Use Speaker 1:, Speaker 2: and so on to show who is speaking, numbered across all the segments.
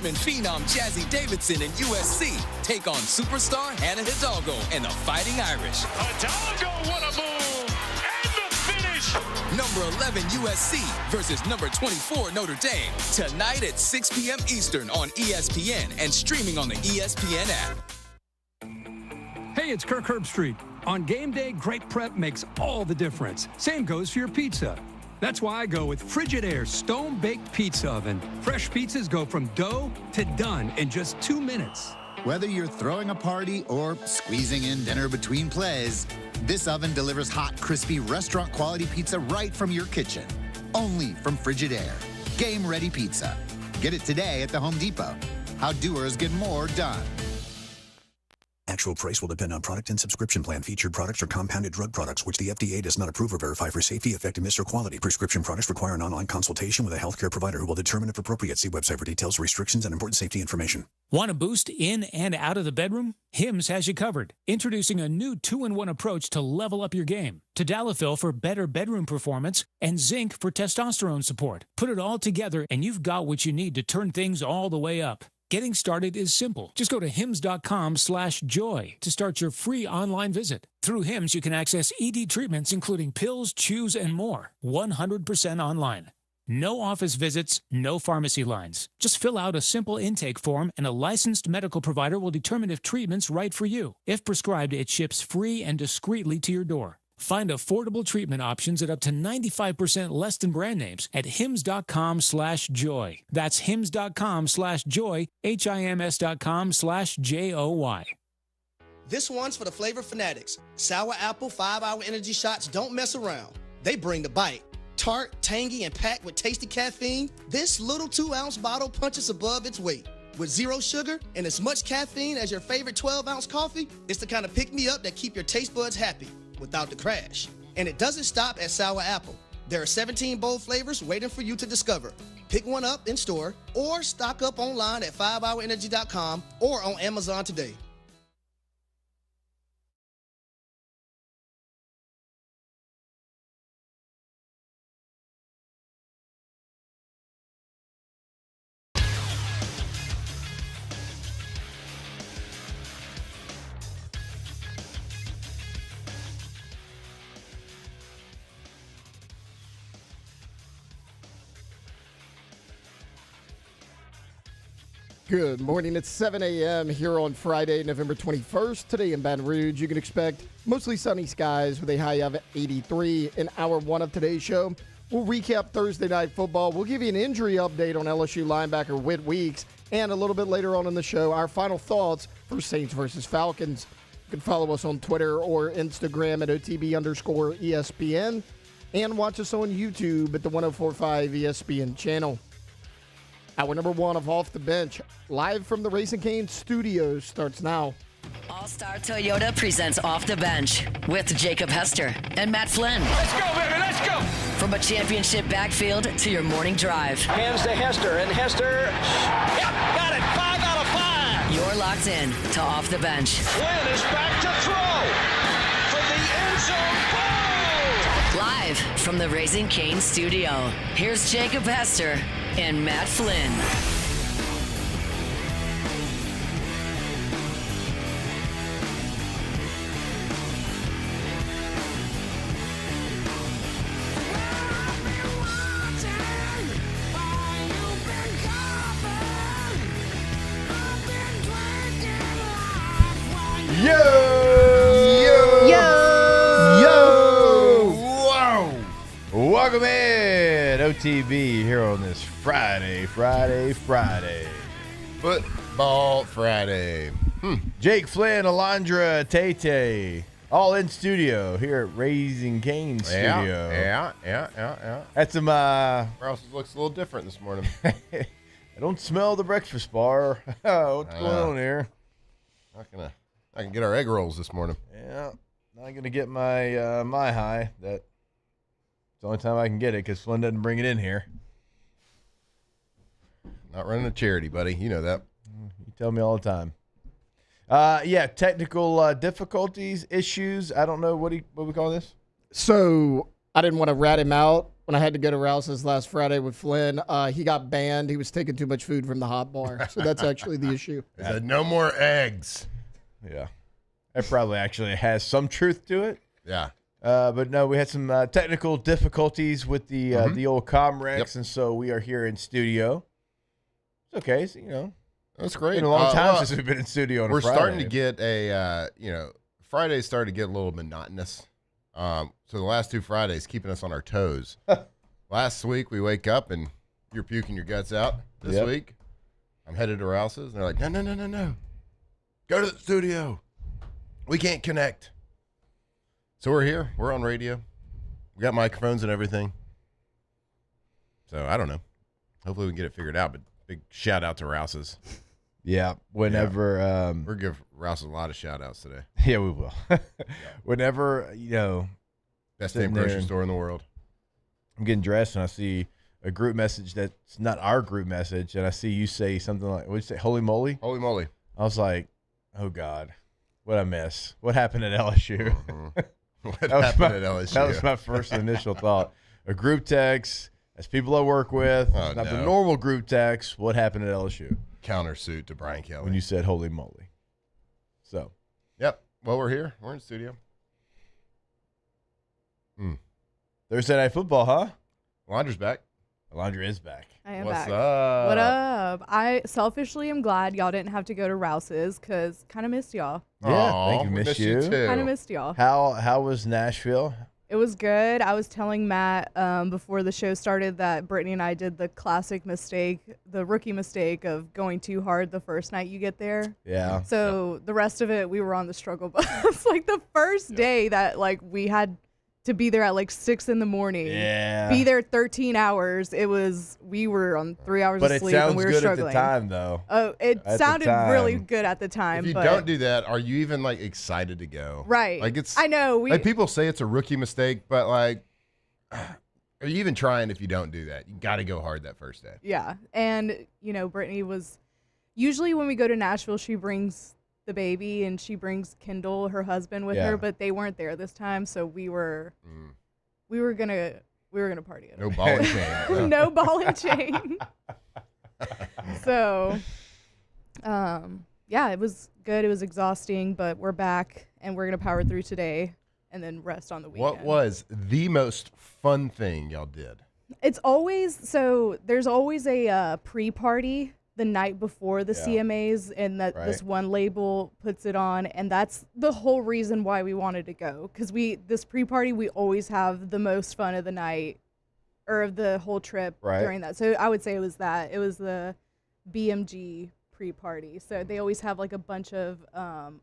Speaker 1: Freshman phenom Jazzy Davidson and USC take on superstar Hannah Hidalgo and the Fighting Irish.
Speaker 2: Hidalgo, what a move! And the finish!
Speaker 1: Number 11 USC versus number 24 Notre Dame. Tonight at 6 p.m. Eastern on ESPN and streaming on the ESPN app.
Speaker 3: Hey, it's Kirk Herbstreit. On game day, great prep makes all the difference. Same goes for your pizza. That's why I go with Frigidaire Stone-Baked Pizza Oven. Fresh pizzas go from dough to done in just 2 minutes.
Speaker 4: Whether you're throwing a party or squeezing in dinner between plays, this oven delivers hot, crispy, restaurant-quality pizza right from your kitchen. Only from Frigidaire. Game-ready pizza. Get it today at the Home Depot. How doers get more done.
Speaker 5: Actual price will depend on product and subscription plan. Featured products are compounded drug products, which the FDA does not approve or verify for safety, effectiveness, or quality. Prescription products require an online consultation with a healthcare provider who will determine if appropriate. See website for details, restrictions, and important safety information.
Speaker 6: Want a boost in and out of the bedroom? Hims has you covered. Introducing a new 2-in-1 approach to level up your game. Tadalafil for better bedroom performance and zinc for testosterone support. Put it all together and you've got what you need to turn things all the way up. Getting started is simple. Just go to hims.com/joy to start your free online visit. Through Hims, you can access ED treatments, including pills, chews, and more. 100% online. No office visits, no pharmacy lines. Just fill out a simple intake form, and a licensed medical provider will determine if treatment's right for you. If prescribed, it ships free and discreetly to your door. Find affordable treatment options at up to 95% less than brand names at hims.com/joy. That's hims.com/joy, hims.com/joy.
Speaker 7: This one's for the flavor fanatics. Sour apple 5-hour energy shots don't mess around. They bring the bite. Tart, tangy, and packed with tasty caffeine, this little 2-ounce bottle punches above its weight. With zero sugar and as much caffeine as your favorite 12-ounce coffee, it's the kind of pick-me-up that keep your taste buds happy without the crash. And it doesn't stop at sour apple. There are 17 bold flavors waiting for you to discover. Pick one up in store or stock up online at 5hourenergy.com or on Amazon today.
Speaker 8: Good morning. It's 7 a.m. here on Friday, November 21st. Today in Baton Rouge, you can expect mostly sunny skies with a high of 83 in hour one of today's show. We'll recap Thursday night football. We'll give you an injury update on LSU linebacker Whit Weeks. And a little bit later on in the show, our final thoughts for Saints versus Falcons. You can follow us on Twitter or Instagram at OTB_ESPN. And watch us on YouTube at the 104.5 ESPN channel. Hour number one of Off the Bench, live from the Raising Cane's studios, starts now.
Speaker 9: All-Star Toyota presents Off the Bench with Jacob Hester and Matt Flynn.
Speaker 2: Let's go, baby, let's go!
Speaker 9: From a championship backfield to your morning drive.
Speaker 10: Hands to Hester, and Hester, yep, got it, 5 out of 5.
Speaker 9: You're locked in to Off the Bench.
Speaker 10: Flynn is back to throw for the end zone. Ball!
Speaker 9: Live from the Raising Cane studio, here's Jacob Hester and Matt Flynn.
Speaker 11: Welcome in, OTB, here on this Friday. Football Friday. Jake Flynn, Alondra Tate, all in studio here at Raising Cane Studio.
Speaker 12: Yeah.
Speaker 11: That's some,
Speaker 12: House looks a little different this morning.
Speaker 11: I don't smell the breakfast bar. What's going on here?
Speaker 12: I can get our egg rolls this morning.
Speaker 11: Yeah, not going to get my my high. That's the only time I can get it because Flynn doesn't bring it in here.
Speaker 12: Not running a charity, buddy. You know that.
Speaker 11: You tell me all the time. Technical difficulties, issues. I don't know what we call this.
Speaker 8: So I didn't want to rat him out when I had to go to Rouse's last Friday with Flynn, he got banned. He was taking too much food from the hot bar. So that's actually the issue.
Speaker 12: He said, no more eggs.
Speaker 11: Yeah. That probably actually has some truth to it.
Speaker 12: Yeah.
Speaker 11: But no, we had some technical difficulties with the old Comrex, and so we are here in studio. It's okay. So,
Speaker 12: that's great.
Speaker 11: It's been a long time since we've been in studio on a Friday.
Speaker 12: We're starting to get Fridays started to get a little monotonous. So the last 2 Fridays, keeping us on our toes. Last week, we wake up and you're puking your guts out. This week, I'm headed to Rouse's, and they're like, no. Go to the studio. We can't connect. So we're here. We're on radio. We got microphones and everything. So I don't know. Hopefully we can get it figured out, but big shout out to Rouse's.
Speaker 11: Yeah, whenever
Speaker 12: we're give Rouse's a lot of shout outs today.
Speaker 11: Yeah, we will. Whenever,
Speaker 12: best damn grocery store in the world.
Speaker 11: I'm getting dressed and I see a group message that's not our group message, and I see you say something like, what'd you say, holy moly?
Speaker 12: Holy moly.
Speaker 11: I was like, oh God, what'd I miss? What happened at LSU?
Speaker 12: What happened at LSU?
Speaker 11: That was my first initial thought. A group text, as people I work with, not the normal group text, what happened at LSU?
Speaker 12: Countersuit to Brian Kelly.
Speaker 11: When you said holy moly. So.
Speaker 12: Yep. Well, we're here. We're in studio.
Speaker 11: Thursday Night Football, huh?
Speaker 12: Alondra's back.
Speaker 11: Alondra is back.
Speaker 13: I am
Speaker 12: What's
Speaker 13: back.
Speaker 12: up?
Speaker 13: What up? I selfishly am glad y'all didn't have to go to Rouse's because kind of missed y'all.
Speaker 11: Yeah, thank you. Missed you
Speaker 12: too.
Speaker 13: Kind of missed y'all.
Speaker 11: How was Nashville?
Speaker 13: It was good. I was telling Matt before the show started that Brittany and I did the classic mistake, the rookie mistake of going too hard the first night you get there.
Speaker 11: Yeah.
Speaker 13: So the rest of it, we were on the struggle bus. Like the first day that we had to be there at 6 in the morning.
Speaker 11: Yeah.
Speaker 13: Be there 13 hours. We were on 3 hours of sleep and we were struggling.
Speaker 11: But it sounds good at the time, though.
Speaker 13: Oh, it sounded really good at the time.
Speaker 12: If you don't do that, are you even excited to go?
Speaker 13: Right.
Speaker 12: I
Speaker 13: know.
Speaker 12: People say it's a rookie mistake, but are you even trying if you don't do that? You got to go hard that first day.
Speaker 13: Yeah. And, Brittany was usually when we go to Nashville, she brings the baby and she brings Kendall, her husband, with her, but they weren't there this time, so we were gonna party it.
Speaker 12: No ball and chain.
Speaker 13: No ball and chain. So it was good. It was exhausting, but we're back and we're gonna power through today and then rest on the weekend.
Speaker 12: What was the most fun thing y'all did?
Speaker 13: It's always there's always a pre-party the night before the CMAs, and this one label puts it on, and that's the whole reason why we wanted to go, because this pre-party, we always have the most fun of the night or of the whole trip during that. So I would say it was the BMG pre-party. So they always have a bunch of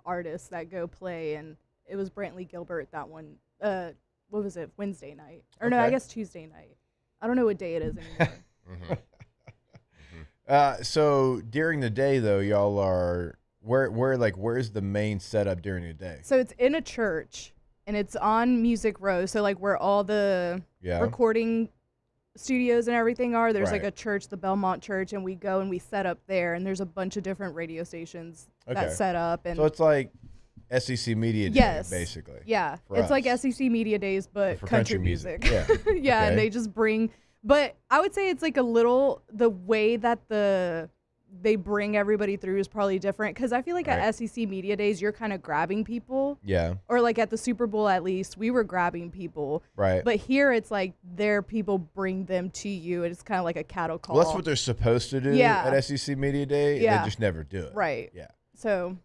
Speaker 13: artists that go play, and it was Brantley Gilbert that one. What was it? Wednesday night, or no, I guess Tuesday night. I don't know what day it is anymore.
Speaker 11: So during the day, though, y'all are where's the main setup during the day?
Speaker 13: So it's in a church, and it's on Music Row. So where all the recording studios and everything are. There's a church, the Belmont Church, and we go and we set up there. And there's a bunch of different radio stations that set up. And
Speaker 11: so it's like SEC Media Day, basically.
Speaker 13: Yeah, it's like SEC Media Days, but
Speaker 11: for
Speaker 13: country music.
Speaker 11: Yeah,
Speaker 13: yeah, and they just bring. But I would say it's the way that they bring everybody through is probably different, because I feel like at SEC Media Days, you're kind of grabbing people.
Speaker 11: Yeah.
Speaker 13: Or at the Super Bowl, at least, we were grabbing people.
Speaker 11: Right.
Speaker 13: But here it's their people bring them to you, and it's kind of like a cattle call.
Speaker 11: Well, that's what they're supposed to do at SEC Media Day.
Speaker 13: Yeah.
Speaker 11: They just never do it.
Speaker 13: Right.
Speaker 11: Yeah.
Speaker 13: So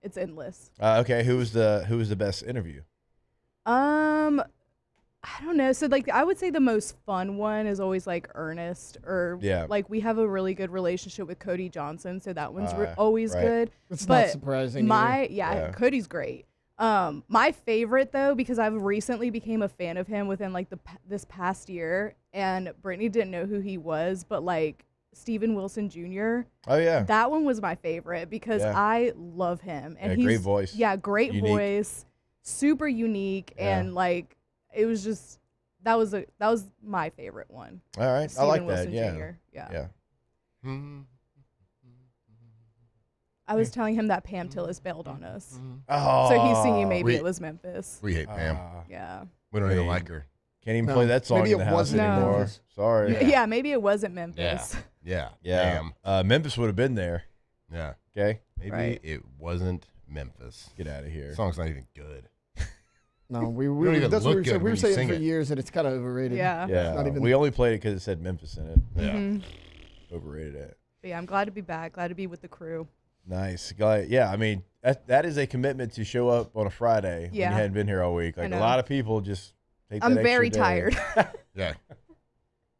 Speaker 13: it's endless.
Speaker 11: Okay, who was the best interview?
Speaker 13: I don't know. So I would say the most fun one is always Ernest, or we have a really good relationship with Cody Johnson, so that one's always good.
Speaker 8: It's not surprising.
Speaker 13: Cody's great. My favorite though, because I've recently became a fan of him within this past year, and Brittany didn't know who he was, but Steven Wilson Jr.
Speaker 11: Oh yeah,
Speaker 13: that one was my favorite because I love him, and he's
Speaker 11: great voice.
Speaker 13: Yeah, great voice, super unique, and it was just that was my favorite one.
Speaker 11: All right,
Speaker 13: Steven
Speaker 11: I like
Speaker 13: Wilson
Speaker 11: that.
Speaker 13: Jr.
Speaker 11: Yeah.
Speaker 13: I was telling him that Pam Tillis bailed on us.
Speaker 11: Oh,
Speaker 13: so he's singing Maybe It Was Memphis.
Speaker 12: We hate Pam.
Speaker 13: Yeah.
Speaker 12: We don't even like her.
Speaker 11: Can't even play that song in the house anymore.
Speaker 8: Memphis.
Speaker 11: Sorry.
Speaker 13: Yeah, maybe it wasn't Memphis.
Speaker 12: Yeah.
Speaker 11: Damn. Memphis would have been there.
Speaker 12: Yeah.
Speaker 11: Okay.
Speaker 12: Maybe it wasn't Memphis.
Speaker 11: Get out of here.
Speaker 12: The song's not even good.
Speaker 8: No, we
Speaker 12: don't even
Speaker 8: that's what
Speaker 12: look
Speaker 8: we were
Speaker 12: good when
Speaker 8: saying
Speaker 12: you
Speaker 8: for
Speaker 12: sing it.
Speaker 8: years, and it's kind of overrated.
Speaker 13: Yeah.
Speaker 11: Yeah.
Speaker 8: Not even-
Speaker 11: We only played it because it said Memphis in it.
Speaker 12: Yeah.
Speaker 11: Overrated it.
Speaker 13: But yeah, I'm glad to be back. Glad to be with the crew.
Speaker 11: Nice. Yeah, I mean, that is a commitment to show up on a Friday when you
Speaker 13: Yeah.
Speaker 11: hadn't been here all week. Like, a lot of people just take that
Speaker 13: I'm
Speaker 11: extra
Speaker 13: very
Speaker 11: day.
Speaker 13: tired.
Speaker 12: Yeah.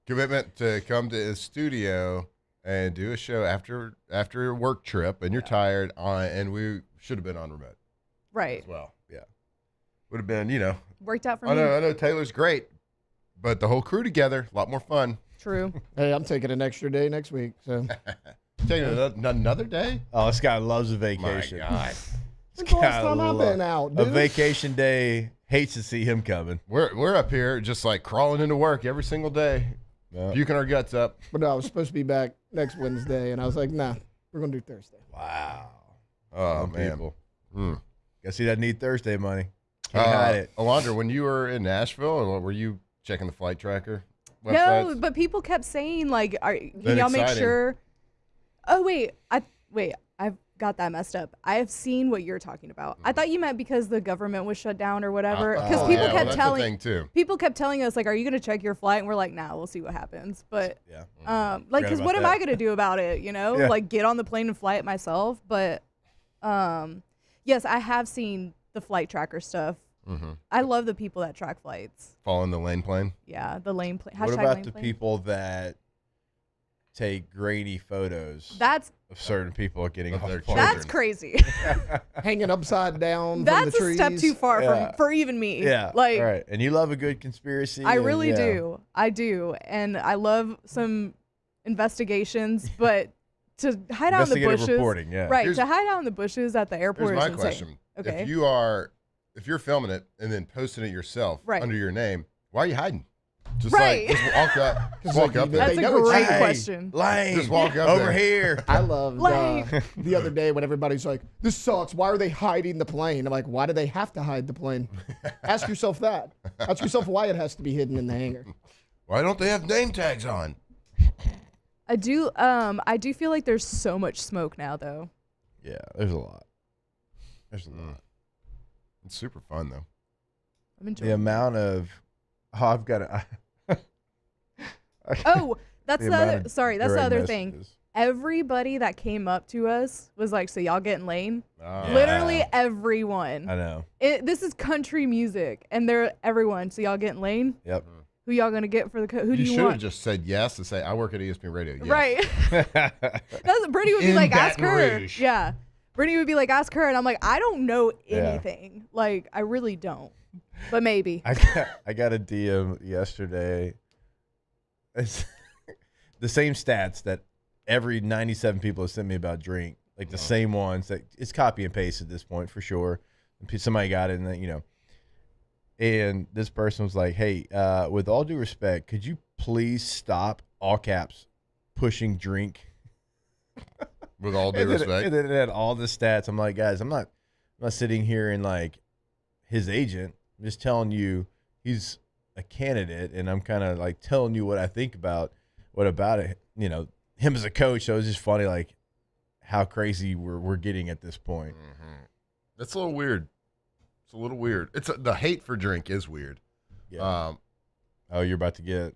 Speaker 12: Commitment to come to the studio and do a show after a work trip, and you're tired, and we should have been on remote
Speaker 13: Right.
Speaker 12: as well. Yeah. Would have been,
Speaker 13: Worked out for
Speaker 12: I
Speaker 13: me.
Speaker 12: know Taylor's great, but the whole crew together, a lot more fun.
Speaker 13: True.
Speaker 8: Hey, I'm taking an extra day next week. So
Speaker 12: Taking another day?
Speaker 11: Oh, this guy loves a vacation.
Speaker 12: My God.
Speaker 8: When's the last time I've been out,
Speaker 11: A
Speaker 8: dude?
Speaker 11: vacation day. Hates to see him coming.
Speaker 12: We're up here just like crawling into work every single day, puking our guts up.
Speaker 8: But no, I was supposed to be back next Wednesday, and I was like, nah, we're going to do Thursday.
Speaker 11: Wow.
Speaker 12: Oh,
Speaker 11: Some
Speaker 12: man.
Speaker 11: people.
Speaker 12: Mm.
Speaker 11: Gotta see that Need Thursday money. Can't hide it.
Speaker 12: Alondra, when you were in Nashville, or were you checking the flight tracker websites?
Speaker 13: No, but people kept saying like, can
Speaker 12: Been
Speaker 13: y'all make
Speaker 12: exciting.
Speaker 13: sure? Oh wait, I've got that messed up. I have seen what you're talking about. I thought you meant because the government was shut down or whatever. Because people
Speaker 12: yeah,
Speaker 13: kept
Speaker 12: that's
Speaker 13: telling
Speaker 12: a thing too.
Speaker 13: people kept telling us like, are you gonna check your flight? And we're like, nah, we'll see what happens. But
Speaker 11: Yeah.
Speaker 13: like,
Speaker 11: Forgot
Speaker 13: because
Speaker 11: about
Speaker 13: what am
Speaker 11: that.
Speaker 13: I gonna do about it? You know,
Speaker 11: Yeah.
Speaker 13: like get on the plane and fly it myself. But yes, I have seen the flight tracker stuff.
Speaker 12: Mm-hmm.
Speaker 13: I love the people that track flights.
Speaker 12: Fall in the lane plane.
Speaker 13: Yeah, the lane plane.
Speaker 11: What
Speaker 13: Hashtag
Speaker 11: about
Speaker 13: lane
Speaker 11: the
Speaker 13: plane.
Speaker 11: people that take grainy photos
Speaker 13: That's
Speaker 11: of certain people getting off
Speaker 12: their
Speaker 11: the plane?
Speaker 13: that's crazy.
Speaker 8: Hanging upside down
Speaker 13: That's
Speaker 8: from the trees.
Speaker 13: a step too far
Speaker 11: Yeah.
Speaker 13: for even me.
Speaker 11: Yeah,
Speaker 13: like
Speaker 11: right. And you love a good conspiracy.
Speaker 13: I
Speaker 11: and-
Speaker 13: really
Speaker 11: yeah.
Speaker 13: do. I do, and I love some investigations, but to hide out in the
Speaker 11: Investigative
Speaker 13: bushes,
Speaker 11: reporting, yeah.
Speaker 13: right?
Speaker 12: Here's-
Speaker 13: to hide out in the bushes at the airport
Speaker 12: Here's my
Speaker 13: is insane.
Speaker 12: question.
Speaker 13: Okay.
Speaker 12: If you're filming it and then posting it yourself
Speaker 13: Right.
Speaker 12: under your name, why are you hiding? Just
Speaker 13: Right.
Speaker 12: like, just walk up, just walk up there.
Speaker 13: That's
Speaker 8: They
Speaker 13: a
Speaker 8: know it's
Speaker 13: great
Speaker 8: you.
Speaker 13: question.
Speaker 11: Lane,
Speaker 12: Just walk up
Speaker 11: over
Speaker 12: there.
Speaker 11: here.
Speaker 8: I loved
Speaker 13: Like-
Speaker 8: the other day when everybody's like, this sucks. Why are they hiding the plane? I'm like, why do they have to hide the plane? Ask yourself that. Ask yourself why it has to be hidden in the hangar.
Speaker 12: Why don't they have name tags on?
Speaker 13: I do feel like there's so much smoke now, though.
Speaker 11: Yeah, there's a lot. There's a lot.
Speaker 12: It's super fun though.
Speaker 13: I'm enjoying
Speaker 11: The
Speaker 13: it.
Speaker 11: amount of I've got to.
Speaker 13: Oh, that's
Speaker 11: The
Speaker 13: the
Speaker 11: amount
Speaker 13: other.
Speaker 11: of
Speaker 13: Sorry, that's the
Speaker 11: direct
Speaker 13: other thing.
Speaker 11: messages.
Speaker 13: Everybody that came up to us was like, "So y'all getting lane?"
Speaker 12: Oh.
Speaker 13: Literally everyone.
Speaker 11: I know.
Speaker 13: This is country music, and they're everyone. So y'all getting lane?
Speaker 11: Yep.
Speaker 13: Who y'all gonna get for the who do
Speaker 12: You
Speaker 13: you
Speaker 12: should have
Speaker 13: want?
Speaker 12: just said yes and say, I work at ESPN Radio. Yes.
Speaker 13: Right. That's Brittany would be
Speaker 12: In
Speaker 13: like, ask
Speaker 12: Baton
Speaker 13: her.
Speaker 12: Rouge.
Speaker 13: Yeah. Brittany would be like, ask her, and I'm like, I don't know
Speaker 11: Yeah.
Speaker 13: anything. Like, I really don't. But maybe.
Speaker 11: I got a DM yesterday. It's the same stats that every 97 people have sent me about drink, like the same ones. That it's copy and paste at this point for sure. Somebody got it, and and this person was like, "Hey, with all due respect, could you please stop all caps pushing drink?"
Speaker 12: With all due
Speaker 11: And then-
Speaker 12: respect.
Speaker 11: and then it had all the stats. I'm like, guys, I'm not sitting here and like his agent. I'm just telling you he's a candidate, and I'm kind of like telling you what I think about it. Him as a coach. So it was just funny, like how crazy we're getting at this point.
Speaker 12: That's a little weird. It's a little weird. The hate for drink is weird.
Speaker 11: Yeah. Oh, you're about to get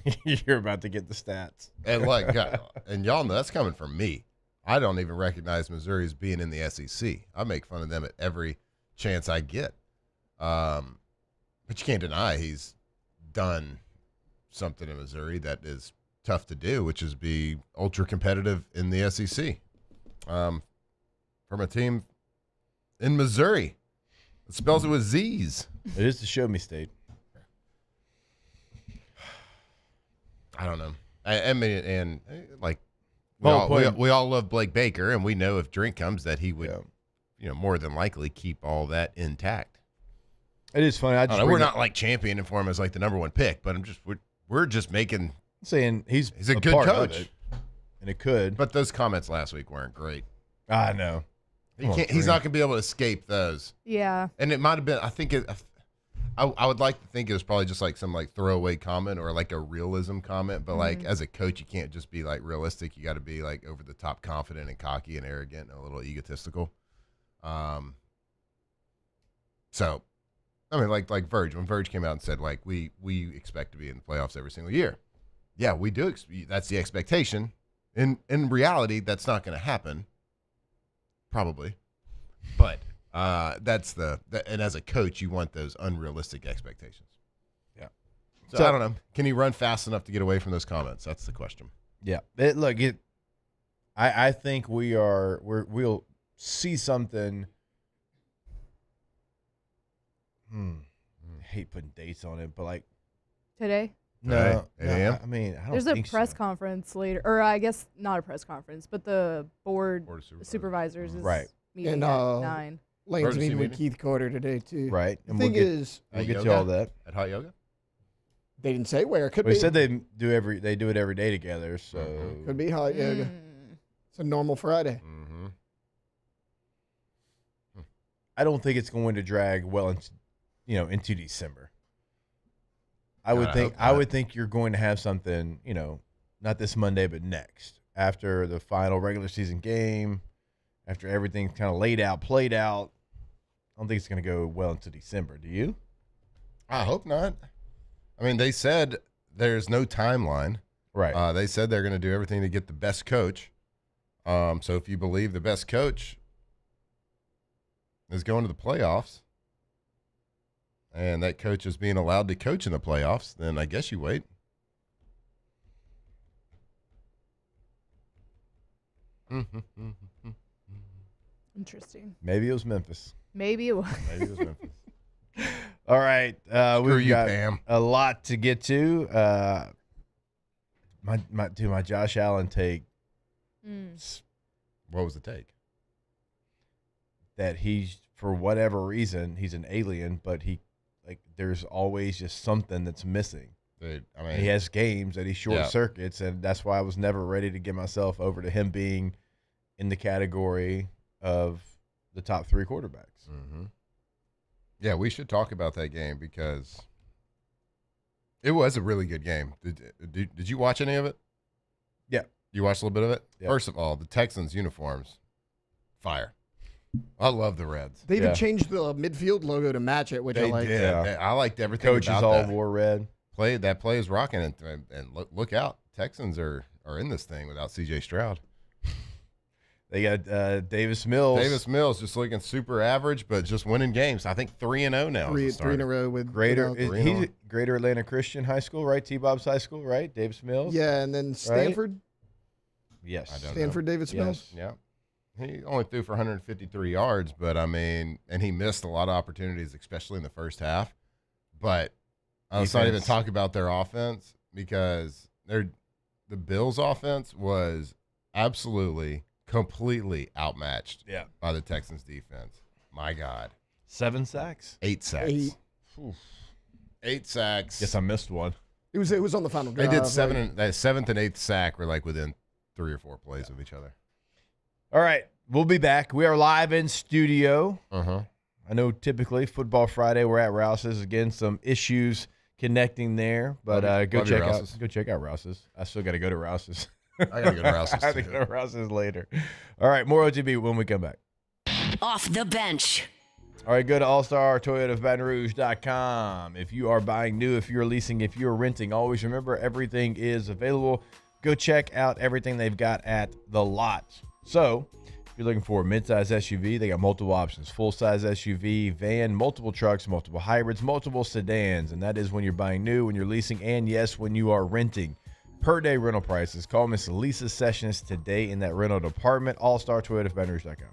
Speaker 11: the stats.
Speaker 12: And and y'all know that's coming from me. I don't even recognize Missouri as being in the SEC. I make fun of them at every chance I get. But you can't deny he's done something in Missouri that is tough to do, which is be ultra competitive in the SEC. From a team in Missouri. It spells it with Z's.
Speaker 11: It is the show me state.
Speaker 12: I don't know. I mean, and like
Speaker 11: Well,
Speaker 12: we all love Blake Baker, and we know if drink comes that he would, more than likely keep all that intact.
Speaker 11: It is funny.
Speaker 12: We're not like championing for him as like the number one pick, but we're just making
Speaker 11: saying he's
Speaker 12: a good
Speaker 11: part of
Speaker 12: coach,
Speaker 11: it, and it could.
Speaker 12: But those comments last week weren't great.
Speaker 11: I know.
Speaker 12: He's not going to be able to escape those.
Speaker 13: Yeah.
Speaker 12: And it might have been. I I would like to think it was probably just like some like throwaway comment or like a realism comment, but like as a coach, you can't just be like realistic. You got to be like over the top confident and cocky and arrogant and a little egotistical. So, I mean, like Verge, when Verge came out and said like we expect to be in the playoffs every single year. Yeah, we do. That's the expectation. In reality, that's not going to happen. Probably, but. And as a coach, you want those unrealistic expectations.
Speaker 11: Yeah.
Speaker 12: So I don't know. Can he run fast enough to get away from those comments? That's the question.
Speaker 11: Yeah. I think we'll see something. I hate putting dates on it, but like
Speaker 13: today.
Speaker 11: No,
Speaker 12: 8 a.m.
Speaker 11: I mean, I don't
Speaker 13: There's a
Speaker 11: think
Speaker 13: press
Speaker 11: so.
Speaker 13: conference later, or I guess not a press conference, but the board of supervisors is meeting at 9.
Speaker 8: Lane's meeting with Keith Carter today, too.
Speaker 11: Right.
Speaker 8: The thing is,
Speaker 11: we'll get to all that.
Speaker 12: At Hot Yoga?
Speaker 8: They didn't say where. It could
Speaker 11: They
Speaker 8: be.
Speaker 11: said they do it every day together, so.
Speaker 8: Could be Hot Yoga. It's a normal Friday.
Speaker 11: I don't think it's going to drag well into December. I would think you're going to have something, not this Monday, but next, after the final regular season game, after everything's kind of played out. I don't think it's going to go well into December. Do you?
Speaker 12: I hope not. I mean, they said there's no timeline.
Speaker 11: Right.
Speaker 12: They said they're going to do everything to get the best coach. So if you believe the best coach is going to the playoffs, and that coach is being allowed to coach in the playoffs, then I guess you wait.
Speaker 13: Interesting.
Speaker 11: Maybe it was Memphis.
Speaker 13: Maybe it was.
Speaker 12: Maybe it was Memphis.
Speaker 11: All right. We've got
Speaker 12: Pam.
Speaker 11: a lot to get to. My Josh Allen take.
Speaker 12: What was the take?
Speaker 11: That he's, for whatever reason, he's an alien, but there's always just something that's missing.
Speaker 12: Dude, I
Speaker 11: mean, he has games that he short circuits, and that's why I was never ready to get myself over to him being in the category of the top 3 quarterbacks.
Speaker 12: Yeah, we should talk about that game because it was a really good game. Did you watch any of it?
Speaker 11: Yeah.
Speaker 12: You watched a little bit of it?
Speaker 11: Yeah.
Speaker 12: First of all, the Texans uniforms, fire. I love the Reds.
Speaker 8: They even changed the midfield logo to match it, which I like.
Speaker 12: Yeah. I liked everything
Speaker 11: Coaches
Speaker 12: about
Speaker 11: all
Speaker 12: that.
Speaker 11: wore red.
Speaker 12: That play is rocking, and look out. Texans are in this thing without C.J. Stroud.
Speaker 11: They got Davis Mills.
Speaker 12: Davis Mills just looking super average, but just winning games. I think 3-0 now.
Speaker 8: 3 in a row with
Speaker 11: Greater Atlanta Christian High School, right? T-Bob's high school, right? Davis Mills.
Speaker 8: Yeah, and then Stanford.
Speaker 11: Right? Yes.
Speaker 8: Stanford Davis Mills.
Speaker 12: Yeah. He only threw for 153 yards, but I mean, and he missed a lot of opportunities, especially in the first half. But let's not even talk about their offense because the Bills' offense was absolutely, completely outmatched by the Texans' defense. My God.
Speaker 11: 7 sacks?
Speaker 12: 8 sacks. 8 sacks.
Speaker 11: Guess I missed one.
Speaker 8: It was on the final drive.
Speaker 12: They did 7th and 8th sack were like within 3 or 4 plays of each other.
Speaker 11: All right, we'll be back. We are live in studio.
Speaker 12: Uh-huh.
Speaker 11: I know typically Football Friday we're at Rouse's. Again, some issues connecting there, but go check out Rouse's. I still got to go to Rouse's.
Speaker 12: I got to go to Rouse's.
Speaker 11: I have to go to Rouse's later. All right, more OTB when we come back.
Speaker 9: Off the bench.
Speaker 11: All right, go to allstartoyotabatonrouge.com. If you are buying new, if you're leasing, if you're renting, always remember everything is available. Go check out everything they've got at the lot. So if you're looking for a midsize SUV, they got multiple options. Full-size SUV, van, multiple trucks, multiple hybrids, multiple sedans. And that is when you're buying new, when you're leasing, and yes, when you are renting. Per-day rental prices. Call Miss Lisa Sessions today in that rental department. allstartoyotabatonrouge.com.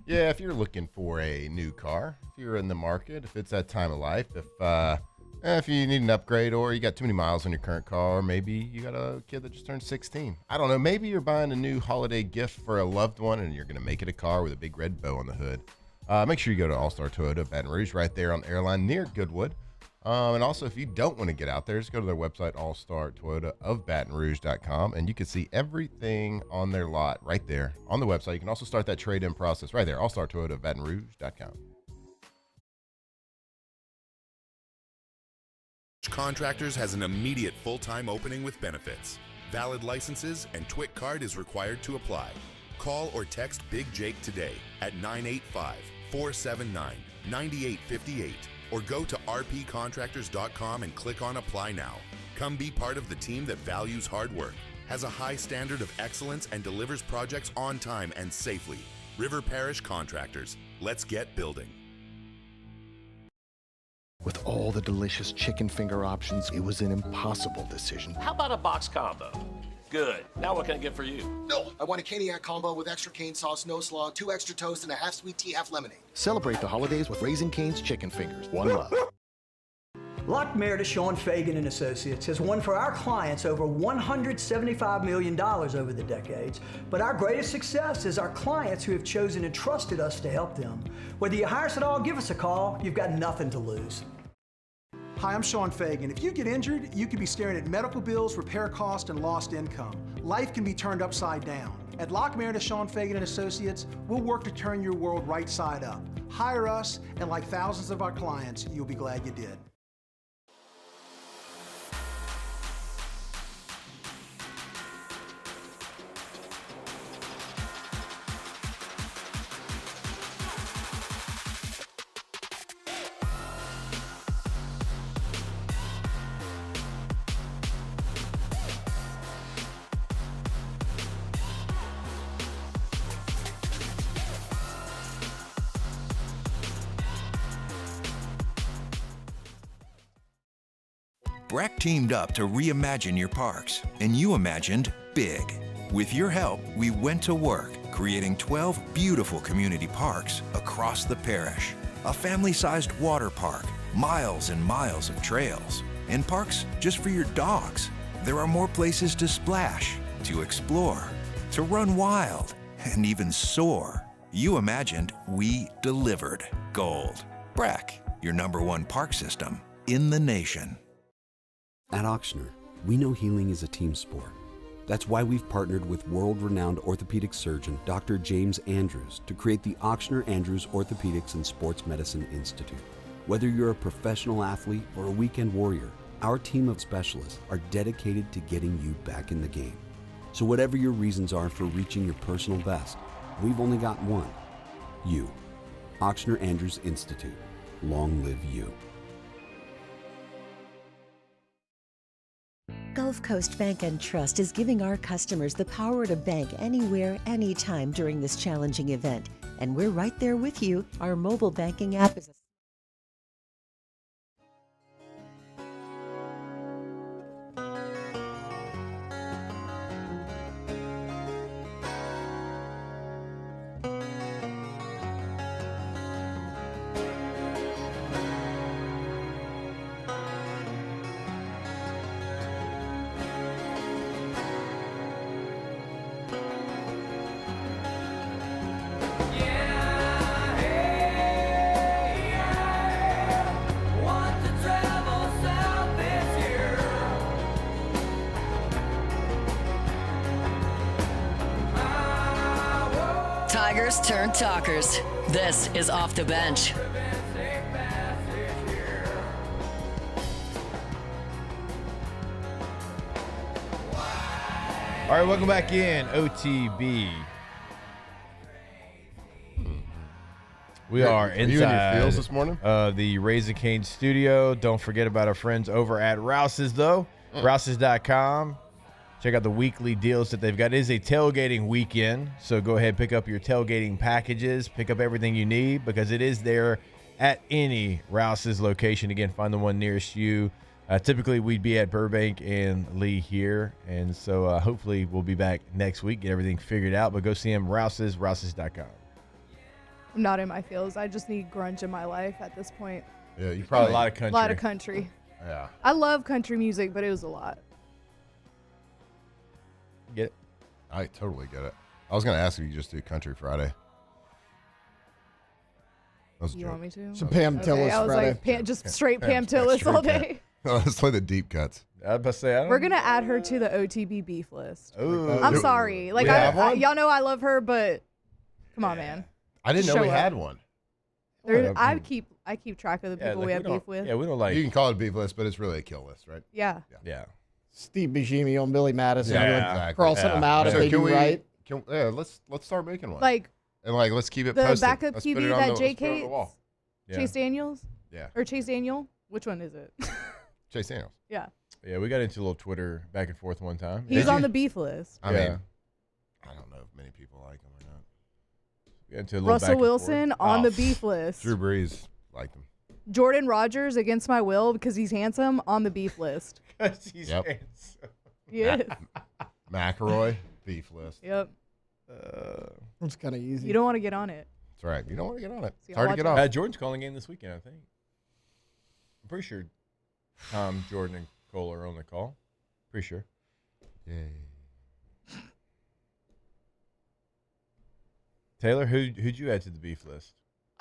Speaker 12: Yeah, if you're looking for a new car, if you're in the market, if it's that time of life, if you need an upgrade or you got too many miles on your current car, or maybe you got a kid that just turned 16. I don't know. Maybe you're buying a new holiday gift for a loved one and you're going to make it a car with a big red bow on the hood. Make sure you go to All-Star Toyota Baton Rouge right there on Airline near Goodwood. And also, if you don't want to get out there, just go to their website, allstartoyotaofbatonrouge.com, and you can see everything on their lot right there on the website. You can also start that trade-in process right there, allstartoyotaofbatonrouge.com.
Speaker 14: Contractors has an immediate full-time opening with benefits. Valid licenses and TWIC card is required to apply. Call or text Big Jake today at 985-479-9858 or go to rpcontractors.com and click on Apply Now. Come be part of the team that values hard work, has a high standard of excellence, and delivers projects on time and safely. River Parish Contractors. Let's get building.
Speaker 15: With all the delicious chicken finger options, it was an impossible decision.
Speaker 16: How about a box combo? Good. Now what can I get for you?
Speaker 17: No, I want a Caniac combo with extra cane sauce, no slaw, 2 extra toast, and a half sweet tea, half lemonade.
Speaker 15: Celebrate the holidays with Raising Cane's chicken fingers. One love.
Speaker 18: Lockmair to Sean Fagan and Associates has won for our clients over $175 million over the decades. But our greatest success is our clients who have chosen and trusted us to help them. Whether you hire us at all, give us a call. You've got nothing to lose.
Speaker 19: Hi, I'm Sean Fagan. If you get injured, you could be staring at medical bills, repair costs, and lost income. Life can be turned upside down. At Lockmair to Sean Fagan and Associates, we'll work to turn your world right side up. Hire us, and like thousands of our clients, you'll be glad you did.
Speaker 20: BRAC teamed up to reimagine your parks, and you imagined big. With your help, we went to work, creating 12 beautiful community parks across the parish. A family-sized water park, miles and miles of trails, and parks just for your dogs. There are more places to splash, to explore, to run wild, and even soar. You imagined, we delivered. Gold. BRAC, your #1 park system in the nation.
Speaker 21: At Ochsner, we know healing is a team sport. That's why we've partnered with world-renowned orthopedic surgeon Dr. James Andrews to create the Ochsner Andrews Orthopedics and Sports Medicine Institute. Whether you're a professional athlete or a weekend warrior, our team of specialists are dedicated to getting you back in the game. So whatever your reasons are for reaching your personal best, we've only got one. You. Ochsner Andrews Institute. Long live you.
Speaker 22: Gulf Coast Bank and Trust is giving our customers the power to bank anywhere, anytime during this challenging event. And we're right there with you. Our mobile banking app is
Speaker 9: Tigers turn talkers. This is Off the Bench.
Speaker 11: All right, welcome back in, OTB. We are
Speaker 12: you in your
Speaker 11: inside
Speaker 12: feels this morning?
Speaker 11: The Raising Cane studio. Don't forget about our friends over at Rouse's, though. Rouse's.com. Check out the weekly deals that they've got. It is a tailgating weekend, so go ahead and pick up your tailgating packages. Pick up everything you need because it is there at any Rouse's location. Again, find the one nearest you. Typically, we'd be at Burbank and Lee here, and so hopefully we'll be back next week, get everything figured out. But go see them, Rouse's, Rouse's.com.
Speaker 13: I'm not in my feels. I just need grunge in my life at this point.
Speaker 12: Yeah, you probably
Speaker 11: a lot of country.
Speaker 13: A lot of country.
Speaker 12: Yeah.
Speaker 13: I love country music, but it was a lot.
Speaker 11: Get it?
Speaker 12: I totally get it. I was going to ask if you just do Country Friday.
Speaker 13: You want me to?
Speaker 8: Some Pam Tillis
Speaker 13: I was
Speaker 8: Friday.
Speaker 13: like, just straight Pam Tillis all day.
Speaker 12: Let's play the deep cuts.
Speaker 11: I was about to say,
Speaker 13: We're going to add her to the OTB beef list.
Speaker 11: Ooh.
Speaker 13: I'm sorry. Like, y'all know I love her, but come on, man.
Speaker 12: I didn't know we
Speaker 13: Show up.
Speaker 12: had one.
Speaker 13: I keep track of the people we have beef with.
Speaker 11: Yeah, we don't like.
Speaker 12: You can call it a beef list, but it's really a kill list, right?
Speaker 13: Yeah.
Speaker 11: Yeah.
Speaker 8: Steve Buscemi on Billy Madison.
Speaker 12: Yeah,
Speaker 8: Like,
Speaker 12: exactly.
Speaker 8: crossing them out if
Speaker 12: So
Speaker 8: they do right.
Speaker 12: Let's start making one.
Speaker 13: Like
Speaker 12: let's keep it
Speaker 13: the
Speaker 12: posted.
Speaker 13: backup
Speaker 12: Let's put
Speaker 13: QB
Speaker 12: it on
Speaker 13: that
Speaker 12: let's
Speaker 13: Jake
Speaker 12: put it on the
Speaker 13: hates.
Speaker 12: wall.
Speaker 13: Chase Daniels.
Speaker 12: Yeah.
Speaker 13: Or Chase Daniel. Which one is it?
Speaker 12: Chase Daniels.
Speaker 13: Yeah.
Speaker 11: Yeah, we got into a little Twitter back and forth one time.
Speaker 13: He's on the beef list.
Speaker 12: I mean, I don't know if many people like him or not.
Speaker 11: We got into a little back
Speaker 13: Russell
Speaker 11: and
Speaker 13: Wilson
Speaker 11: forth.
Speaker 13: on the beef list.
Speaker 12: Drew Brees liked him.
Speaker 13: Jordan Rodgers against my will because he's handsome on the beef list.
Speaker 11: Because he's handsome.
Speaker 13: He is.
Speaker 12: McElroy, beef list.
Speaker 13: Yep.
Speaker 8: It's kind of easy.
Speaker 13: You don't want to get on it.
Speaker 12: That's right. You don't want to get on it.
Speaker 13: See,
Speaker 12: It's hard to get off.
Speaker 11: Jordan's calling game this weekend, I think. I'm pretty sure Tom, Jordan, and Cole are on the call. Pretty sure.
Speaker 12: Yay.
Speaker 11: Taylor, who'd you add to the beef list?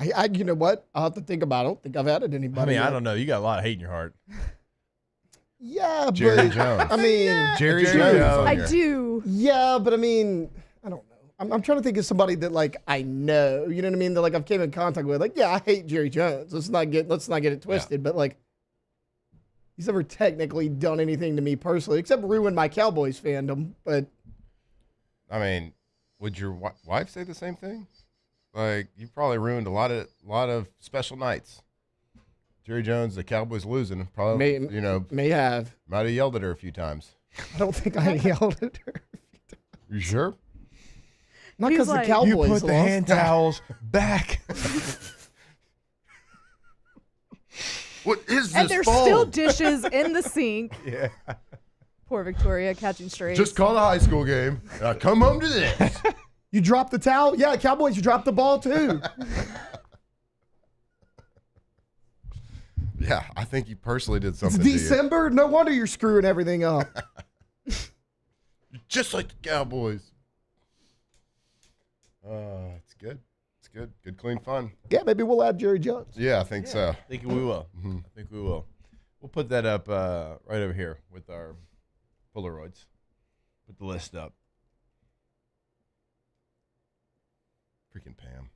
Speaker 8: You know what? I'll have to think about it. I don't think I've added anybody.
Speaker 11: I mean,
Speaker 8: yet.
Speaker 11: I don't know. You got a lot of hate in your heart.
Speaker 8: Yeah,
Speaker 12: Jerry
Speaker 8: but
Speaker 12: Jones.
Speaker 8: I mean,
Speaker 12: Jerry Jones.
Speaker 13: I do.
Speaker 8: Yeah, but I mean, I don't know. I'm trying to think of somebody that like I know. You know what I mean? That like I've came in contact with. Like, yeah, I hate Jerry Jones. Let's not get it twisted. But like, he's never technically done anything to me personally, except ruin my Cowboys fandom. But
Speaker 12: I mean, would your wife say the same thing? Like, you probably ruined a lot of special nights. Jerry Jones, the Cowboys losing, probably
Speaker 8: may have.
Speaker 12: Might have yelled at her a few times.
Speaker 8: I don't think I yelled at her.
Speaker 12: You sure?
Speaker 8: Not because the Cowboys
Speaker 11: You put
Speaker 8: lost.
Speaker 11: the hand towels back.
Speaker 12: What is this?
Speaker 13: And there's
Speaker 12: phone?
Speaker 13: still dishes in the sink.
Speaker 11: Yeah.
Speaker 13: Poor Victoria catching strays.
Speaker 12: Just call a high school game. And I come home to this.
Speaker 8: You dropped the towel? Yeah, Cowboys, you dropped the ball too.
Speaker 12: Yeah, I think you personally did
Speaker 8: It's
Speaker 12: something to you.
Speaker 8: December? No wonder you're screwing everything up.
Speaker 12: Just like the Cowboys. It's good. It's good. Good, clean fun.
Speaker 8: Yeah, maybe we'll add Jerry Jones.
Speaker 12: Yeah, I think so.
Speaker 11: I think we will. I think we will. We'll put that up right over here with our Polaroids. Put the list up.
Speaker 12: Freaking Pam.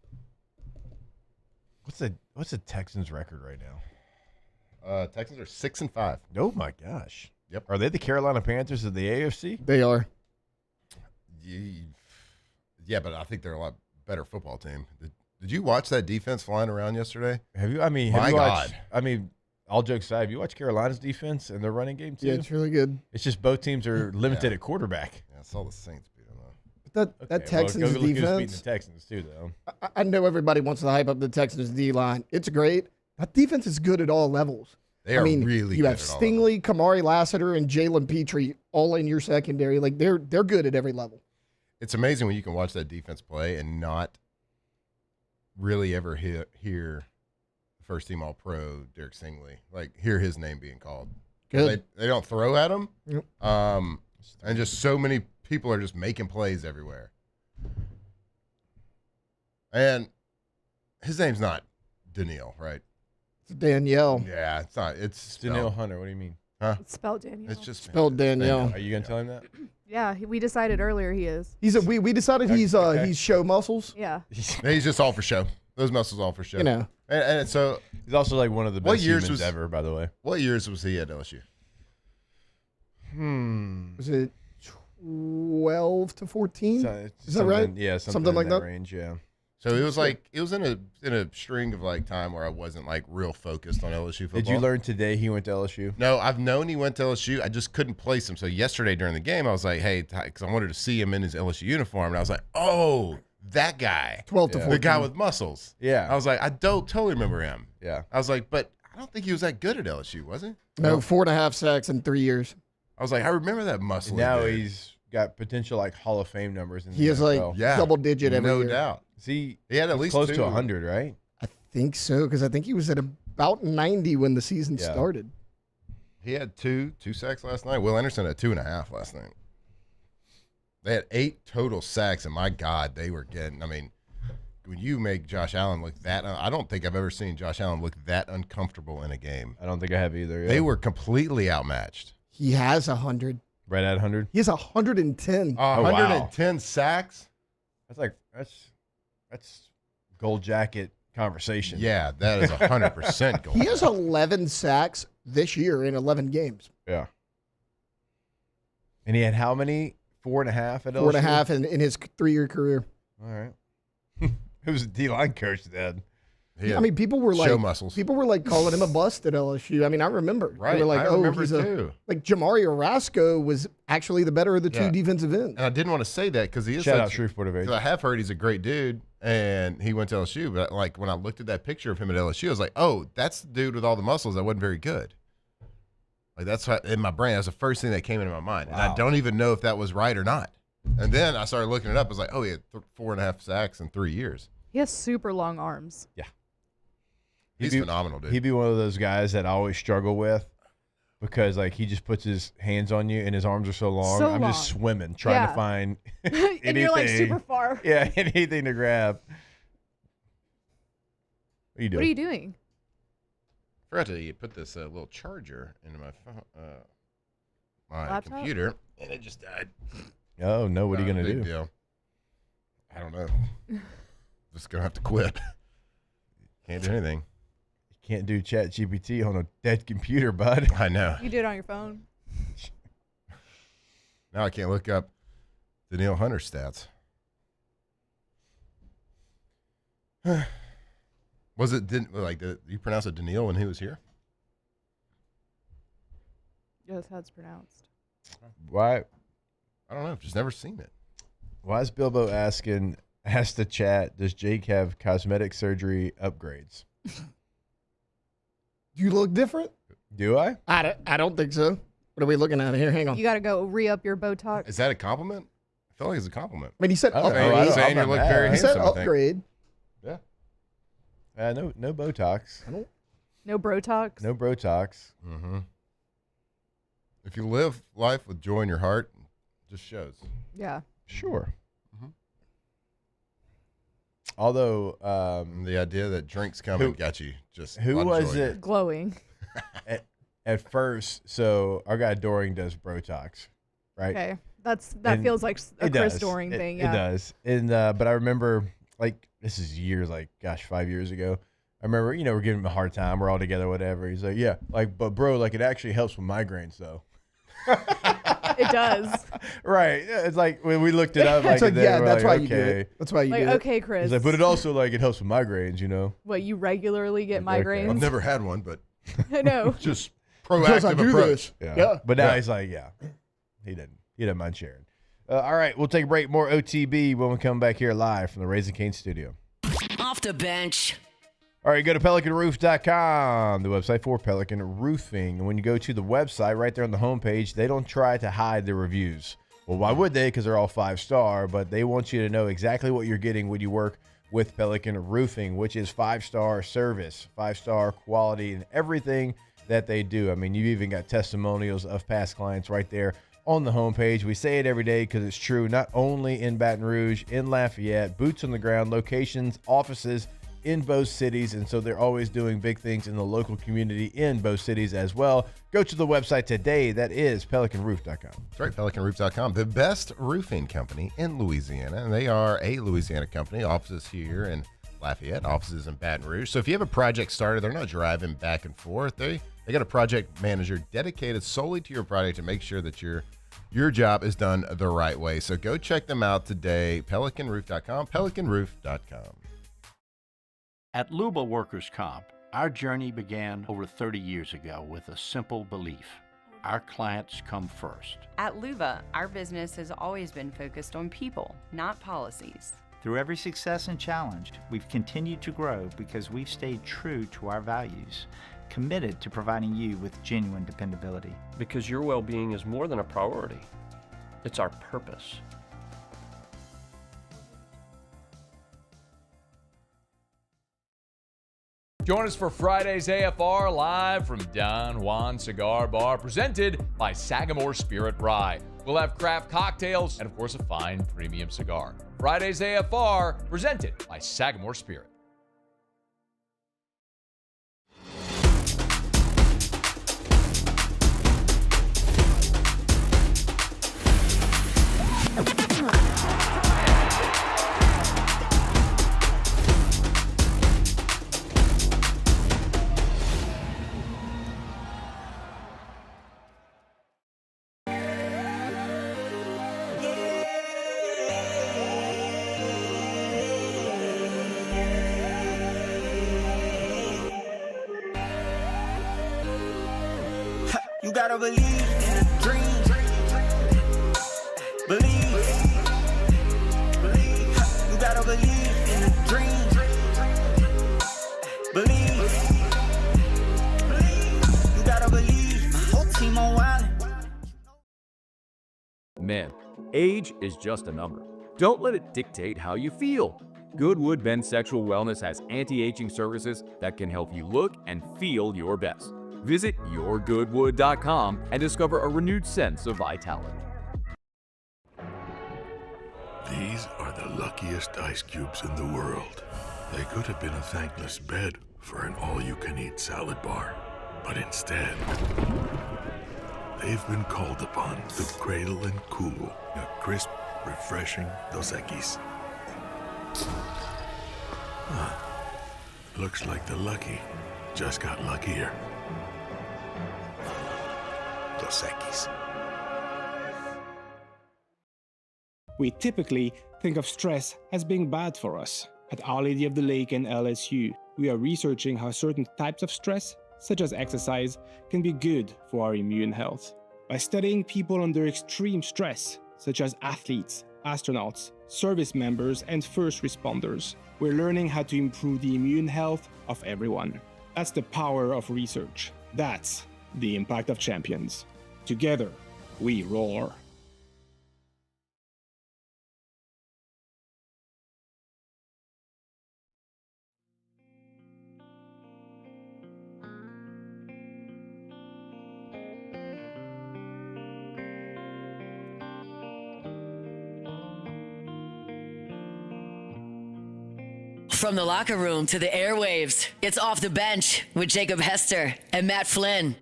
Speaker 11: What's the Texans' record right now?
Speaker 12: Texans are 6-5.
Speaker 11: Oh my gosh.
Speaker 12: Yep.
Speaker 11: Are they the Carolina Panthers of the AFC?
Speaker 8: They are.
Speaker 12: Yeah, but I think they're a lot better football team. Did you watch that defense flying around yesterday?
Speaker 11: Have you? I mean,
Speaker 12: My
Speaker 11: have you watched,
Speaker 12: God.
Speaker 11: I mean, all jokes aside, have you watched Carolina's defense and their running game too?
Speaker 8: Yeah, it's really good.
Speaker 11: It's just both teams are limited at quarterback.
Speaker 12: Yeah, I saw the Saints beat them up.
Speaker 8: That Texans
Speaker 11: go look who's beating
Speaker 8: defense.
Speaker 11: the Texans too, though.
Speaker 8: I know everybody wants to hype up the Texans D line. It's great. That defense is good at all levels.
Speaker 12: They are really
Speaker 8: you
Speaker 12: good
Speaker 8: have
Speaker 12: at all
Speaker 8: Stingley, Kamari Lassiter, and Jalen Petrie all in your secondary. Like they're good at every level.
Speaker 12: It's amazing when you can watch that defense play and not really ever hear first team All-Pro Derek Stingley, like hear his name being called.
Speaker 8: Good.
Speaker 12: They don't throw at him.
Speaker 8: Yep.
Speaker 12: And just so many people are just making plays everywhere. And his name's not Danielle, right?
Speaker 8: It's Danielle.
Speaker 12: Yeah, it's not. It's
Speaker 11: Danielle Hunter. What do you mean?
Speaker 12: Huh?
Speaker 13: It's spelled Danielle.
Speaker 12: It's just
Speaker 8: Spelled Danielle.
Speaker 11: Are you gonna tell him that?
Speaker 13: Yeah, we decided earlier he is.
Speaker 8: We decided he's show muscles.
Speaker 13: Yeah.
Speaker 12: He's just all for show. Those muscles all for show.
Speaker 8: You know.
Speaker 12: And so
Speaker 11: he's also like one of the
Speaker 12: what
Speaker 11: best
Speaker 12: years
Speaker 11: humans
Speaker 12: was,
Speaker 11: ever, by the way.
Speaker 12: What years was he at LSU?
Speaker 8: Was it 12 to 14? Is that right?
Speaker 11: Yeah, something
Speaker 8: like
Speaker 11: in
Speaker 8: that
Speaker 11: range. Yeah.
Speaker 12: So it was in a string of like time where I wasn't like real focused on LSU football.
Speaker 11: Did you learn today he went to LSU?
Speaker 12: No, I've known he went to LSU. I just couldn't place him. So yesterday during the game, I was like, hey, because I wanted to see him in his LSU uniform, and I was like, oh, that guy,
Speaker 8: 12 to 14,
Speaker 12: the guy with muscles.
Speaker 11: Yeah.
Speaker 12: I was like, I don't totally remember him.
Speaker 11: Yeah.
Speaker 12: I was like, but I don't think he was that good at LSU, was he?
Speaker 8: No, 4.5 sacks in 3 years.
Speaker 12: I was like, I remember that muscle.
Speaker 11: Now he's got potential like Hall of Fame numbers.
Speaker 8: He is like double digit every year.
Speaker 12: No doubt.
Speaker 11: See,
Speaker 12: he had at least
Speaker 11: close
Speaker 12: 2.
Speaker 11: to 100, right?
Speaker 8: I think so, because I think he was at about 90 when the season started.
Speaker 12: He had two sacks last night. Will Anderson had 2.5 last night. They had 8 total sacks, and my God, they were getting. I mean, when you make Josh Allen look that, I don't think I've ever seen Josh Allen look that uncomfortable in a game.
Speaker 11: I don't think I have either. Yeah.
Speaker 12: They were completely outmatched.
Speaker 8: He has 100.
Speaker 11: Right at 100.
Speaker 8: He has 110.
Speaker 12: 110 sacks.
Speaker 11: That's gold jacket conversation.
Speaker 12: Yeah, that is 100% going.
Speaker 8: He has 11 sacks this year in 11 games.
Speaker 11: Yeah. And he had how many? 4.5 at LSU?
Speaker 8: 4.5 in his 3-year career.
Speaker 11: All right. Who's the D-line coach then?
Speaker 8: I mean, people were
Speaker 12: show muscles.
Speaker 8: People were like calling him a bust at LSU. I mean, I remember.
Speaker 12: Right.
Speaker 8: They were like,
Speaker 12: I remember too.
Speaker 8: Like Jamari Orasco was actually the better of the two defensive ends.
Speaker 12: And I didn't want to say that because he is
Speaker 11: Shout out Shreveport of Age.
Speaker 12: I have heard he's a great dude, and he went to LSU. But like when I looked at that picture of him at LSU, I was like, oh, that's the dude with all the muscles that wasn't very good. Like that's what, in my brain. That's the first thing that came into my mind, and I don't even know if that was right or not. And then I started looking it up. I was like, oh, he had 4.5 sacks in 3 years.
Speaker 13: He has super long arms.
Speaker 11: Yeah.
Speaker 12: He's phenomenal, dude.
Speaker 11: He'd be one of those guys that I always struggle with because, like, he just puts his hands on you and his arms are so long. I'm just swimming, trying to find anything.
Speaker 13: And you're, like, super far.
Speaker 11: Yeah, anything to grab. What are you doing?
Speaker 13: What are you doing?
Speaker 12: I forgot to put this little charger into my phone, my
Speaker 13: laptop?
Speaker 12: computer, and it just died.
Speaker 11: Oh, no. What are you going to do?
Speaker 12: Deal. I don't know. Just going to have to quit. Can't do anything.
Speaker 11: Can't do ChatGPT on a dead computer, bud.
Speaker 12: I know.
Speaker 13: You do it on your phone.
Speaker 12: Now I can't look up Danielle Hunter stats. Was it you pronounce it Danielle when he was here?
Speaker 13: Yeah, that's how it's pronounced.
Speaker 11: Why?
Speaker 12: I don't know. I've just never seen it.
Speaker 11: Why is Bilbo asking, ask the chat, does Jake have cosmetic surgery upgrades?
Speaker 8: You look different?
Speaker 11: Do I?
Speaker 8: I don't think so. What are we looking at here? Hang on.
Speaker 13: You got to go re-up your Botox.
Speaker 12: Is that a compliment? I feel like it's a compliment.
Speaker 8: I mean, he said upgrade.
Speaker 12: He's saying you look very handsome.
Speaker 8: He said upgrade.
Speaker 12: Yeah.
Speaker 11: No Botox.
Speaker 13: No Brotox?
Speaker 11: No Brotox.
Speaker 12: Mm-hmm. If you live life with joy in your heart, it just shows.
Speaker 13: Yeah.
Speaker 11: Sure. Mm-hmm. Although
Speaker 12: the idea that drinks coming got you just
Speaker 11: who was it
Speaker 13: glowing
Speaker 11: at first? So our guy Doring does Brotox, right?
Speaker 13: Okay, that feels like a Chris Doring thing. Yeah.
Speaker 11: It does. And but I remember, like, this is years, like 5 years ago. I remember, we're giving him a hard time. We're all together, whatever. He's like, yeah, like, but bro, like, it actually helps with migraines, though.
Speaker 13: It does.
Speaker 11: Right. It's like when we looked it up. Like,
Speaker 8: that's why you do it. That's why you do it.
Speaker 13: Okay, Chris.
Speaker 11: He's like, but it also, like, it helps with migraines,
Speaker 13: What, you regularly get migraines?
Speaker 12: I've never had one, but
Speaker 13: I know.
Speaker 12: Just proactive approach.
Speaker 11: Yeah. But now he's like, yeah, he didn't mind sharing. All right, we'll take a break. More OTB when we come back here live from the Raising Cane studio.
Speaker 9: Off the bench.
Speaker 11: All right, go to PelicanRoof.com, the website for Pelican Roofing. And when you go to the website, right there on the homepage, they don't try to hide the reviews. Well, why would they? Because they're all 5-star, but they want you to know exactly what you're getting when you work with Pelican Roofing, which is 5-star service, 5-star quality in everything that they do. I mean, you've even got testimonials of past clients right there on the homepage. We say it every day because it's true, not only in Baton Rouge, in Lafayette, boots on the ground, locations, offices, in both cities, and so they're always doing big things in the local community in both cities as well. Go to the website today. That is PelicanRoof.com.
Speaker 12: That's right, PelicanRoof.com, the best roofing company in Louisiana, and they are a Louisiana company. Offices here in Lafayette, offices in Baton Rouge. So if you have a project started, they're not driving back and forth. They got a project manager dedicated solely to your project to make sure that your job is done the right way. So go check them out today, PelicanRoof.com, PelicanRoof.com.
Speaker 1: At Luba Workers' Comp, our journey began over 30 years ago with a simple belief: our clients come first.
Speaker 3: At Luba, our business has always been focused on people, not policies.
Speaker 23: Through every success and challenge, we've continued to grow because we've stayed true to our values, committed to providing you with genuine dependability.
Speaker 24: Because your well-being is more than a priority. It's our purpose.
Speaker 25: Join us for Friday's AFR live from Don Juan Cigar Bar, presented by Sagamore Spirit Rye. We'll have craft cocktails and, of course, a fine premium cigar. Friday's AFR, presented by Sagamore Spirit.
Speaker 2: gotta believe in a dream. Believe. You gotta believe in a dream. Believe. You gotta believe. My whole team on wild.
Speaker 4: Men, age is just a number. Don't let it dictate how you feel. Goodwood Men's Sexual Wellness has anti-aging services that can help you look and feel your best. Visit yourgoodwood.com and discover a renewed sense of vitality.
Speaker 5: These are the luckiest ice cubes in the world. They could have been a thankless bed for an all-you-can-eat salad bar. But instead, they've been called upon to cradle and cool a crisp, refreshing Dos Equis. Looks like the lucky just got luckier. Dos Equis.
Speaker 6: We typically think of stress as being bad for us. At Our Lady of the Lake and LSU, we are researching how certain types of stress, such as exercise, can be good for our immune health. By studying people under extreme stress, such as athletes, astronauts, service members, and first responders, we're learning how to improve the immune health of everyone. That's the power of research. That's the impact of champions. Together, we roar.
Speaker 9: From the locker room to the airwaves, it's Off the Bench with Jacob Hester and Matt Flynn.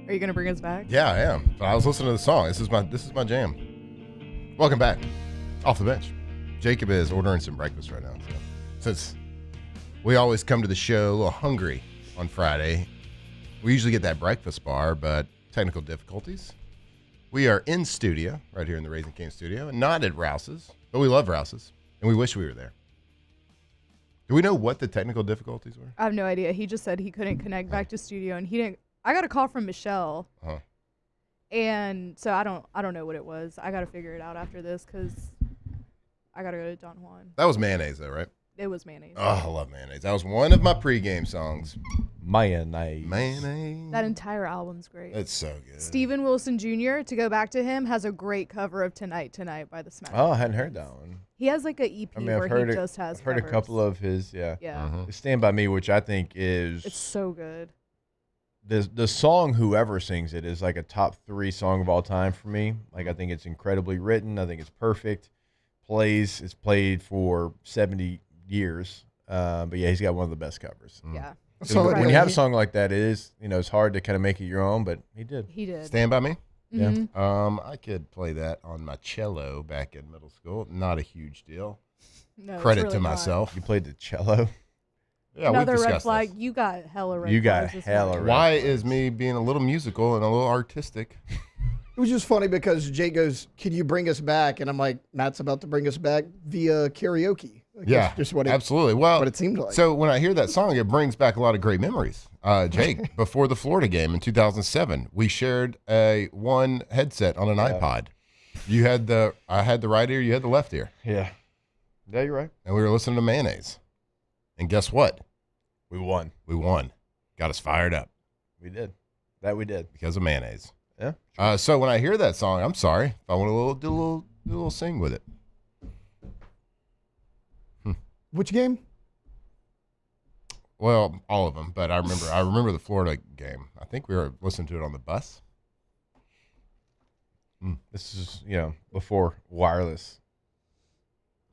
Speaker 13: Are you going to bring us back?
Speaker 12: Yeah, I am. But I was listening to the song. This is my jam. Welcome back. Off the Bench. Jacob is ordering some breakfast right now. So, since we always come to the show a little hungry on Friday, we usually get that breakfast bar, but technical difficulties. We are in studio, right here in the Raising Cane studio, and not at Rouse's, but we love Rouse's, and we wish we were there. Do we know what the technical difficulties were?
Speaker 13: I have no idea. He just said he couldn't connect back to studio, and he didn't. I got a call from Michelle, and so I don't know what it was. I got to figure it out after this because I got to go to Don Juan.
Speaker 12: That was mayonnaise, though, right?
Speaker 13: It was mayonnaise.
Speaker 12: Oh, I love mayonnaise. That was one of my pregame songs.
Speaker 11: Mayonnaise.
Speaker 12: Mayonnaise.
Speaker 13: That entire album's great.
Speaker 12: It's so good.
Speaker 13: Stephen Wilson Jr., to go back to him, has a great cover of Tonight by the Smashing.
Speaker 11: Oh, I hadn't heard that one.
Speaker 13: He has like an EP where he just has
Speaker 11: I've heard a couple of his, yeah.
Speaker 13: Yeah.
Speaker 11: Stand By Me, which I think is...
Speaker 13: It's so good.
Speaker 11: The song, whoever sings it, is like a top 3 song of all time for me. Like, I think it's incredibly written. I think it's perfect. It's played for 70 years. But yeah, he's got one of the best covers.
Speaker 13: Yeah.
Speaker 11: So when you have a song like that, it is, it's hard to kind of make it your own, but he did.
Speaker 13: He did.
Speaker 12: Stand By Me?
Speaker 11: Yeah.
Speaker 12: I could play that on my cello back in middle school. Not a huge deal.
Speaker 13: No,
Speaker 12: Credit
Speaker 13: really
Speaker 12: to myself.
Speaker 11: You played the cello?
Speaker 12: Yeah,
Speaker 13: Another
Speaker 12: we've
Speaker 13: red
Speaker 12: discussed
Speaker 13: flag.
Speaker 12: this.
Speaker 13: You got hella red
Speaker 11: You got
Speaker 13: flags.
Speaker 11: hella red
Speaker 12: Why is me being a little musical and a little artistic?
Speaker 8: It was just funny because Jay goes, "Can you bring us back?" And I'm like, "Matt's about to bring us back via karaoke."
Speaker 12: Yeah,
Speaker 8: just what it,
Speaker 12: absolutely. Well,
Speaker 8: what it seemed like.
Speaker 12: So when I hear that song, it brings back a lot of great memories. Jake, before the Florida game in 2007, we shared one headset on an iPod. I had the right ear, you had the left ear.
Speaker 11: Yeah. Yeah, you're right.
Speaker 12: And we were listening to Mayonnaise. And guess what?
Speaker 11: We won.
Speaker 12: We won. Got us fired up.
Speaker 11: We did. That we did.
Speaker 12: Because of Mayonnaise.
Speaker 11: Yeah.
Speaker 12: So when I hear that song, I'm sorry. If I want to do a little sing with it.
Speaker 8: Which game?
Speaker 12: Well, all of them, but I remember the Florida game. I think we were listening to it on the bus.
Speaker 11: This is, before wireless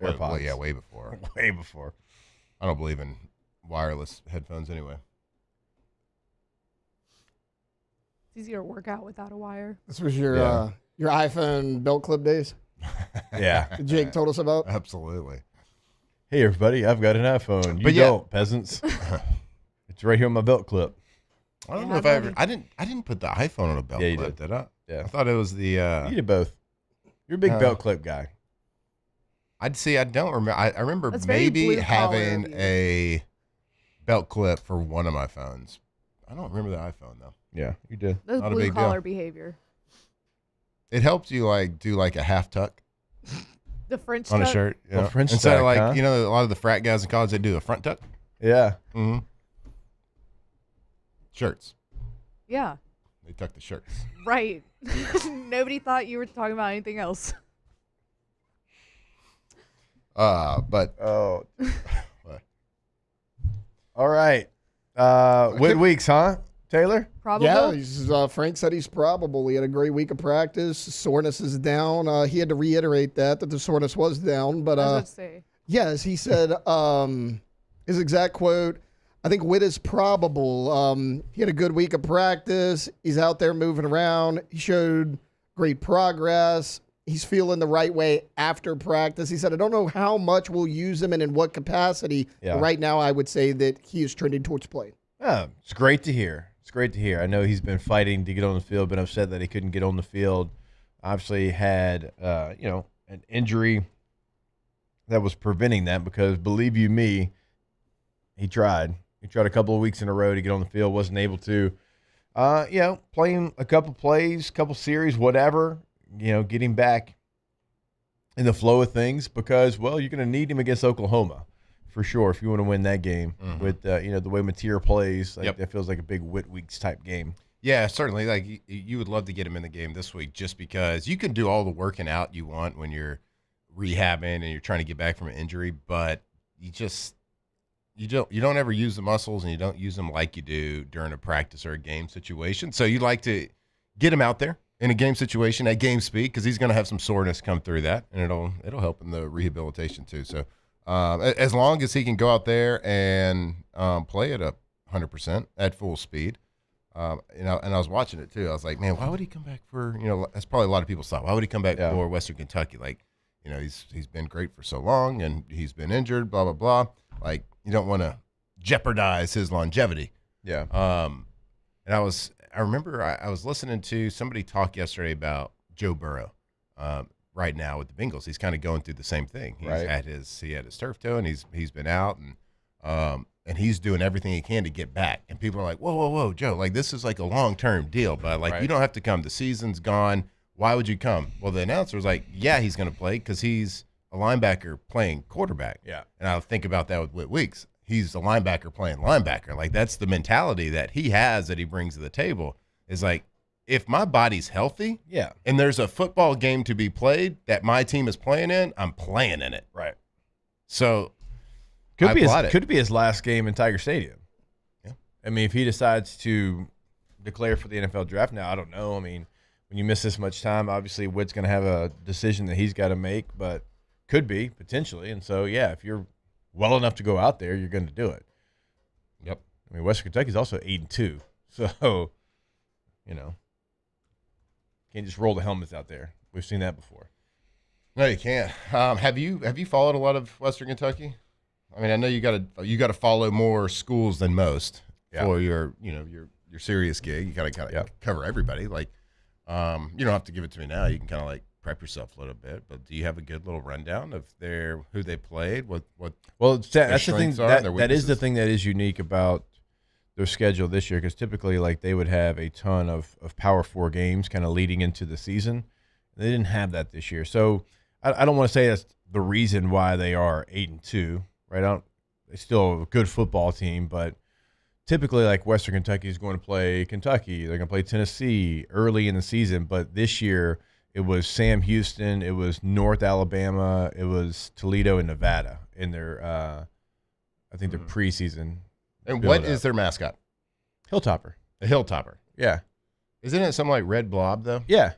Speaker 11: AirPods.
Speaker 12: Well, yeah, way before.
Speaker 11: Way before.
Speaker 12: I don't believe in wireless headphones anyway.
Speaker 13: It's easier to work out without a wire.
Speaker 8: This was your iPhone belt clip days?
Speaker 11: Yeah.
Speaker 8: That Jake told us about?
Speaker 12: Absolutely.
Speaker 11: Hey, everybody, I've got an iPhone. You
Speaker 12: But yeah.
Speaker 11: don't, peasants. It's right here on my belt clip.
Speaker 12: I don't know if I didn't put the iPhone on a belt clip, did I?
Speaker 11: Yeah.
Speaker 12: I thought it was the.
Speaker 11: You did both. You're a big belt clip guy.
Speaker 12: I don't remember. I remember
Speaker 13: That's very
Speaker 12: maybe
Speaker 13: blue collar
Speaker 12: having
Speaker 13: of you.
Speaker 12: a belt clip for one of my phones. I don't remember the iPhone though.
Speaker 11: Yeah, you did.
Speaker 13: That's
Speaker 12: Not a
Speaker 13: blue
Speaker 12: big
Speaker 13: collar
Speaker 12: deal.
Speaker 13: behavior.
Speaker 12: It helps you like do like a half tuck
Speaker 13: The French
Speaker 12: on a
Speaker 13: tuck?
Speaker 12: shirt.
Speaker 11: A French
Speaker 12: Instead
Speaker 11: tuck,
Speaker 12: of like
Speaker 11: huh?
Speaker 12: you know a lot of the frat guys in college they do a front tuck.
Speaker 11: Yeah.
Speaker 12: Mm-hmm. Shirts.
Speaker 13: Yeah.
Speaker 12: They tuck the shirts.
Speaker 13: Right. Nobody thought you were talking about anything else.
Speaker 12: But
Speaker 11: Oh. All right. Whit weeks, huh, Taylor?
Speaker 13: Probable.
Speaker 8: Yeah, Frank said he's probable. He had a great week of practice. Soreness is down. He had to reiterate that the soreness was down. But
Speaker 13: I was about to say.
Speaker 8: yes, he said his exact quote, I think Whit is probable. He had a good week of practice. He's out there moving around. He showed great progress. He's feeling the right way after practice. He said, I don't know how much we'll use him and in what capacity.
Speaker 11: Yeah.
Speaker 8: But right now, I would say that he is trending towards playing.
Speaker 11: Oh, it's great to hear. It's great to hear. I know he's been fighting to get on the field, been upset that he couldn't get on the field. Obviously had, an injury that was preventing that because, believe you me, he tried. He tried a couple of weeks in a row to get on the field, wasn't able to. Playing a couple plays, couple series, whatever, getting back in the flow of things because, well, you're going to need him against Oklahoma for sure if you want to win that game with, the way Mateer plays. Like, That feels like a big Whit Weeks type game.
Speaker 12: yeah, certainly. Like you would love to get him in the game this week just because you can do all the working out you want when you're rehabbing and you're trying to get back from an injury, but you don't ever use the muscles and you don't use them like you do during a practice or a game situation. So you like to get him out there in a game situation at game speed because he's going to have some soreness come through that, and it'll help in the rehabilitation too. So as long as he can go out there and play at 100% at full speed, and I was watching it too. I was like, man, why would he come back for that's probably a lot of people's thought. Why would he come back for Western Kentucky? Like, he's been great for so long and he's been injured, blah blah blah. Like, you don't want to jeopardize his longevity.
Speaker 11: Yeah.
Speaker 12: And I remember I was listening to somebody talk yesterday about Joe Burrow. Right now with the Bengals, he's kind of going through the same thing. He had his turf toe and he's been out and he's doing everything he can to get back. And people are like, whoa, Joe, like this is like a long-term deal, but like you don't have to come. The season's gone. Why would you come? Well, the announcer was like, yeah, he's going to play because he's a linebacker playing quarterback.
Speaker 11: Yeah.
Speaker 12: And I think about that with Whit Weeks. He's a linebacker playing linebacker. Like that's the mentality that he has that he brings to the table is like, if my body's healthy and there's a football game to be played that my team is playing in, I'm playing in it.
Speaker 11: Right.
Speaker 12: So
Speaker 11: could be his last game in Tiger Stadium.
Speaker 12: Yeah.
Speaker 11: I mean, if he decides to declare for the NFL draft now, I don't know. I mean, when you miss this much time, obviously Whit's going to have a decision that he's got to make, but could be potentially. And so, yeah, if you're well enough to go out there, you're going to do it.
Speaker 12: Yep.
Speaker 11: I mean, Western Kentucky's also 8-2. So, can't just roll the helmets out there. We've seen that before.
Speaker 12: No, you can't. Have you followed a lot of Western Kentucky? I mean, I know you got to follow more schools than most for your serious gig. You got to cover everybody. Like, you don't have to give it to me now. You can kind of like prep yourself a little bit. But do you have a good little rundown of who they played? What?
Speaker 11: Well, that's the thing. That is the
Speaker 12: thing
Speaker 11: thing that is unique about their schedule this year, because typically, like, they would have a ton of Power 4 games kind of leading into the season. They didn't have that this year, so I don't want to say that's the reason why they are 8-2. Right? They're still a good football team, but typically, like, Western Kentucky is going to play Kentucky. They're going to play Tennessee early in the season, but this year it was Sam Houston, it was North Alabama, it was Toledo and Nevada in their, I think, their preseason.
Speaker 12: And what is their mascot?
Speaker 11: Hilltopper.
Speaker 12: A Hilltopper.
Speaker 11: Yeah.
Speaker 12: Isn't it something like Red Blob, though?
Speaker 11: Yeah.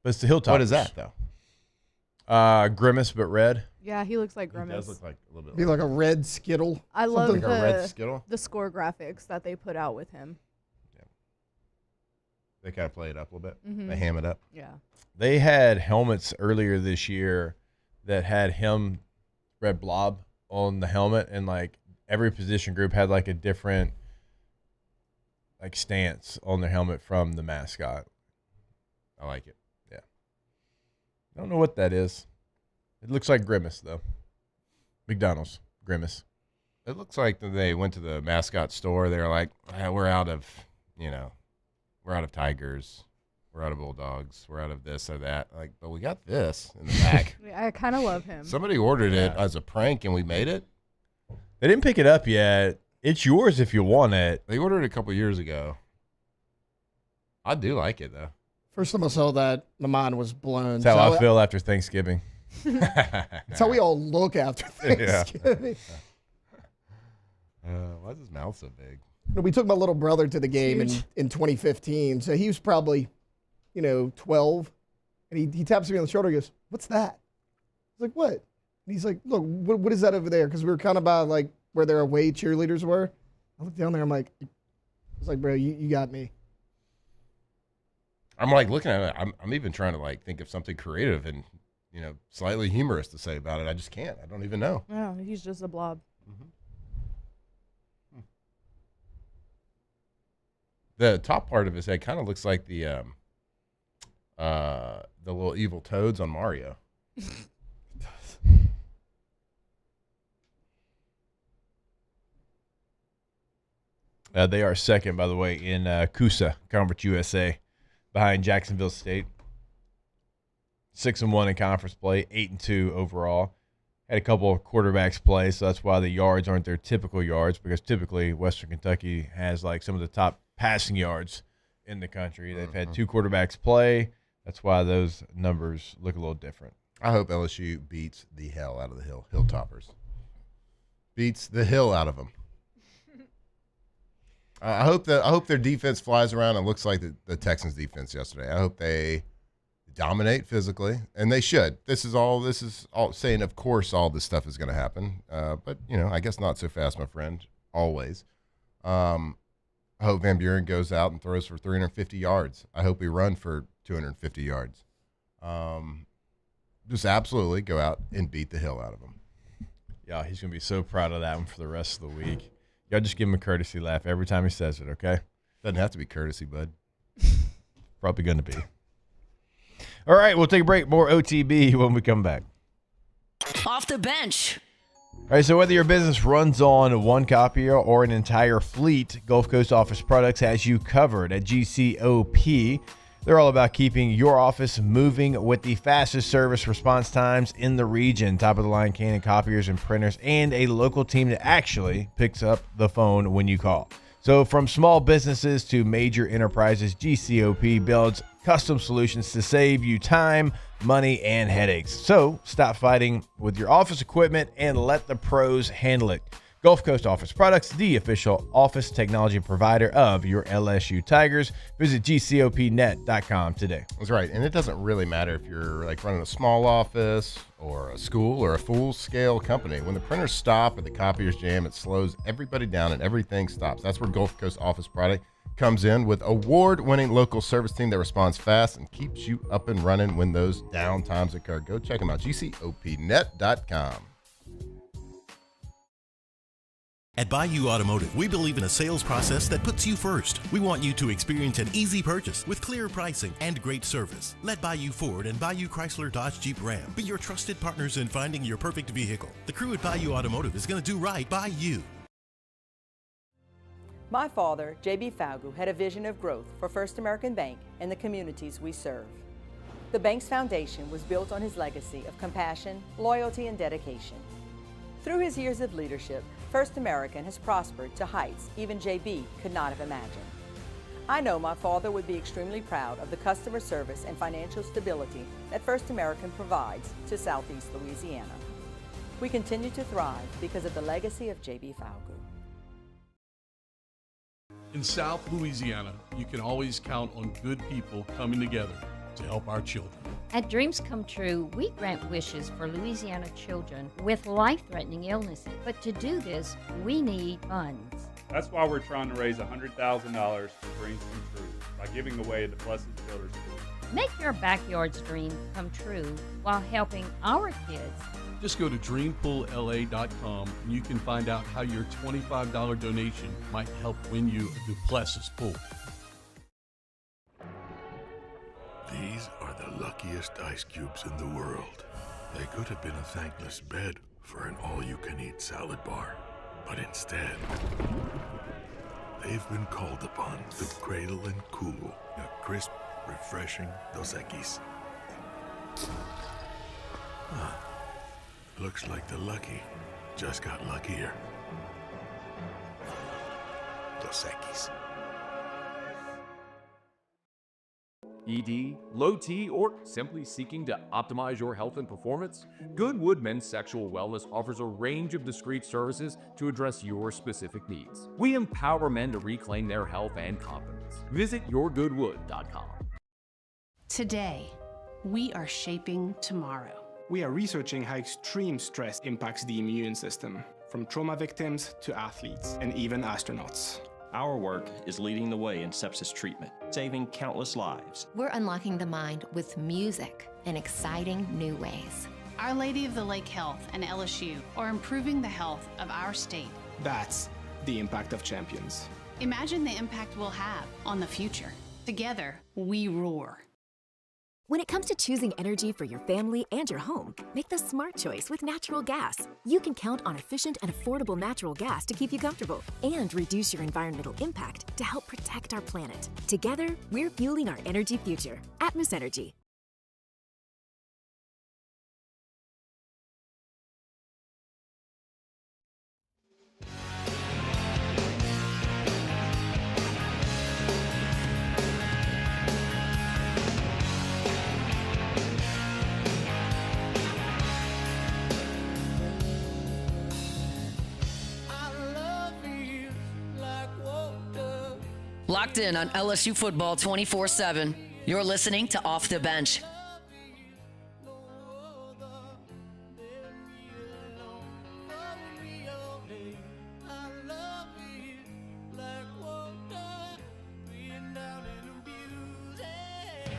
Speaker 11: But it's the Hilltoppers.
Speaker 12: What is that, though?
Speaker 11: Grimace, but red.
Speaker 13: Yeah, he looks like
Speaker 12: He
Speaker 13: Grimace.
Speaker 12: does look like a little bit.
Speaker 8: Be like a red Skittle.
Speaker 13: I love
Speaker 12: like a red Skittle?
Speaker 13: the score graphics that they put out with him.
Speaker 12: They kind of play it up a little bit.
Speaker 13: Mhm.
Speaker 12: They ham it up.
Speaker 13: Yeah.
Speaker 11: They had helmets earlier this year that had him red blob on the helmet, and like every position group had like a different like stance on their helmet from the mascot.
Speaker 12: I like it.
Speaker 11: Yeah. I don't know what that is. It looks like Grimace though. McDonald's Grimace.
Speaker 12: It looks like they went to the mascot store. They're like, we're out of tigers. We're out of bulldogs. We're out of this or that. Like, but we got this in the back.
Speaker 13: I kind of love him.
Speaker 12: Somebody ordered it as a prank, and we made it.
Speaker 11: They didn't pick it up yet. It's yours if you want it.
Speaker 12: They ordered it a couple years ago. I do like it, though.
Speaker 8: First time I saw that, my mind was blown.
Speaker 11: That's how I feel after Thanksgiving.
Speaker 8: That's how we all look after Thanksgiving.
Speaker 12: Why is his mouth so big?
Speaker 8: We took my little brother to the game in 2015, so he was probably, 12, and he taps me on the shoulder and goes, "What's that?" I was like, "What?" And he's like, "Look, what is that over there?" Because we were kind of by like where their away cheerleaders were. I looked down there, I was like, "Bro, you got me."
Speaker 12: I'm like looking at it. I'm even trying to like think of something creative and slightly humorous to say about it. I just can't. I don't even know.
Speaker 13: No, he's just a blob.
Speaker 12: Mm-hmm. The top part of his head kind of looks like the little evil toads on Mario.
Speaker 8: It
Speaker 11: does. They are second, by the way, in CUSA, Conference USA, behind Jacksonville State. 6-1 in conference play, 8-2 overall. Had a couple of quarterbacks play, so that's why the yards aren't their typical yards, because typically Western Kentucky has like some of the top passing yards in the country. They've had 2 quarterbacks play. That's why those numbers look a little different.
Speaker 12: I hope LSU beats the hell out of the Hilltoppers. Beats the hill out of them. I hope their defense flies around and looks like the Texans' defense yesterday. I hope they dominate physically, and they should. This is all saying, of course, all this stuff is going to happen. But I guess not so fast, my friend. Always. I hope Van Buren goes out and throws for 350 yards. I hope we run for 250 yards. Just absolutely go out and beat the hell out of him.
Speaker 11: Yeah, he's going to be so proud of that one for the rest of the week. Y'all just give him a courtesy laugh every time he says it, okay?
Speaker 12: Doesn't have to be courtesy, bud.
Speaker 11: Probably going to be. All right, we'll take a break. More OTB when we come back.
Speaker 9: Off the bench.
Speaker 11: All right, so whether your business runs on one copier or an entire fleet, Gulf Coast Office Products has you covered at GCOP. They're all about keeping your office moving with the fastest service response times in the region. Top-of-the-line Canon copiers and printers, and a local team that actually picks up the phone when you call. So from small businesses to major enterprises, GCOP builds custom solutions to save you time, money, and headaches. So stop fighting with your office equipment and let the pros handle it. Gulf Coast Office Products, the official office technology provider of your LSU Tigers. Visit GCOPnet.com today.
Speaker 12: That's right. And it doesn't really matter if you're like running a small office or a school or a full-scale company. When the printers stop or the copiers jam, it slows everybody down and everything stops. That's where Gulf Coast Office Product comes in with award-winning local service team that responds fast and keeps you up and running when those down times occur. Go check them out, GCOPnet.com.
Speaker 7: At Bayou Automotive, we believe in a sales process that puts you first. We want you to experience an easy purchase with clear pricing and great service. Let Bayou Ford and Bayou Chrysler Dodge Jeep Ram be your trusted partners in finding your perfect vehicle. The crew at Bayou Automotive is going to do right by you.
Speaker 10: My father, J.B. Falgu, had a vision of growth for First American Bank and the communities we serve. The bank's foundation was built on his legacy of compassion, loyalty, and dedication. Through his years of leadership, First American has prospered to heights even J.B. could not have imagined. I know my father would be extremely proud of the customer service and financial stability that First American provides to Southeast Louisiana. We continue to thrive because of the legacy of J.B. Falgu.
Speaker 14: In South Louisiana, you can always count on good people coming together to help our children.
Speaker 16: At Dreams Come True, we grant wishes for Louisiana children with life-threatening illnesses. But to do this, we need funds.
Speaker 17: That's why we're trying to raise $100,000 for Dreams Come True by giving away the Blessed Children's School.
Speaker 16: Make your backyard's dream come true while helping our kids
Speaker 14: Just go to dreampoolla.com and you can find out how your $25 donation might help win you a Duplessis pool.
Speaker 5: These are the luckiest ice cubes in the world. They could have been a thankless bed for an all-you-can-eat salad bar. But instead, they've been called upon to cradle and cool a crisp, refreshing Dos Equis. Looks like the lucky just got luckier. Dos Equis.
Speaker 4: ED, low T, or simply seeking to optimize your health and performance? Goodwood Men's Sexual Wellness offers a range of discreet services to address your specific needs. We empower men to reclaim their health and confidence. Visit yourgoodwood.com.
Speaker 15: Today, we are shaping tomorrow.
Speaker 6: We are researching how extreme stress impacts the immune system, from trauma victims to athletes and even astronauts.
Speaker 18: Our work is leading the way in sepsis treatment, saving countless lives.
Speaker 19: We're unlocking the mind with music in exciting new ways.
Speaker 15: Our Lady of the Lake Health and LSU are improving the health of our state.
Speaker 6: That's the impact of champions.
Speaker 15: Imagine the impact we'll have on the future. Together, we roar.
Speaker 20: When it comes to choosing energy for your family and your home, make the smart choice with natural gas. You can count on efficient and affordable natural gas to keep you comfortable and reduce your environmental impact to help protect our planet. Together, we're fueling our energy future. Atmos Energy.
Speaker 9: Locked in on LSU football 24/7. You're listening to Off the Bench.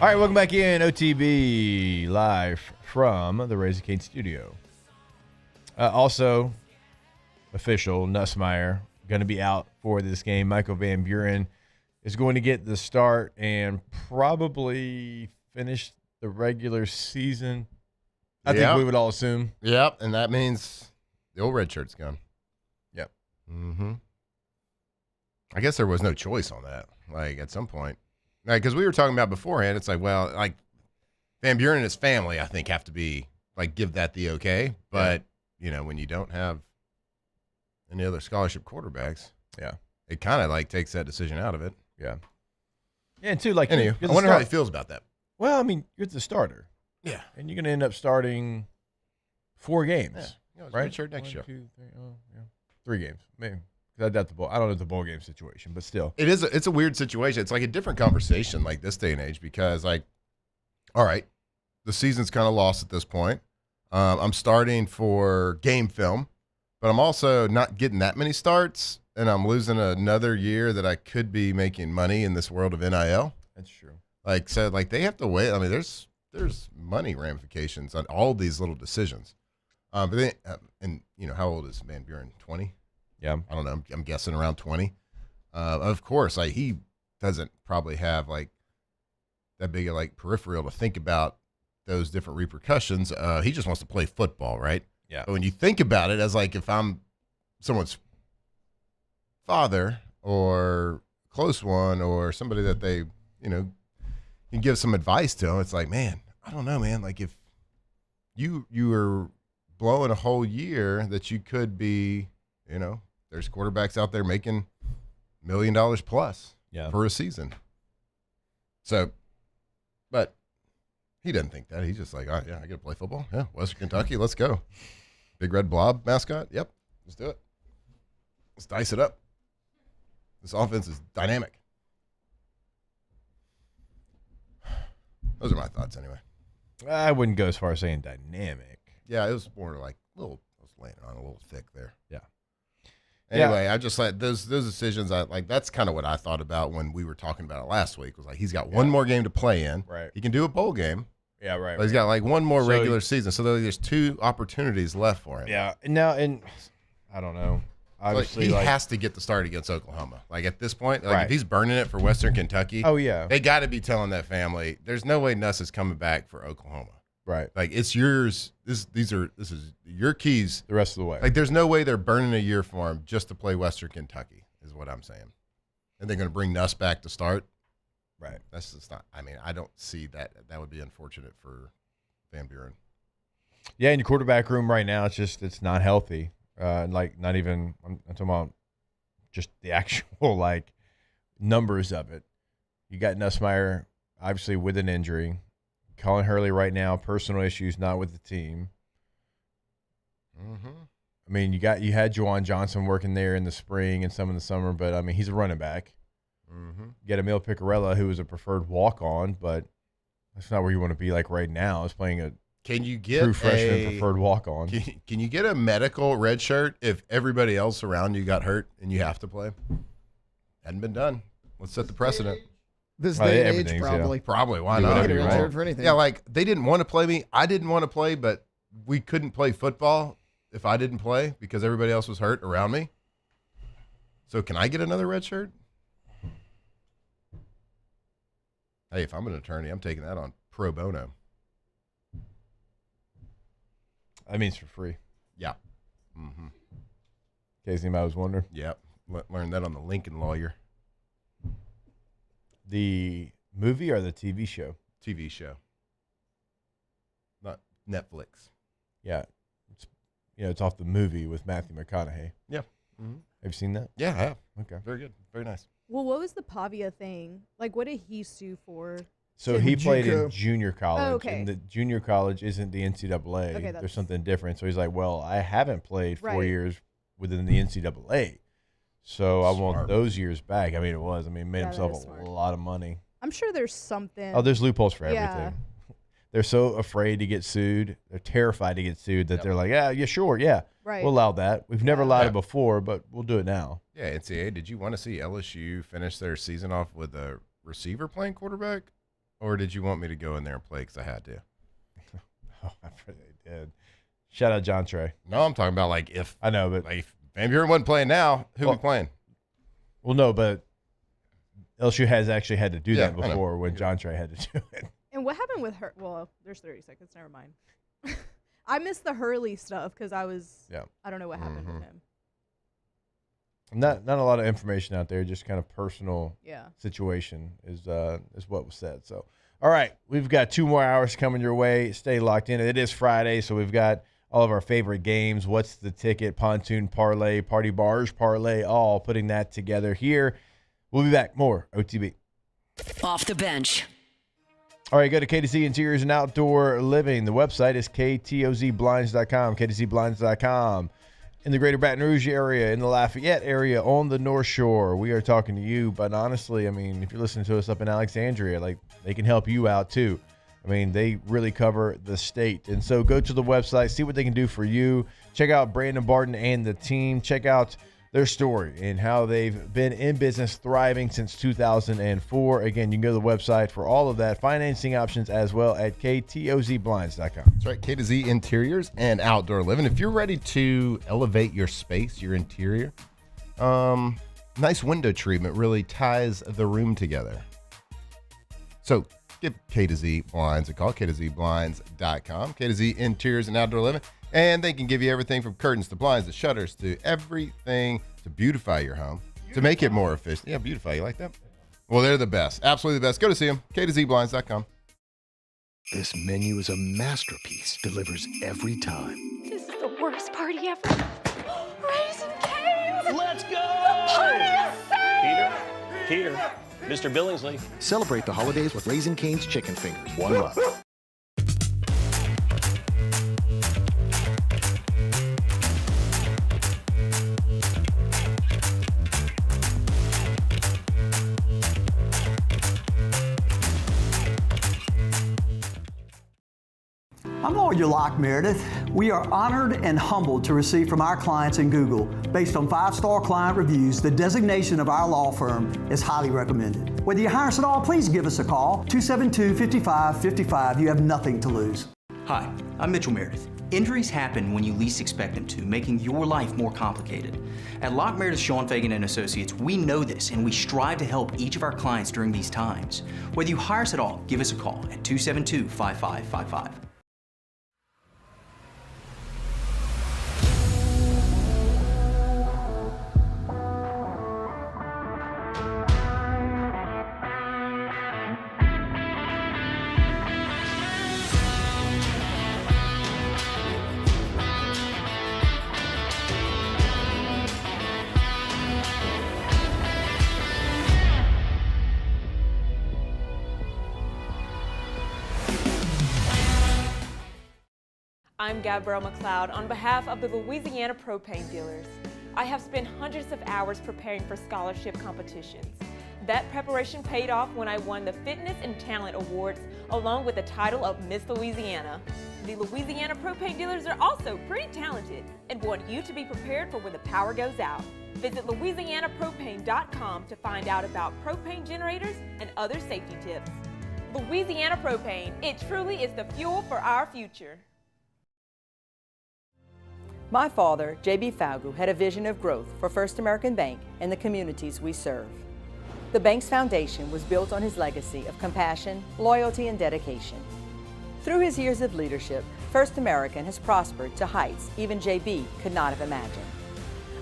Speaker 11: All right, welcome back in. OTB live from the Raising Cane studio. Also, official, Nussmeier going to be out for this game. Michael Van Buren is going to get the start and probably finish the regular season. I think we would all assume.
Speaker 12: Yep, and that means the old red shirt's gone.
Speaker 11: Yep.
Speaker 12: Mm-hmm. I guess there was no choice on that, like, at some point. Because we were talking about beforehand, it's like, well, like, Van Buren and his family, I think, have to be, like, give that the okay. But, you know, when you don't have any other scholarship quarterbacks, it kind of, like, takes that decision out of it.
Speaker 11: Yeah. And, too, like,
Speaker 12: anyway, I wonder how he feels about that.
Speaker 11: Well, I mean, you're the starter.
Speaker 12: Yeah.
Speaker 11: And you're going to end up starting 4 games.
Speaker 12: Yeah,
Speaker 11: right?
Speaker 12: Red shirt next year.
Speaker 11: 1, 2, 3, 3 games. Maybe. I don't know if the bowl game situation, but still.
Speaker 12: It's a weird situation. It's like a different conversation, like, this day and age, because, like, all right, the season's kind of lost at this point. I'm starting for game film, but I'm also not getting that many starts, and I'm losing another year that I could be making money in this world of NIL.
Speaker 11: That's true.
Speaker 12: Like, so, like, they have to wait. I mean, there's money ramifications on all these little decisions. But then, and, you know, how old is Van Buren? 20?
Speaker 11: Yeah.
Speaker 12: I don't know. I'm guessing around 20. Of course, like, he doesn't probably have, like, that big of, like, peripheral to think about those different repercussions. He just wants to play football, right?
Speaker 11: Yeah.
Speaker 12: But when you think about it as, like, if I'm someone's father or close one or somebody that they, you know, can give some advice to, it's like, man, I don't know, man. Like, if you are blowing a whole year that you could be, you know, there's quarterbacks out there making $1 million plus for a season. So, but he doesn't think that. He's just like, oh, yeah, I got to play football. Yeah, Western Kentucky, let's go. Big Red Blob mascot. Yep, let's do it. Let's dice it up. This offense is dynamic. Those are my thoughts anyway.
Speaker 11: I wouldn't go as far as saying dynamic.
Speaker 12: Yeah, it was more like I was laying on a little thick there.
Speaker 11: Yeah.
Speaker 12: Anyway, I just like those decisions. I like that's kind of what I thought about when we were talking about it last week. Was like he's got one more game to play in.
Speaker 11: Right.
Speaker 12: He can do a bowl game.
Speaker 11: Yeah, right.
Speaker 12: He's got like one more
Speaker 11: So
Speaker 12: regular season, so there's 2 opportunities left for him.
Speaker 11: Yeah, and I don't know. Obviously,
Speaker 12: he has to get the start against Oklahoma. Like at this point, like
Speaker 11: Right.
Speaker 12: if he's burning it for Western Kentucky,
Speaker 11: oh yeah,
Speaker 12: they got to be telling that family, there's no way Nuss is coming back for Oklahoma.
Speaker 11: Right.
Speaker 12: Like it's yours. This is your keys
Speaker 11: the rest of the way.
Speaker 12: Like there's no way they're burning a year for him just to play Western Kentucky, is what I'm saying. And they're going to bring Nuss back to start.
Speaker 11: Right.
Speaker 12: That's just not. I mean, I don't see that. That would be unfortunate for Van Buren.
Speaker 11: Yeah, in your quarterback room right now, it's not healthy. Like not even. I'm talking about just the actual like numbers of it. You got Nussmeier obviously with an injury. Colin Hurley right now, personal issues, not with the team.
Speaker 12: Mm-hmm.
Speaker 11: I mean, you had Juwan Johnson working there in the spring and some in the summer, but I mean, he's a running back.
Speaker 12: Mm-hmm.
Speaker 11: You got Emil Picarella, who was a preferred walk-on, but that's not where you want to be like right now. Is playing a true freshman preferred walk-on.
Speaker 12: Can you get a medical red shirt if everybody else around you got hurt and you have to play? Hadn't been done. Let's set the precedent.
Speaker 8: This day and age, probably.
Speaker 12: Probably. Why
Speaker 8: Do
Speaker 12: not?
Speaker 8: whatever you want. For anything.
Speaker 12: Yeah, like they didn't want to play me. I didn't want to play, but we couldn't play football if I didn't play because everybody else was hurt around me. So can I get another red shirt? Hey, if I'm an attorney, I'm taking that on pro bono.
Speaker 11: That means for free.
Speaker 12: Yeah. Mm-hmm.
Speaker 11: In case anybody was wondering.
Speaker 12: Yep. Learned that on the Lincoln Lawyer.
Speaker 11: The movie or the TV show?
Speaker 12: TV show. Not Netflix.
Speaker 11: Yeah. It's off the movie with Matthew McConaughey.
Speaker 12: Yeah. Mm-hmm.
Speaker 11: Have you seen that?
Speaker 12: Yeah, I have.
Speaker 11: Okay.
Speaker 12: Very good. Very nice.
Speaker 13: Well, what was the Pavia thing? Like, what did he sue for?
Speaker 11: So he played in junior college,
Speaker 13: Oh, okay.
Speaker 11: and the junior college isn't the NCAA.
Speaker 13: Okay,
Speaker 11: There's something different. So he's like, well, I haven't played 4
Speaker 13: Right.
Speaker 11: years within the NCAA, so I want those years back. I mean, made
Speaker 13: Yeah,
Speaker 11: himself
Speaker 13: that is
Speaker 11: a
Speaker 13: smart.
Speaker 11: lot of money.
Speaker 13: I'm sure there's something.
Speaker 11: Oh, there's loopholes for
Speaker 13: Yeah.
Speaker 11: everything. They're so afraid to get sued. They're terrified to get sued that they're like, yeah, sure, yeah.
Speaker 13: Right.
Speaker 11: We'll allow that. We've never allowed it before, but we'll do it now.
Speaker 12: Yeah, NCAA, did you want to see LSU finish their season off with a receiver playing quarterback? Or did you want me to go in there and play because I had to?
Speaker 11: Oh, I really did. Shout out John Trey.
Speaker 12: No, I'm talking about like if.
Speaker 11: I know, but.
Speaker 12: Like if Van Buren wasn't playing now, who we playing?
Speaker 11: Well, no, but LSU has actually had to do
Speaker 12: Yeah,
Speaker 11: that before when John Trey had to do it.
Speaker 13: And what happened with her? Well, there's 30 seconds. Never mind. I missed the Hurley stuff because I was.
Speaker 11: Yeah.
Speaker 13: I don't know what happened with him.
Speaker 11: Not a lot of information out there, just kind of personal
Speaker 13: Yeah.
Speaker 11: situation is what was said. So, all right, we've got 2 more hours coming your way. Stay locked in. It is Friday, so we've got all of our favorite games. What's the ticket? Pontoon parlay, party bars parlay, all putting that together here. We'll be back. More OTB.
Speaker 9: Off the bench.
Speaker 11: All right, go to KTZ Interiors and Outdoor Living. The website is ktozblinds.com, ktozblinds.com. In the greater Baton Rouge area, in the Lafayette area, on the North Shore, we are talking to you. But honestly, I mean, if you're listening to us up in Alexandria, like, they can help you out too. I mean, they really cover the state. And so go to the website, see what they can do for you. Check out Brandon Barton and the team. Check out their story and how they've been in business, thriving since 2004. Again, you can go to the website for all of that. Financing options as well at ktozblinds.com.
Speaker 12: That's right, K to Z Interiors and Outdoor Living. If you're ready to elevate your space, your interior, nice window treatment really ties the room together. So give K to Z Blinds a call, ktozblinds.com, K to Z Interiors and Outdoor Living. And they can give you everything from curtains to blinds to shutters to everything to beautify your home, to make it more efficient. Yeah, beautify. You like that? Well, they're the best. Absolutely the best. Go to see them. ktozblinds.com.
Speaker 5: This menu is a masterpiece. Delivers every time.
Speaker 1: This is the worst party ever. Raisin Cane's!
Speaker 18: Let's go!
Speaker 1: The party is saved!
Speaker 18: Peter, Mr. Billingsley.
Speaker 5: Celebrate the holidays with Raisin Cane's chicken fingers. One love.
Speaker 3: I'm Lawyer Locke Meredith. We are honored and humbled to receive from our clients in Google, based on 5-star client reviews, the designation of our law firm is highly recommended. Whether you hire us at all, please give us a call, 272-5555. You have nothing to lose.
Speaker 21: Hi, I'm Mitchell Meredith. Injuries happen when you least expect them to, making your life more complicated. At Locke Meredith Sean Fagan and Associates, we know this and we strive to help each of our clients during these times. Whether you hire us at all, give us a call at 272-5555.
Speaker 22: I'm Gabrielle McLeod on behalf of the Louisiana Propane Dealers. I have spent hundreds of hours preparing for scholarship competitions. That preparation paid off when I won the Fitness and Talent Awards along with the title of Miss Louisiana. The Louisiana Propane Dealers are also pretty talented and want you to be prepared for when the power goes out. Visit louisianapropane.com to find out about propane generators and other safety tips. Louisiana Propane, it truly is the fuel for our future.
Speaker 10: My father, J.B. Falgout, had a vision of growth for First American Bank and the communities we serve. The bank's foundation was built on his legacy of compassion, loyalty, and dedication. Through his years of leadership, First American has prospered to heights even J.B. could not have imagined.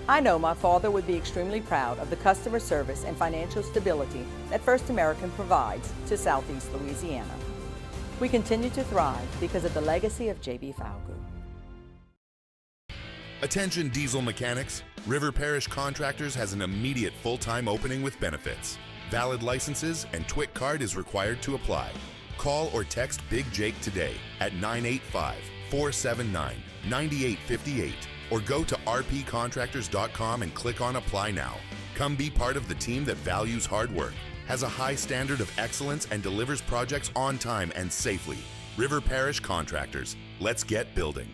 Speaker 10: I know my father would be extremely proud of the customer service and financial stability that First American provides to Southeast Louisiana. We continue to thrive because of the legacy of J.B. Falgout.
Speaker 23: Attention diesel mechanics, River Parish Contractors has an immediate full-time opening with benefits. Valid licenses and TWIC card is required to apply. Call or text Big Jake today at 985-479-9858 or go to rpcontractors.com and click on Apply Now. Come be part of the team that values hard work, has a high standard of excellence, and delivers projects on time and safely. River Parish Contractors. Let's get building.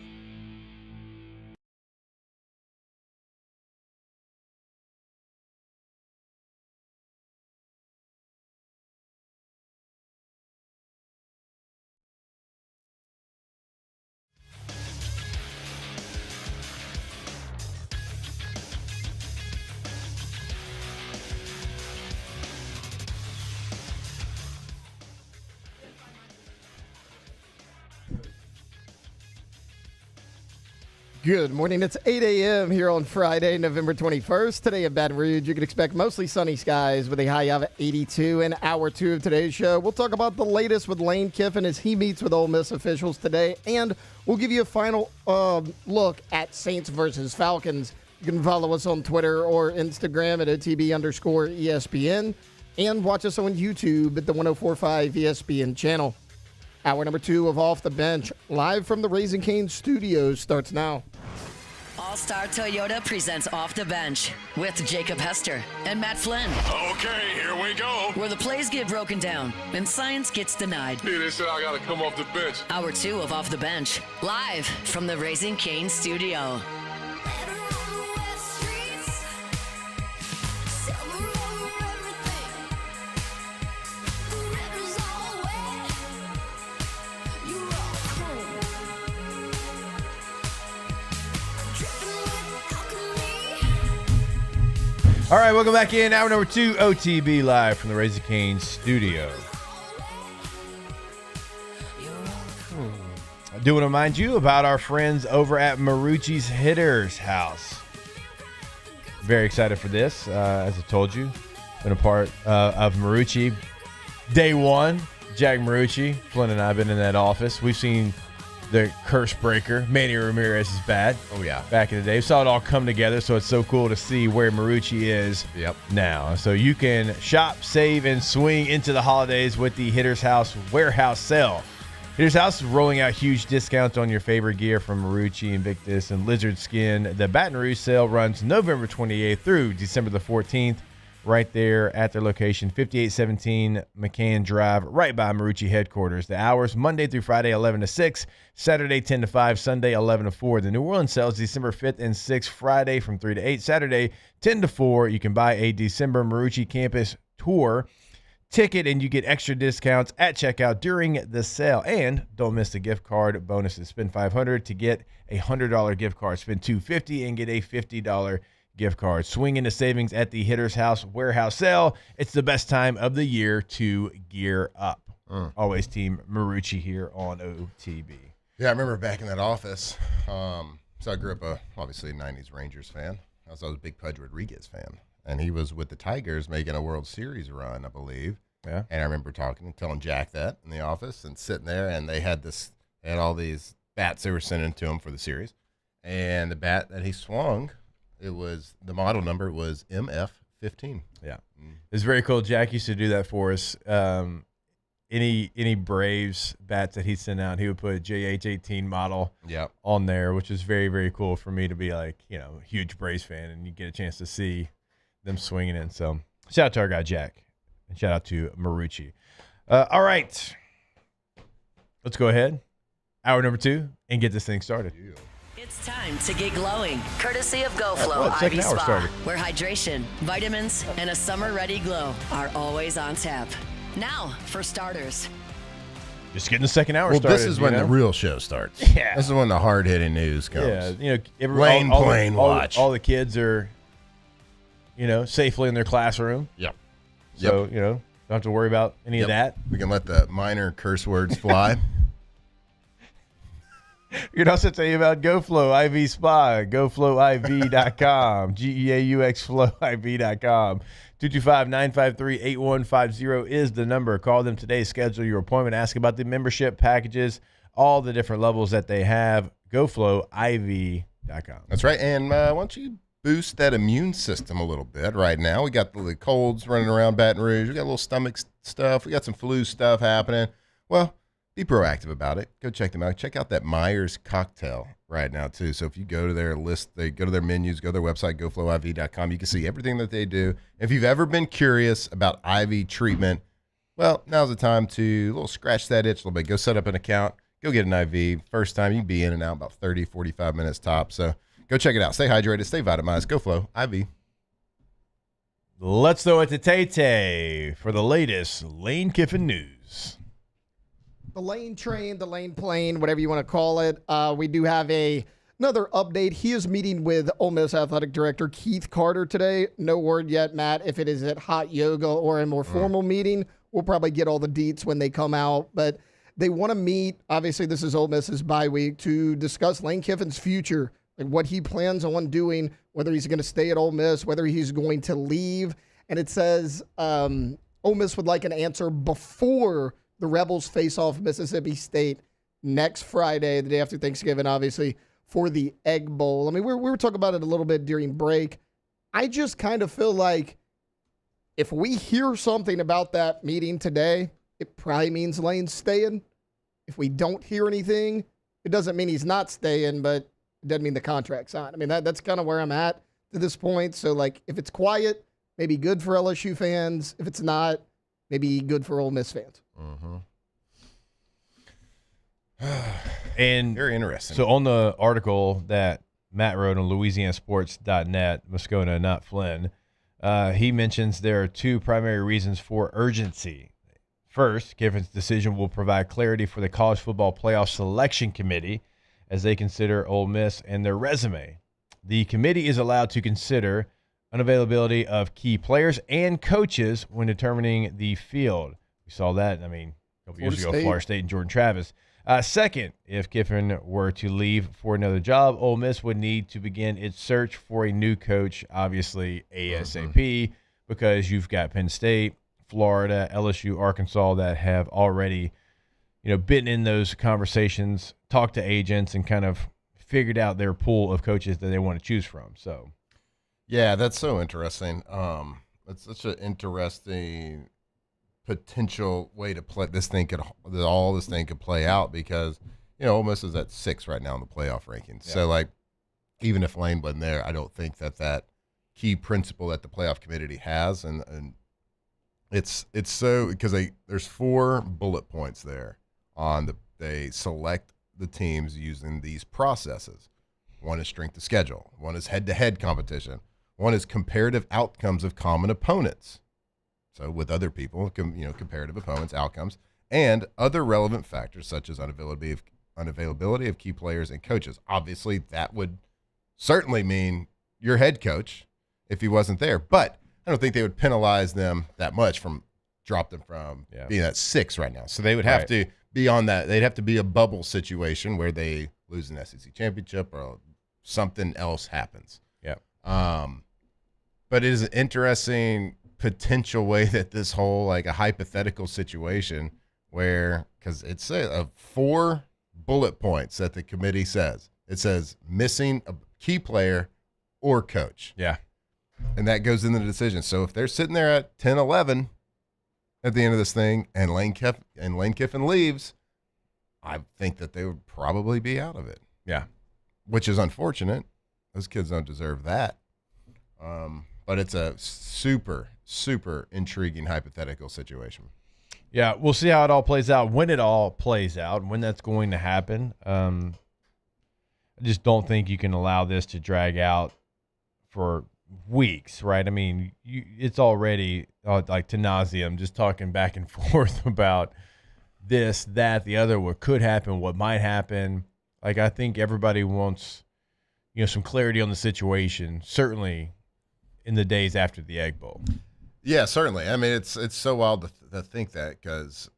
Speaker 8: Good morning. It's 8 a.m. here on Friday, November 21st. Today in Baton Rouge, you can expect mostly sunny skies with a high of 82 in hour 2 of today's show. We'll talk about the latest with Lane Kiffin as he meets with Ole Miss officials today, and we'll give you a final look at Saints versus Falcons. You can follow us on Twitter or Instagram at OTB_ESPN and watch us on YouTube at the 104.5 ESPN channel. Hour number 2 of Off the Bench, live from the Raising Cane's studios, starts now.
Speaker 9: All-Star Toyota presents Off the Bench with Jacob Hester and Matt Flynn.
Speaker 5: Okay, here we go.
Speaker 9: Where the plays get broken down and science gets denied.
Speaker 5: Hey, they said I gotta come off the bench.
Speaker 9: Hour 2 of Off the Bench, live from the Raising Cane's studio.
Speaker 11: All right, welcome back in. Hour number 2, OTB live from the Raising Cane's studio. I do want to remind you about our friends over at Marucci's Hitter's House. Very excited for this. As I told you, been a part of Marucci day one. Jack Marucci, Flynn and I have been in that office. We've seen the curse breaker, Manny Ramirez is bad.
Speaker 12: Oh, yeah.
Speaker 11: Back in the day. We saw it all come together, so it's so cool to see where Marucci is now. So you can shop, save, and swing into the holidays with the Hitter's House warehouse sale. Hitter's House is rolling out huge discounts on your favorite gear from Marucci, Invictus, and Lizard Skin. The Baton Rouge sale runs November 28th through December the 14th. right there at their location, 5817 McCann Drive, right by Marucci headquarters. The hours, Monday through Friday, 11 to 6, Saturday, 10 to 5, Sunday, 11 to 4. The New Orleans sale is December 5th and 6th, Friday from 3 to 8, Saturday, 10 to 4. You can buy a December Marucci campus tour ticket, and you get extra discounts at checkout during the sale. And don't miss the gift card bonuses. Spend $500 to get a $100 gift card. Spend $250 and get a $50 gift card. Swing into savings at the Hitter's House Warehouse Sale. It's the best time of the year to gear up. Always Team Marucci here on OTB.
Speaker 12: Yeah, I remember back in that office. So I grew up obviously a 90s Rangers fan. I was a big Pudge Rodriguez fan. And he was with the Tigers making a World Series run, I believe.
Speaker 11: Yeah.
Speaker 12: And I remember telling Jack that in the office and sitting there, and they had all these bats they were sending to him for the series. And the bat that he swung, the model number was MF15.
Speaker 11: Yeah. It's very cool. Jack used to do that for us. Any Braves bats that he'd send out, he would put a JH18 model on there, which is very, very cool for me to be like, a huge Braves fan, and you get a chance to see them swinging in. So shout out to our guy Jack, and shout out to Marucci. All right, let's go ahead, hour number 2, and get this thing started.
Speaker 9: It's time to get glowing, courtesy of GoFlow Ivy Spa, where hydration, vitamins, and a summer-ready glow are always on tap. Now for starters.
Speaker 11: Just getting the second hour started.
Speaker 12: Well, this is when the real show starts.
Speaker 11: Yeah.
Speaker 12: This is when the hard-hitting news comes.
Speaker 11: Yeah,
Speaker 12: Lane Plane watch.
Speaker 11: All the kids are, safely in their classroom.
Speaker 12: Yep.
Speaker 11: So, don't have to worry about any of that.
Speaker 12: We can let the minor curse words fly.
Speaker 11: You can also tell you about GoFlow IV Spa, GoFlowIV.com, GEAUX FlowIV.com. 225-953-8150 is the number. Call them today. Schedule your appointment. Ask about the membership packages, all the different levels that they have. GoFlowIV.com.
Speaker 12: That's right. And why don't you boost that immune system a little bit right now? We got the colds running around Baton Rouge. We got a little stomach stuff. We got some flu stuff happening. Well, be proactive about it. Go check them out. Check out that Myers cocktail right now, too. So if you go to their list, they go to their menus, go to their website, GoFlowIV.com. You can see everything that they do. If you've ever been curious about IV treatment, well, now's the time to scratch that itch a little bit. Go set up an account. Go get an IV. First time, you can be in and out about 30, 45 minutes top. So go check it out. Stay hydrated. Stay vitamized. GoFlow IV.
Speaker 11: Let's throw it to Tay-Tay for the latest Lane Kiffin news.
Speaker 8: The lane train, the lane plane, whatever you want to call it. We do have another update. He is meeting with Ole Miss Athletic Director Keith Carter today. No word yet, Matt, if it is at hot yoga or a more formal meeting. We'll probably get all the deets when they come out. But they want to meet. Obviously, this is Ole Miss's bye week to discuss Lane Kiffin's future, like what he plans on doing, whether he's going to stay at Ole Miss, whether he's going to leave. And it says Ole Miss would like an answer before the Rebels face off Mississippi State next Friday, the day after Thanksgiving, obviously, for the Egg Bowl. I mean, we were talking about it a little bit during break. I just kind of feel like if we hear something about that meeting today, it probably means Lane's staying. If we don't hear anything, it doesn't mean he's not staying, but it doesn't mean the contract's on. I mean, that's kind of where I'm at to this point. So, like, if it's quiet, maybe good for LSU fans. If it's not, maybe good for Ole Miss fans.
Speaker 11: And
Speaker 12: very interesting.
Speaker 11: So on the article that Matt wrote on LouisianaSports.net, Moscona, not Flynn, he mentions there are two primary reasons for urgency. First, Kiffin's decision will provide clarity for the College Football Playoff Selection Committee as they consider Ole Miss and their resume. The committee is allowed to consider unavailability of key players and coaches when determining the field. We saw that, a couple years ago, Florida State and Jordan Travis. Second, if Kiffin were to leave for another job, Ole Miss would need to begin its search for a new coach, obviously ASAP, because you've got Penn State, Florida, LSU, Arkansas that have already, been in those conversations, talked to agents, and kind of figured out their pool of coaches that they want to choose from. So,
Speaker 12: yeah, that's so interesting. It's such an interesting potential way to play this thing could play out because Ole Miss is at 6 right now in the playoff rankings. Yeah. So even if Lane wasn't there, I don't think that key principle that the playoff committee has, and it's so because there's 4 bullet points there on they select the teams using these processes. One is strength of schedule. One is head-to-head competition. One is comparative outcomes of common opponents. So with other people, comparative opponents, outcomes, and other relevant factors such as unavailability of key players and coaches. Obviously, that would certainly mean your head coach if he wasn't there. But I don't think they would penalize them that much drop them from being at 6 right now. So they would have to be on that. They'd have to be a bubble situation where they lose an SEC championship or something else happens.
Speaker 11: Yeah.
Speaker 12: But it is an interesting potential way that this whole, like a hypothetical situation where, because it's 4 bullet points that the committee says. It says missing a key player or coach.
Speaker 11: Yeah.
Speaker 12: And that goes into the decision. So if they're sitting there at 10-11 at the end of this thing and Lane Kiffin leaves, I think that they would probably be out of it.
Speaker 11: Yeah.
Speaker 12: Which is unfortunate. Those kids don't deserve that. But it's a super, super intriguing hypothetical situation.
Speaker 11: Yeah, we'll see how it all plays out, when it all plays out, when that's going to happen. I just don't think you can allow this to drag out for weeks, right? I mean, it's already like to nauseam, just talking back and forth about this, that, the other, what could happen, what might happen. Like, I think everybody wants, some clarity on the situation, certainly in the days after the Egg Bowl.
Speaker 12: Yeah, certainly. I mean, it's so wild to think that, because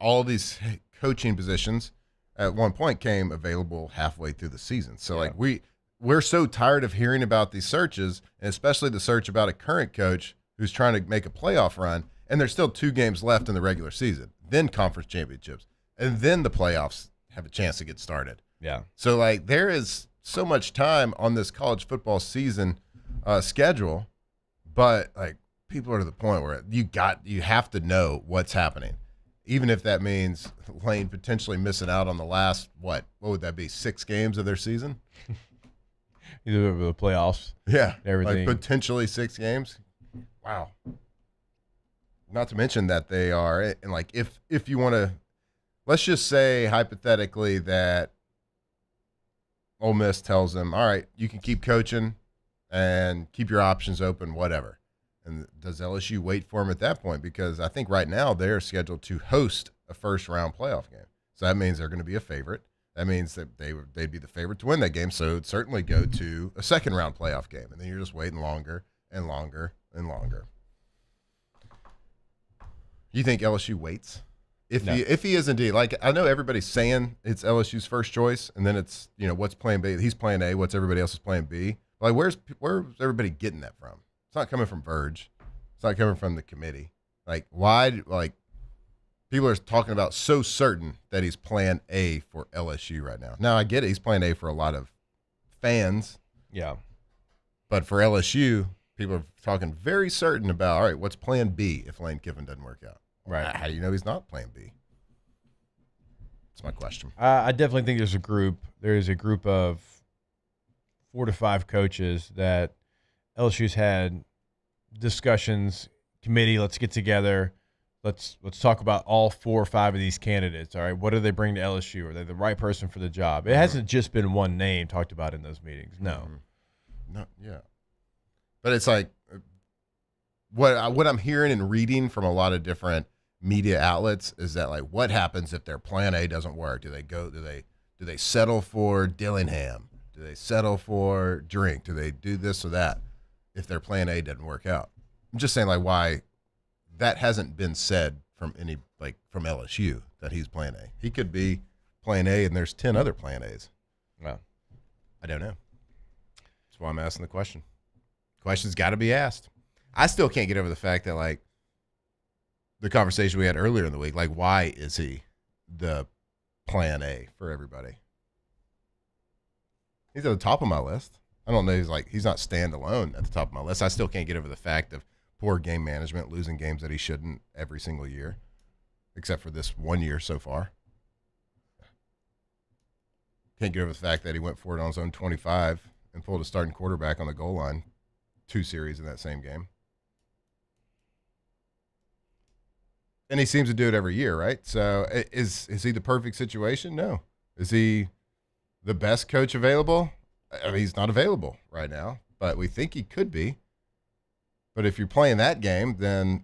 Speaker 12: all these coaching positions at one point came available halfway through the season. So, like, we're so tired of hearing about these searches, and especially the search about a current coach who's trying to make a playoff run, and there's still 2 games left in the regular season, then conference championships, and then the playoffs have a chance to get started.
Speaker 11: Yeah.
Speaker 12: So, like, there is so much time on this college football season schedule, but, like, people are to the point where you have to know what's happening, even if that means Lane potentially missing out on the last, what would that be, 6 games of their season?
Speaker 11: Either of the playoffs.
Speaker 12: Yeah.
Speaker 11: Everything.
Speaker 12: Like potentially 6 games. Wow. Not to mention that they are, and like if you want to, let's just say hypothetically that Ole Miss tells them, all right, you can keep coaching and keep your options open, whatever. And does LSU wait for them at that point? Because I think right now they're scheduled to host a first-round playoff game. So that means they're going to be a favorite. That means that they'd be the favorite to win that game. So it'd certainly go to a second-round playoff game. And then you're just waiting longer and longer and longer. You think LSU waits? If he is indeed, like, I know everybody's saying it's LSU's first choice, and then it's, what's plan B? He's plan A. What's everybody else's plan B? Like, where's everybody getting that from? It's not coming from Verge. It's not coming from the committee. Like, why? Like, people are talking about so certain that he's plan A for LSU right now. Now, I get it. He's plan A for a lot of fans.
Speaker 11: Yeah.
Speaker 12: But for LSU, people are talking very certain about, all right, what's plan B if Lane Kiffin doesn't work out?
Speaker 11: Right.
Speaker 12: How do you know he's not plan B? That's my question.
Speaker 11: I definitely think there's a group of 4 to 5 coaches that LSU's had discussions, committee, let's get together. Let's talk about all 4 or 5 of these candidates. All right, what do they bring to LSU? Are they the right person for the job? It hasn't just been one name talked about in those meetings. No.
Speaker 12: No, yeah. But it's like what I'm hearing and reading from a lot of different media outlets is that, like, what happens if their plan A doesn't work? Do they settle for Dillingham? Do they settle for Drink? Do they do this or that if their plan A doesn't work out? I'm just saying, like, why that hasn't been said from LSU that he's plan A. He could be plan A and there's 10 other plan A's.
Speaker 11: Well,
Speaker 12: I don't know. That's why I'm asking the question. Question's got to be asked. I still can't get over the fact that, like, the conversation we had earlier in the week, like, why is he the plan A for everybody? He's at the top of my list. I don't know. He's not standalone at the top of my list. I still can't get over the fact of poor game management, losing games that he shouldn't every single year, except for this one year so far. Can't get over the fact that he went for it on his own 25 and pulled a starting quarterback on the goal line 2 series in that same game. And he seems to do it every year, right? So is he the perfect situation? No. Is he the best coach available? I mean, he's not available right now, but we think he could be. But if you're playing that game, then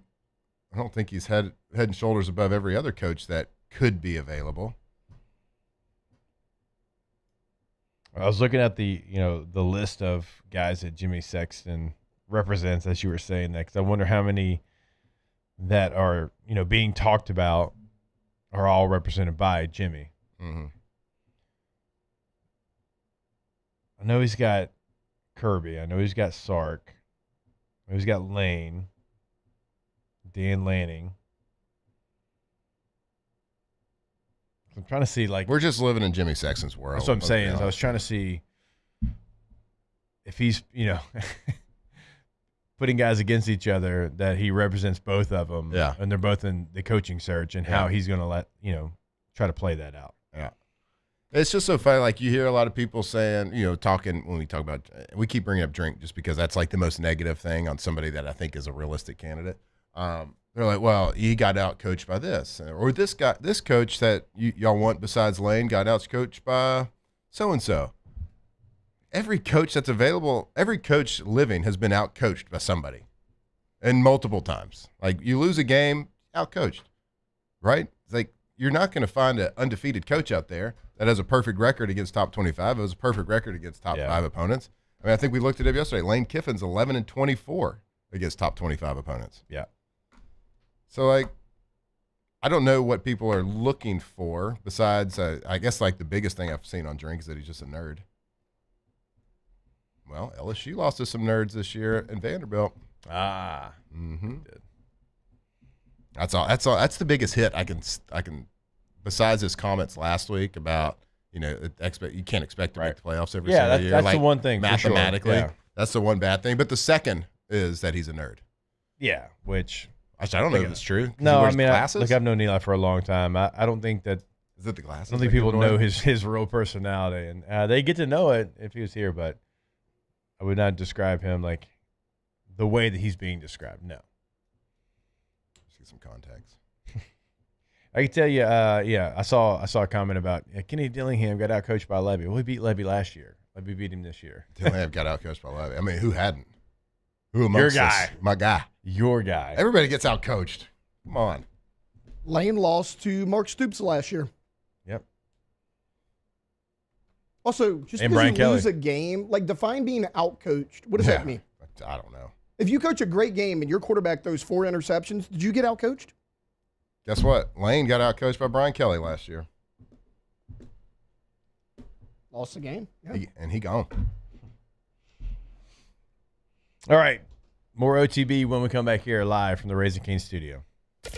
Speaker 12: I don't think he's head and shoulders above every other coach that could be available.
Speaker 11: I was looking at the list of guys that Jimmy Sexton represents, as you were saying that, because I wonder how many that are being talked about are all represented by Jimmy.
Speaker 12: Mm-hmm.
Speaker 11: I know he's got Kirby. I know he's got Sark. I know he's got Lane, Dan Lanning. I'm trying to see,
Speaker 12: we're just living in Jimmy Sexton's world.
Speaker 11: That's what I'm saying. I was trying to see if he's, putting guys against each other, that he represents both of them.
Speaker 12: Yeah.
Speaker 11: And they're both in the coaching search, and how he's going to try to play that out.
Speaker 12: Yeah. It's just so funny. Like, you hear a lot of people saying, talking when we talk about, we keep bringing up Drink just because that's like the most negative thing on somebody that I think is a realistic candidate. They're like, well, he got out coached by this, or this coach that y'all want besides Lane got out coached by so-and-so. Every coach that's available, every coach living has been out coached by somebody, and multiple times. Like, you lose a game, out coached, right? It's like, you're not going to find an undefeated coach out there that has a perfect record against top 25. It was a perfect record against top 5 opponents. I mean, I think we looked at it yesterday. Lane Kiffin's 11-24 against top 25 opponents.
Speaker 11: Yeah.
Speaker 12: So, I don't know what people are looking for besides, I guess, the biggest thing I've seen on Drink is that he's just a nerd. Well, LSU lost to some nerds this year, and Vanderbilt.
Speaker 11: Mm-hmm.
Speaker 12: That's all. That's the biggest hit I can. Besides his comments last week about you can't expect to make the playoffs every single year.
Speaker 11: That's the one thing
Speaker 12: mathematically.
Speaker 11: For sure. Yeah.
Speaker 12: That's the one bad thing. But the second is that he's a nerd.
Speaker 11: Yeah, which
Speaker 12: actually I don't know if it's true.
Speaker 11: No, I mean, I've known Eli for a long time. I don't think that.
Speaker 12: Is it the glasses?
Speaker 11: I don't think people know his real personality, and they get to know it if he was here. But I would not describe him like the way that he's being described. No.
Speaker 12: See some contacts.
Speaker 11: I can tell you, I saw a comment about Kenny Dillingham got out coached by Levy. Well, he beat Levy last year. Levy beat him this year.
Speaker 12: Dillingham got out coached by Levy. I mean, who hadn't? Who amongst
Speaker 11: Your guy.
Speaker 12: us? My guy.
Speaker 11: Your guy.
Speaker 12: Everybody gets out coached. Come on.
Speaker 8: Lane lost to Mark Stoops last year.
Speaker 11: Yep.
Speaker 8: Also, just
Speaker 11: and
Speaker 8: because
Speaker 11: Brian
Speaker 8: you
Speaker 11: Kelly.
Speaker 8: lose a game, define being out-coached. What does that mean?
Speaker 12: I don't know.
Speaker 8: If you coach a great game and your quarterback throws 4 interceptions, did you get out-coached?
Speaker 12: Guess what? Lane got out coached by Brian Kelly last year.
Speaker 8: Lost the game. Yeah.
Speaker 12: He gone.
Speaker 11: All right. More OTB when we come back here live from the Raising Cane studio.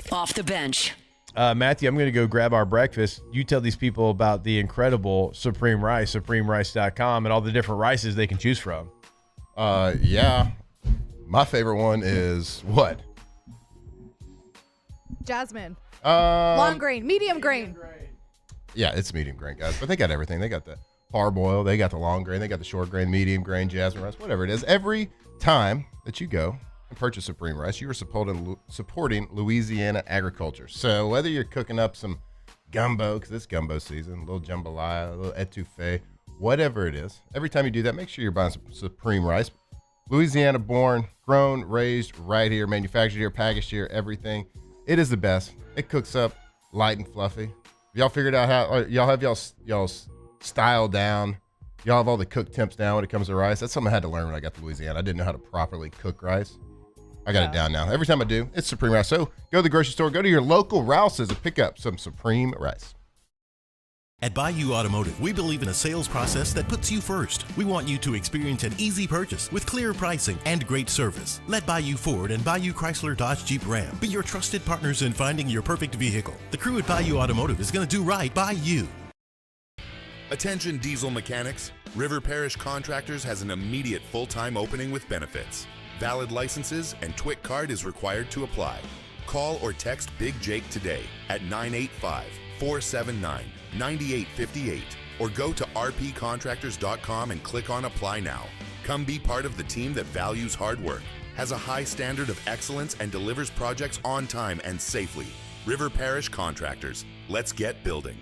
Speaker 9: Off the bench.
Speaker 11: Matthew, I'm going to go grab our breakfast. You tell these people about the incredible Supreme Rice, supremerice.com, and all the different rices they can choose from.
Speaker 12: Yeah. My favorite one is what?
Speaker 13: Jasmine. Long grain, medium grain.
Speaker 12: Yeah, it's medium grain, guys. But they got everything. They got the parboil. They got the long grain. They got the short grain, medium grain, jasmine rice, whatever it is. Every time that you go and purchase Supreme Rice, you are supporting Louisiana agriculture. So whether you're cooking up some gumbo, because it's gumbo season, a little jambalaya, a little etouffee, whatever it is, every time you do that, make sure you're buying some Supreme Rice. Louisiana born, grown, raised right here, manufactured here, packaged here, everything. It is the best. It cooks up light and fluffy. Y'all figured out how, y'all have y'all's style down. Y'all have all the cook temps down when it comes to rice. That's something I had to learn when I got to Louisiana. I didn't know how to properly cook rice. I got it down now. Every time I do, it's Supreme Rice. So go to the grocery store, go to your local Rouse's and pick up some Supreme Rice.
Speaker 2: At Bayou Automotive, we believe in a sales process that puts you first. We want you to experience an easy purchase with clear pricing and great service. Let Bayou Ford and Bayou Chrysler Dodge Jeep Ram be your trusted partners in finding your perfect vehicle. The crew at Bayou Automotive is going to do right by you.
Speaker 23: Attention diesel mechanics. River Parish Contractors has an immediate full-time opening with benefits. Valid licenses and TWIC card is required to apply. Call or text Big Jake today at 985-479-9858 or go to rpcontractors.com and click on Apply Now. Come be part of the team that values hard work, has a high standard of excellence, and delivers projects on time and safely. River Parish Contractors. Let's get building.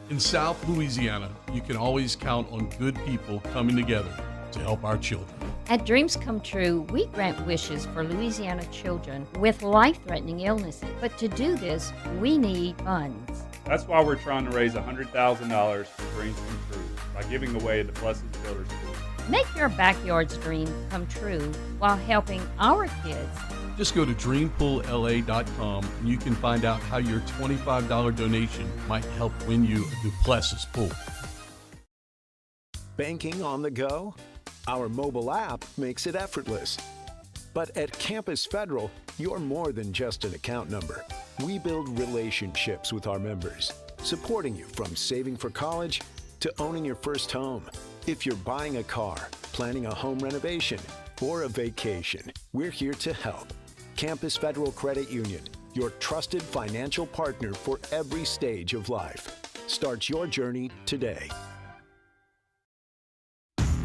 Speaker 14: In South Louisiana, you can always count on good people coming together to help our children.
Speaker 7: At Dreams Come True, we grant wishes for Louisiana children with life-threatening illnesses. But to do this, we need funds.
Speaker 16: That's why we're trying to raise $100,000 for Dreams Come True by giving away the Blessed Builders Pool.
Speaker 7: Make your backyard's dream come true while helping our kids.
Speaker 14: Just go to dreampoolla.com and you can find out how your $25 donation might help win you a Duplessis pool.
Speaker 17: Banking on the go? Our mobile app makes it effortless. But at Campus Federal, you're more than just an account number. We build relationships with our members, supporting you from saving for college to owning your first home. If you're buying a car, planning a home renovation, or a vacation, we're here to help. Campus Federal Credit Union, your trusted financial partner for every stage of life. Start your journey today.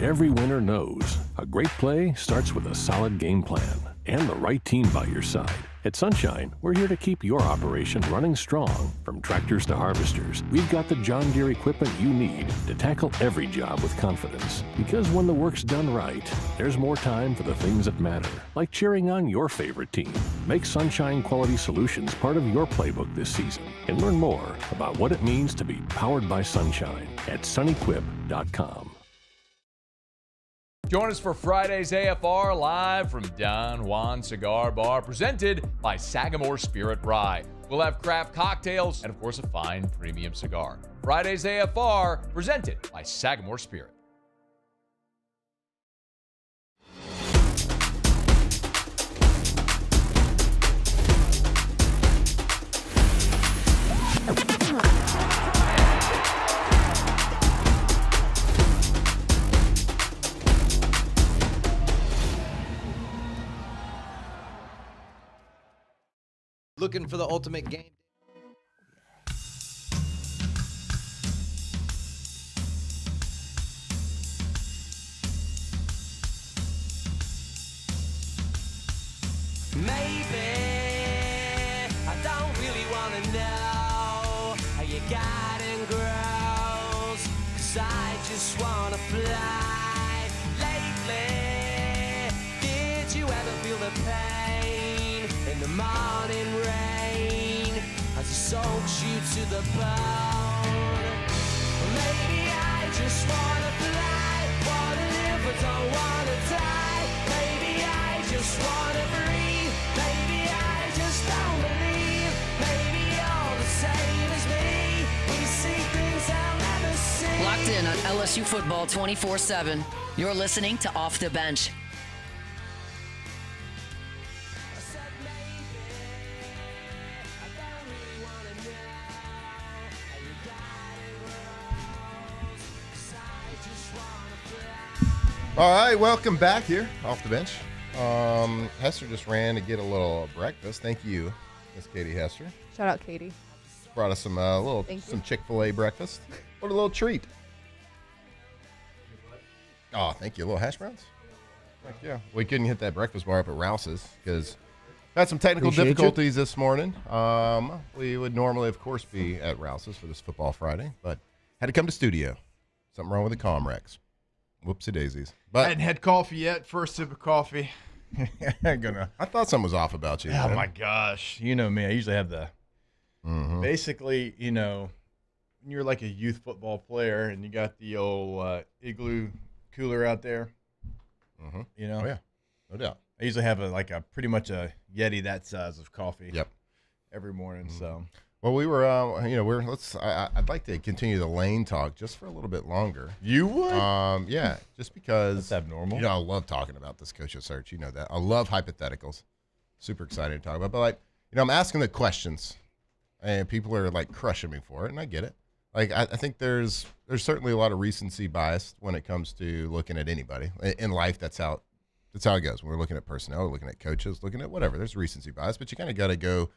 Speaker 24: Every winner knows a great play starts with a solid game plan and the right team by your side. At Sunshine, we're here to keep your operation running strong. From tractors to harvesters, we've got the John Deere equipment you need to tackle every job with confidence. Because when the work's done right, there's more time for the things that matter, like cheering on your favorite team. Make Sunshine Quality Solutions part of your playbook this season and learn more about what it means to be powered by Sunshine at sunequip.com.
Speaker 25: Join us for Friday's AFR live from Don Juan Cigar Bar, presented by Sagamore Spirit Rye. We'll have craft cocktails and, of course, a fine premium cigar. Friday's AFR, presented by Sagamore Spirit.
Speaker 26: Looking for the ultimate game?
Speaker 27: Maybe I don't really wanna know how you got and grows, 'cause I just wanna fly. Lately, did you ever feel the pain in the morning rain as it soaks you to the bone? Maybe I just wanna fly, wanna live but don't wanna die. Maybe I just wanna breathe, maybe I just don't believe. Maybe you're the same as me, we see things I'll never see.
Speaker 9: Locked in on LSU football 24/7. You're listening to Off the Bench.
Speaker 12: All right, welcome back here off the bench. Hester just ran to get a little breakfast. Thank you, Miss Katie Hester.
Speaker 13: Shout out, Katie.
Speaker 12: Brought us some some Chick-fil-A breakfast. What a little treat. Oh, thank you. A little hash browns. Heck yeah. We couldn't hit that breakfast bar up at Rouse's because had some technical difficulties this morning. We would normally, of course, be at Rouse's for this Football Friday, but had to come to studio. Something wrong with the Comrex. Whoopsie daisies.
Speaker 28: But I hadn't had coffee yet. First sip of coffee.
Speaker 12: I thought something was off about you.
Speaker 11: Oh, my gosh. You know me. I usually have the basically, you know, when you're like a youth football player and you got the old igloo cooler out there, you know?
Speaker 12: Oh, yeah. No doubt.
Speaker 11: I usually have a pretty much a Yeti that size of coffee.
Speaker 12: Yep.
Speaker 11: Every morning, so.
Speaker 12: Well, we were, I'd like to continue the lane talk just for a little bit longer.
Speaker 11: You would?
Speaker 12: Yeah, just because.
Speaker 11: That's abnormal.
Speaker 12: You know, I love talking about this coach's search. You know that. I love hypotheticals. Super excited to talk about. But, I'm asking the questions, and people are, crushing me for it, and I get it. I think there's certainly a lot of recency bias when it comes to looking at anybody. In life, that's how it goes. When we're looking at personnel, we're looking at coaches, looking at whatever. There's recency bias, but you kind of got to go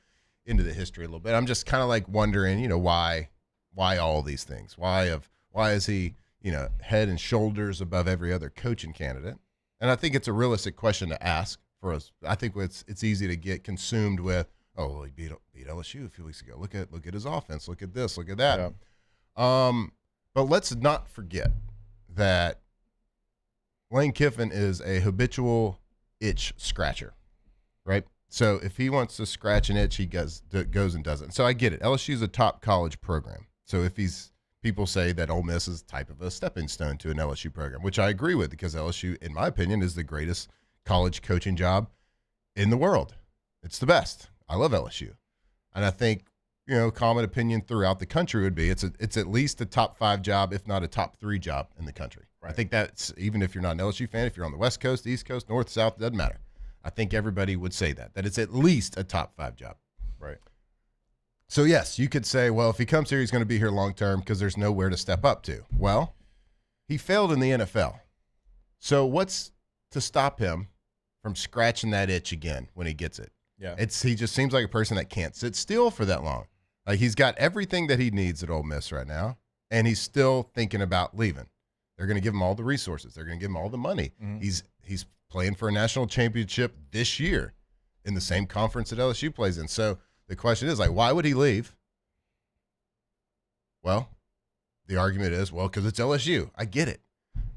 Speaker 12: into the history a little bit. I'm just kind of wondering, why all these things? Why is he, head and shoulders above every other coaching candidate. And I think it's a realistic question to ask for us. I think it's easy to get consumed with, oh, well, he beat LSU a few weeks ago. Look at his offense. Look at this. Look at that. Yeah. But let's not forget that Lane Kiffin is a habitual itch scratcher, right? So if he wants to scratch an itch, he goes and does it. And so I get it. LSU is a top college program. So if people say that Ole Miss is type of a stepping stone to an LSU program, which I agree with, because LSU, in my opinion, is the greatest college coaching job in the world. It's the best. I love LSU. And I think, common opinion throughout the country would be it's at least a top 5 job, if not a top 3 job in the country. Right. I think that's, even if you're not an LSU fan, if you're on the West Coast, East Coast, North, South, it doesn't matter. I think everybody would say that it's at least a top 5 job.
Speaker 11: Right.
Speaker 12: So, yes, you could say, well, if he comes here, he's going to be here long term because there's nowhere to step up to. Well, he failed in the NFL. So what's to stop him from scratching that itch again when he gets it?
Speaker 11: Yeah.
Speaker 12: He just seems like a person that can't sit still for that long. Like, he's got everything that he needs at Ole Miss right now, and he's still thinking about leaving. They're going to give him all the resources. They're going to give him all the money. Mm-hmm. He's playing for a national championship this year in the same conference that LSU plays in. So the question is, why would he leave? Well, the argument is, because it's LSU. I get it.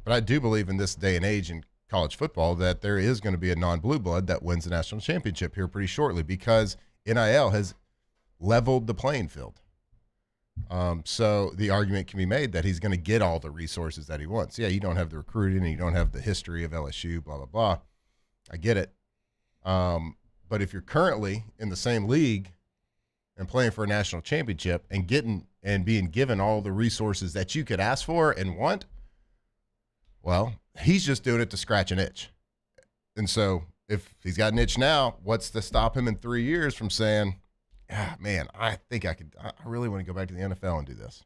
Speaker 12: But I do believe in this day and age in college football that there is going to be a non-blue blood that wins the national championship here pretty shortly, because NIL has leveled the playing field. So the argument can be made that he's going to get all the resources that he wants. Yeah, you don't have the recruiting and you don't have the history of LSU, blah, blah, blah. I get it. But if you're currently in the same league and playing for a national championship and being given all the resources that you could ask for and want, well, he's just doing it to scratch an itch. And so if he's got an itch now, what's to stop him in 3 years from saying, man, I think I really want to go back to the NFL and do this?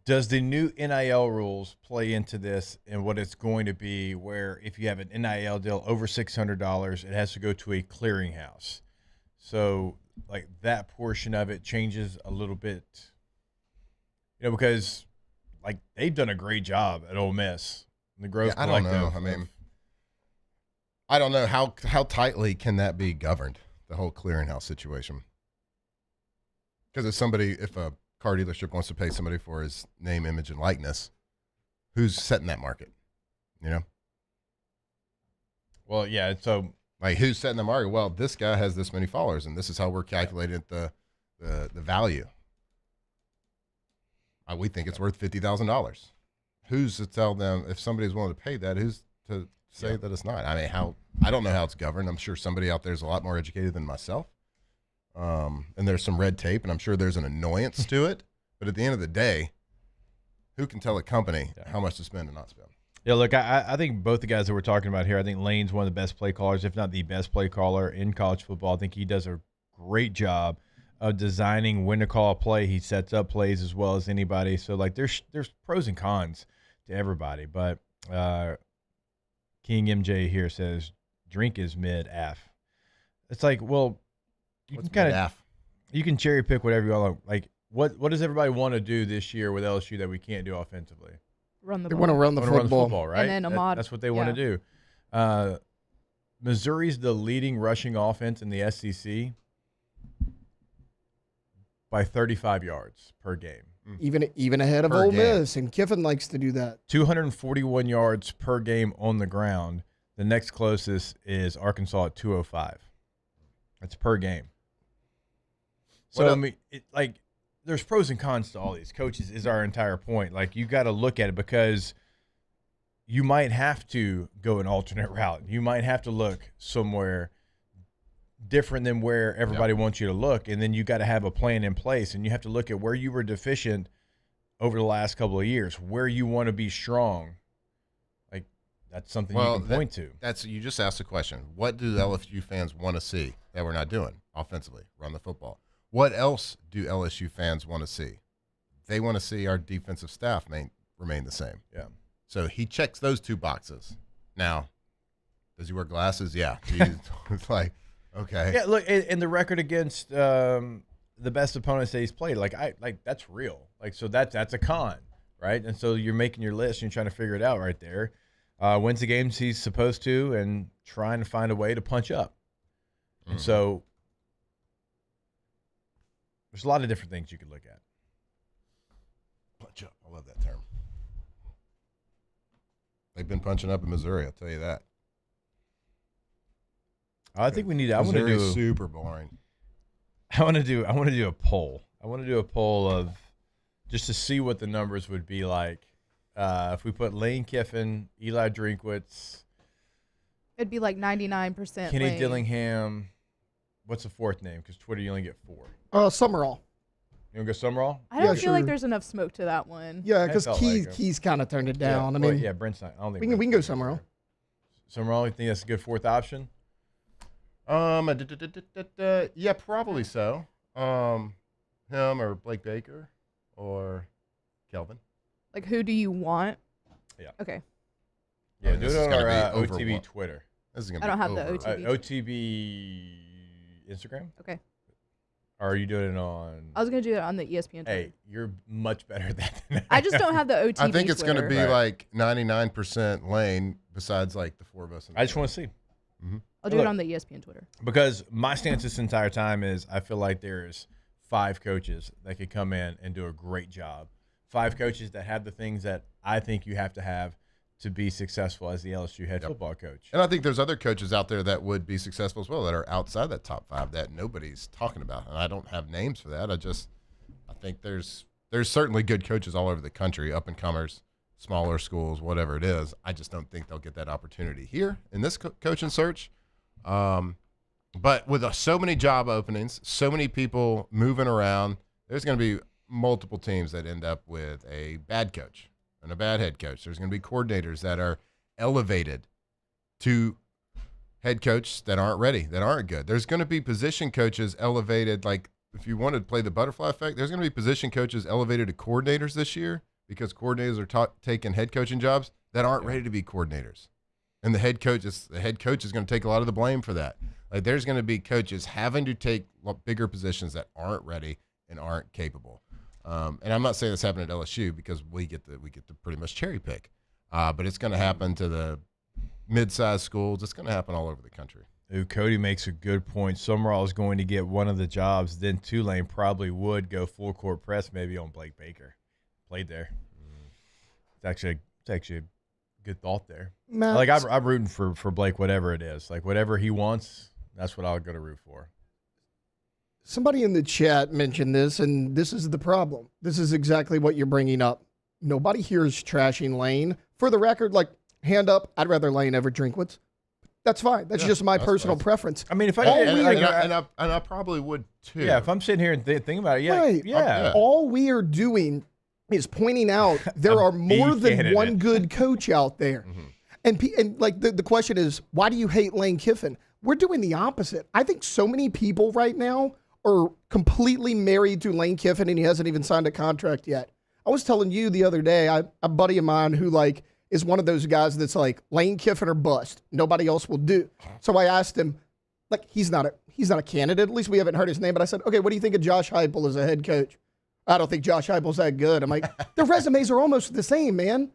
Speaker 11: Does the new NIL rules play into this and what it's going to be, where if you have an NIL deal over $600, it has to go to a clearinghouse? So, that portion of it changes a little bit, because, they've done a great job at Ole Miss. The growth collective.
Speaker 12: I don't know. I mean, I don't know how tightly can that be governed, the whole clearinghouse situation. Because if a car dealership wants to pay somebody for his name, image, and likeness, who's setting that market?
Speaker 11: Well, yeah. So,
Speaker 12: who's setting the market? Well, this guy has this many followers, and this is how we're calculating the value. We think it's worth $50,000. Who's to tell them if somebody's willing to pay that? Who's to say that it's not? I mean, I don't know how it's governed. I'm sure somebody out there is a lot more educated than myself. And there's some red tape, and I'm sure there's an annoyance to it. But at the end of the day, who can tell a company how much to spend and not spend?
Speaker 11: Yeah, look, I think both the guys that we're talking about here, I think Lane's one of the best play callers, if not the best play caller in college football. I think he does a great job of designing when to call a play. He sets up plays as well as anybody. So, there's pros and cons to everybody. But King MJ here says, drink is mid-F. It's well, you can cherry pick whatever you want. What does everybody want to do this year with LSU that we can't do offensively?
Speaker 13: Run the
Speaker 8: ball.
Speaker 13: They want to
Speaker 8: run the football,
Speaker 11: right?
Speaker 13: And then
Speaker 11: that's what they want to do. Missouri's the leading rushing offense in the SEC by 35 yards per game.
Speaker 8: Even ahead of Ole Miss, and Kiffin likes to do that. 241
Speaker 11: yards per game on the ground. The next closest is Arkansas at 205. That's per game. So, there's pros and cons to all these. Coaches is our entire point. You got to look at it, because you might have to go an alternate route. You might have to look somewhere different than where everybody wants you to look, and then you got to have a plan in place, and you have to look at where you were deficient over the last couple of years, where you want to be strong. That's something you can point to.
Speaker 12: You just asked the question. What do LSU fans want to see that we're not doing offensively? Run the football. What else do LSU fans want to see? They want to see our defensive staff remain the same.
Speaker 11: Yeah.
Speaker 12: So he checks those 2 boxes. Now, does he wear glasses? Yeah. It's okay.
Speaker 11: Yeah, look, and the record against the best opponents that he's played, that's real. So that's a con, right? And so you're making your list and you're trying to figure it out right there. Wins the games he's supposed to and trying to find a way to punch up. And so there's a lot of different things you could look at.
Speaker 12: Punch up. I love that term. They've been punching up in Missouri, I'll tell you that.
Speaker 11: I think we need to.
Speaker 12: Missouri's super boring.
Speaker 11: I want to do a poll. I want to do a poll of just to see what the numbers would be like if we put Lane Kiffin, Eli Drinkwitz.
Speaker 13: It'd be like 99%.
Speaker 11: Kenny
Speaker 13: Lane.
Speaker 11: Dillingham. What's the fourth name? Because Twitter, you only get 4.
Speaker 8: Summerall.
Speaker 11: You want to go Summerall?
Speaker 13: I don't feel like there's enough smoke to that one.
Speaker 8: Yeah, because Keys kind of turned it down.
Speaker 11: Yeah, yeah, Brent's not. I don't think
Speaker 8: we can go Summerall.
Speaker 11: Summerall, you think that's a good fourth option?
Speaker 12: Yeah, probably so. Him or Blake Baker or Kelvin.
Speaker 13: Like, who do you want?
Speaker 11: Yeah.
Speaker 13: Okay.
Speaker 11: Yeah, do it on our OTB Twitter.
Speaker 12: This is gonna
Speaker 13: I don't have the OTB.
Speaker 11: OTB Instagram?
Speaker 13: Okay.
Speaker 11: Or are you doing it on?
Speaker 13: I was going to do it on the ESPN Twitter.
Speaker 11: Hey, you're much better at that than
Speaker 13: I just don't have the OTB
Speaker 12: I think it's going to be
Speaker 11: Right.
Speaker 12: like 99% Lane besides like the 4 of us.
Speaker 11: I just want to see.
Speaker 13: I'll do it on the ESPN Twitter.
Speaker 11: Because my stance this entire time is I feel like there's 5 coaches that could come in and do a great job. 5 coaches that have the things that I think you have to be successful as the LSU head football coach.
Speaker 12: And I think there's other coaches out there that would be successful as well that are outside that top 5 that nobody's talking about. And I don't have names for that. I think there's certainly good coaches all over the country, up and comers, smaller schools, whatever it is. I just don't think they'll get that opportunity here in this coaching search. But with so many job openings, so many people moving around, there's going to be multiple teams that end up with a bad coach and a bad head coach. There's going to be coordinators that are elevated to head coach that aren't ready, that aren't good. There's going to be position coaches elevated. Like if you want to play the butterfly effect, there's going to be position coaches elevated to coordinators this year because coordinators are taking head coaching jobs that aren't ready to be coordinators. And the head coach is going to take a lot of the blame for that. Like there's going to be coaches having to take bigger positions that aren't ready and aren't capable. And I'm not saying this happened at LSU because we get to pretty much cherry pick, but it's going to happen to the mid-sized schools. It's going to happen all over the country.
Speaker 11: Ooh, Cody makes a good point. Summerall is going to get one of the jobs. Then Tulane probably would go full court press maybe on Blake Baker. Played there. It's actually a good thought there.
Speaker 8: Matt,
Speaker 11: like I'm rooting for Blake, whatever it is. Like whatever he wants, that's what I'll go to root for.
Speaker 8: Somebody in the chat mentioned this, and this is the problem. This is exactly what you're bringing up. Nobody here is trashing Lane. For the record, like, hand up, I'd rather Lane ever Drinkwitz. That's fine. That's just my personal preference.
Speaker 11: I mean, if
Speaker 12: I probably would too.
Speaker 11: Yeah, if I'm sitting here and thinking about it,
Speaker 8: Right.
Speaker 11: yeah.
Speaker 8: All we are doing is pointing out there are more than one good coach out there. And like the question is, why do you hate Lane Kiffin? We're doing the opposite. I think so many people right now are completely married to Lane Kiffin, and he hasn't even signed a contract yet. I was telling you the other day, a buddy of mine who like is one of those guys that's like Lane Kiffin or bust. Nobody else will do. So I asked him, like he's not a candidate. At least we haven't heard his name. But I said, okay, what do you think of Josh Heupel as a head coach? I don't think Josh Heupel's that good. I'm like, their resumes are almost the same, man.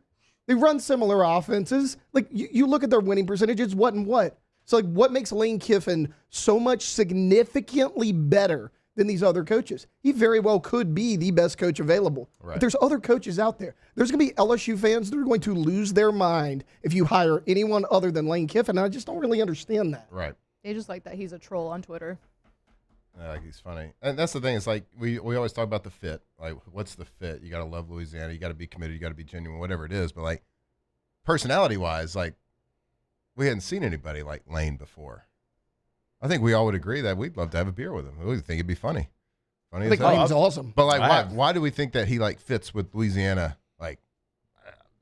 Speaker 8: They run similar offenses. Like you look at their winning percentages, what and what. So, like, what makes Lane Kiffin so much significantly better than these other coaches? He very well could be the best coach available.
Speaker 12: Right.
Speaker 8: But there's other coaches out there. There's going to be LSU fans that are going to lose their mind if you hire anyone other than Lane Kiffin. And I just don't really understand that.
Speaker 12: Right.
Speaker 13: They just like that he's a troll on Twitter.
Speaker 12: Like he's funny. And that's the thing. It's like we always talk about the fit. Like, what's the fit? You got to love Louisiana. You got to be committed. You got to be genuine, whatever it is. But, like, personality-wise, like, we hadn't seen anybody like Lane before. I think we all would agree that we'd love to have a beer with him. We would think it'd be funny.
Speaker 8: I think Lane's awesome.
Speaker 12: But like, why do we think that he like fits with Louisiana? Like,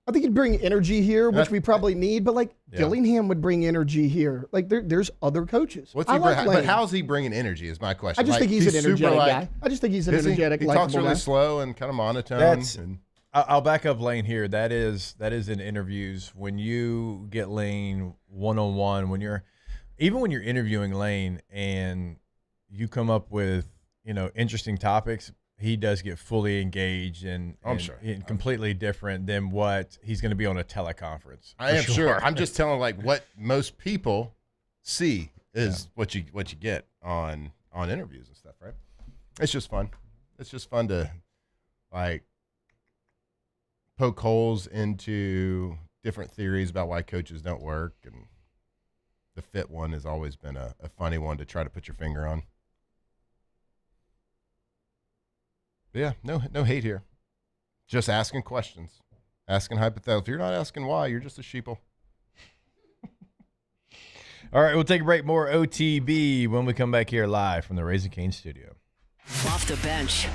Speaker 8: I think he'd bring energy here, which we probably need. But like Dillingham would bring energy here. Like there's other coaches.
Speaker 12: What's he but how's he bringing energy? Is my question.
Speaker 8: I just think he's an energetic guy. I just think he's an energetic.
Speaker 12: He talks really slow and kind of monotone.
Speaker 11: I'll back up Lane here. That is in interviews. When you get Lane one-on-one, when you're interviewing Lane and you come up with, interesting topics, he does get fully engaged and completely different than what he's going to be on a teleconference.
Speaker 12: I am sure. I'm just telling like what most people see is what you get on interviews and stuff, right? It's just fun. It's just fun to like poke holes into different theories about why coaches don't work, and the fit one has always been a funny one to try to put your finger on. But yeah, no hate here. Just asking questions, asking hypotheticals. If you're not asking why, you're just a sheeple.
Speaker 11: All right, we'll take a break. More OTB when we come back here live from the Raising Cane studio.
Speaker 9: Off the bench.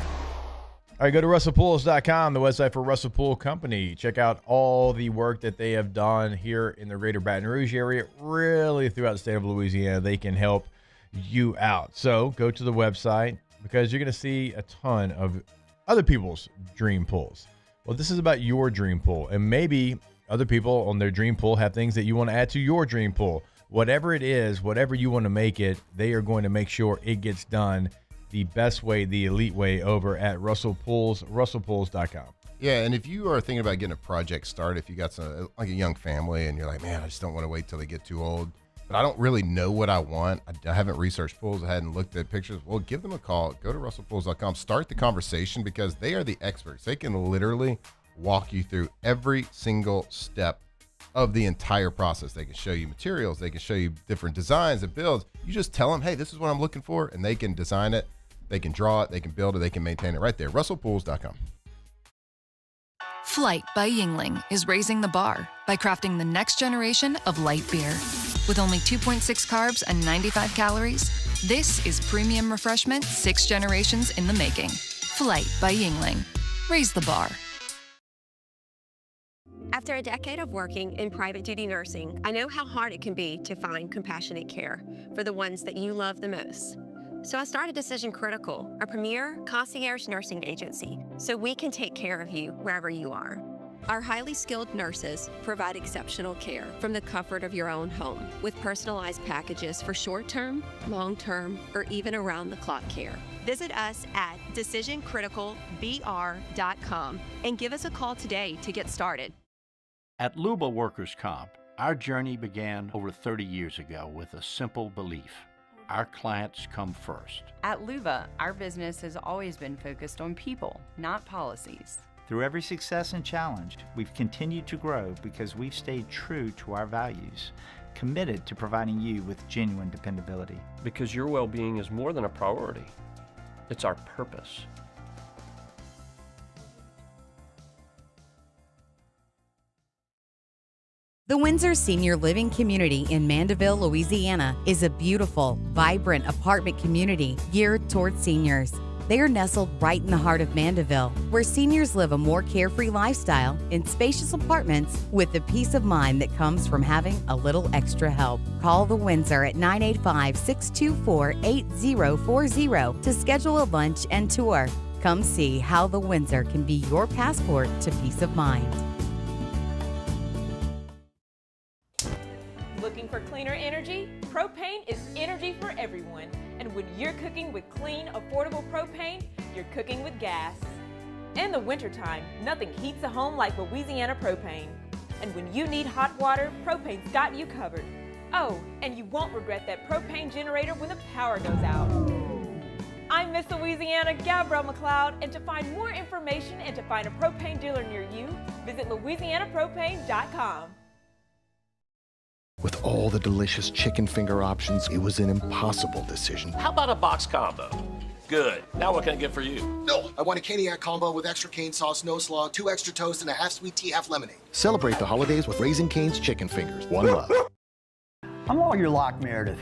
Speaker 11: All right, go to russellpools.com, the website for Russell Pool Company. Check out all the work that they have done here in the greater Baton Rouge area, really throughout the state of Louisiana. They can help you out. So go to the website because you're going to see a ton of other people's dream pools. Well, this is about your dream pool, and maybe other people on their dream pool have things that you want to add to your dream pool. Whatever it is, whatever you want to make it, they are going to make sure it gets done the best way, the elite way, over at Russell Pools, russellpools.com.
Speaker 12: Yeah, and if you are thinking about getting a project started, if you got like a young family and you're like, man, I just don't want to wait till they get too old, but I don't really know what I want. I haven't researched pools. I hadn't looked at pictures. Well, give them a call. Go to russellpools.com. Start the conversation because they are the experts. They can literally walk you through every single step of the entire process. They can show you materials. They can show you different designs and builds. You just tell them, hey, this is what I'm looking for, and they can design it. They can draw it. They can build it. They can maintain it right there. russellpools.com.
Speaker 1: Flight by Yingling is raising the bar by crafting the next generation of light beer. With only 2.6 carbs and 95 calories, this is premium refreshment 6 generations in the making. Flight by Yingling. Raise the bar.
Speaker 3: After a decade of working in private duty nursing, I know how hard it can be to find compassionate care for the ones that you love the most. So I started Decision Critical, a premier concierge nursing agency, so we can take care of you wherever you are. Our highly skilled nurses provide exceptional care from the comfort of your own home with personalized packages for short-term, long-term, or even around-the-clock care. Visit us at decisioncriticalbr.com and give us a call today to get started.
Speaker 4: At Luba Workers' Comp, our journey began over 30 years ago with a simple belief. Our clients come first.
Speaker 6: At Luba, our business has always been focused on people, not policies.
Speaker 15: Through every success and challenge, we've continued to grow because we've stayed true to our values, committed to providing you with genuine dependability.
Speaker 18: Because your well-being is more than a priority. It's our purpose.
Speaker 19: The Windsor Senior Living Community in Mandeville, Louisiana is a beautiful, vibrant apartment community geared towards seniors. They are nestled right in the heart of Mandeville, where seniors live a more carefree lifestyle in spacious apartments with the peace of mind that comes from having a little extra help. Call the Windsor at 985-624-8040 to schedule a lunch and tour. Come see how the Windsor can be your passport to peace of mind.
Speaker 22: Looking for cleaner energy? Propane is energy for everyone. And when you're cooking with clean, affordable propane, you're cooking with gas. In the wintertime, nothing heats a home like Louisiana propane. And when you need hot water, propane's got you covered. Oh, and you won't regret that propane generator when the power goes out. I'm Miss Louisiana, Gabrielle McLeod, and to find more information and to find a propane dealer near you, visit louisianapropane.com.
Speaker 20: With all the delicious chicken finger options, it was an impossible decision.
Speaker 29: How about a box combo? Good. Now what can I get for you?
Speaker 20: No, I want a Caniac combo with extra cane sauce, no slaw, 2 extra toast, and a half sweet tea, half lemonade. Celebrate the holidays with Raising Cane's chicken fingers. One love.
Speaker 30: I'm Lawyer Locke Meredith.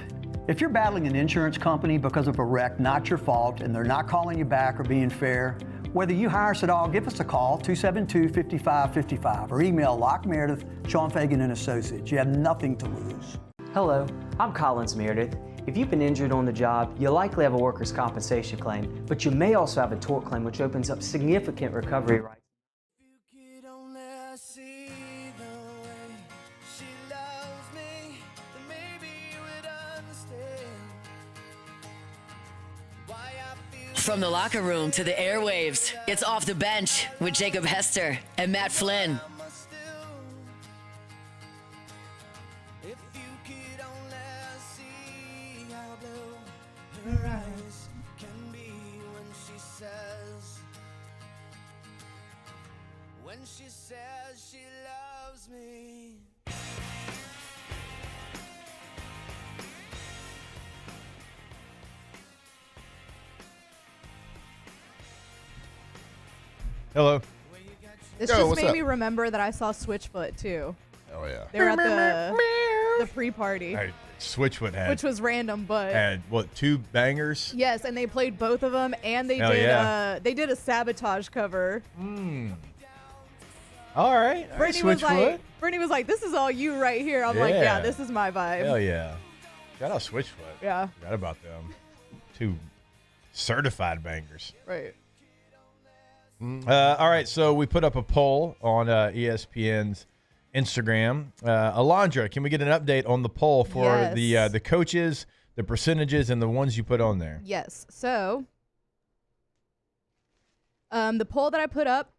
Speaker 30: If you're battling an insurance company because of a wreck not your fault and they're not calling you back or being fair, whether you hire us at all, give us a call, 272-5555, or email LockeMeredith, Sean Fagan and Associates. You have nothing to lose.
Speaker 31: Hello, I'm Collins Meredith. If you've been injured on the job, you'll likely have a workers' compensation claim, but you may also have a tort claim, which opens up significant recovery rights.
Speaker 9: From the locker room to the airwaves, it's Off the Bench with Jacob Hester and Matt Flynn.
Speaker 27: When she says she loves me.
Speaker 11: Hello.
Speaker 13: This just made me remember that I saw Switchfoot too.
Speaker 12: Oh yeah.
Speaker 13: They were at the pre-party,
Speaker 11: All right, Switchfoot had
Speaker 13: which was random, but
Speaker 11: had what, 2 bangers?
Speaker 13: yes, and they played both of them, and they did a Sabotage cover.
Speaker 11: All right.
Speaker 13: Brittany was like, "This is all you right here." I'm like, "Yeah, this is my vibe."
Speaker 11: Hell yeah. Shout out Switchfoot.
Speaker 13: Yeah.
Speaker 11: Forgot about them. 2 certified bangers.
Speaker 13: Right.
Speaker 11: All right, so we put up a poll on ESPN's Instagram. Alondra, can we get an update on the poll for the coaches, the percentages, and the ones you put on there?
Speaker 13: Yes. So, the poll that I put up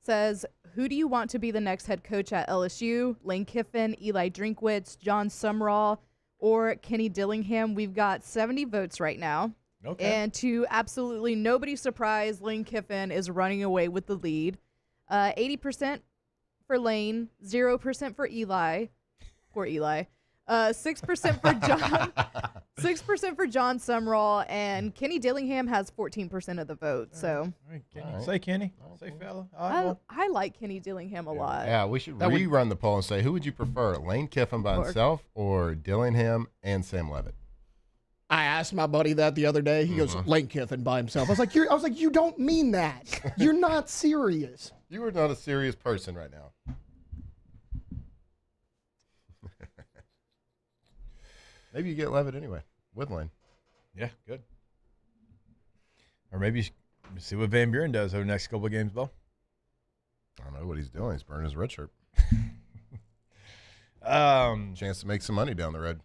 Speaker 13: says, who do you want to be the next head coach at LSU? Lane Kiffin, Eli Drinkwitz, John Sumrall, or Kenny Dillingham? We've got 70 votes right now.
Speaker 11: Okay.
Speaker 13: And to absolutely nobody's surprise, Lane Kiffin is running away with the lead. 80% for Lane, 0% for Eli. Poor Eli. 6% for John. 6% for John Sumrall, and Kenny Dillingham has 14% of the vote. So,
Speaker 11: all right, Kenny. Say Kenny. Say fella.
Speaker 13: I like Kenny Dillingham a lot.
Speaker 12: Yeah, we should rerun the poll and say, who would you prefer, Lane Kiffin by himself or Dillingham and Sam Levitt?
Speaker 8: I asked my buddy that the other day. He goes, Lane Kiffin by himself. I was like, you don't mean that. You're not serious.
Speaker 12: You are not a serious person right now. Maybe you get Levitt anyway with Lane.
Speaker 11: Yeah, good. Or maybe see what Van Buren does over the next couple of games, Bo.
Speaker 12: I don't know what he's doing. He's burning his red shirt. Chance to make some money down the road.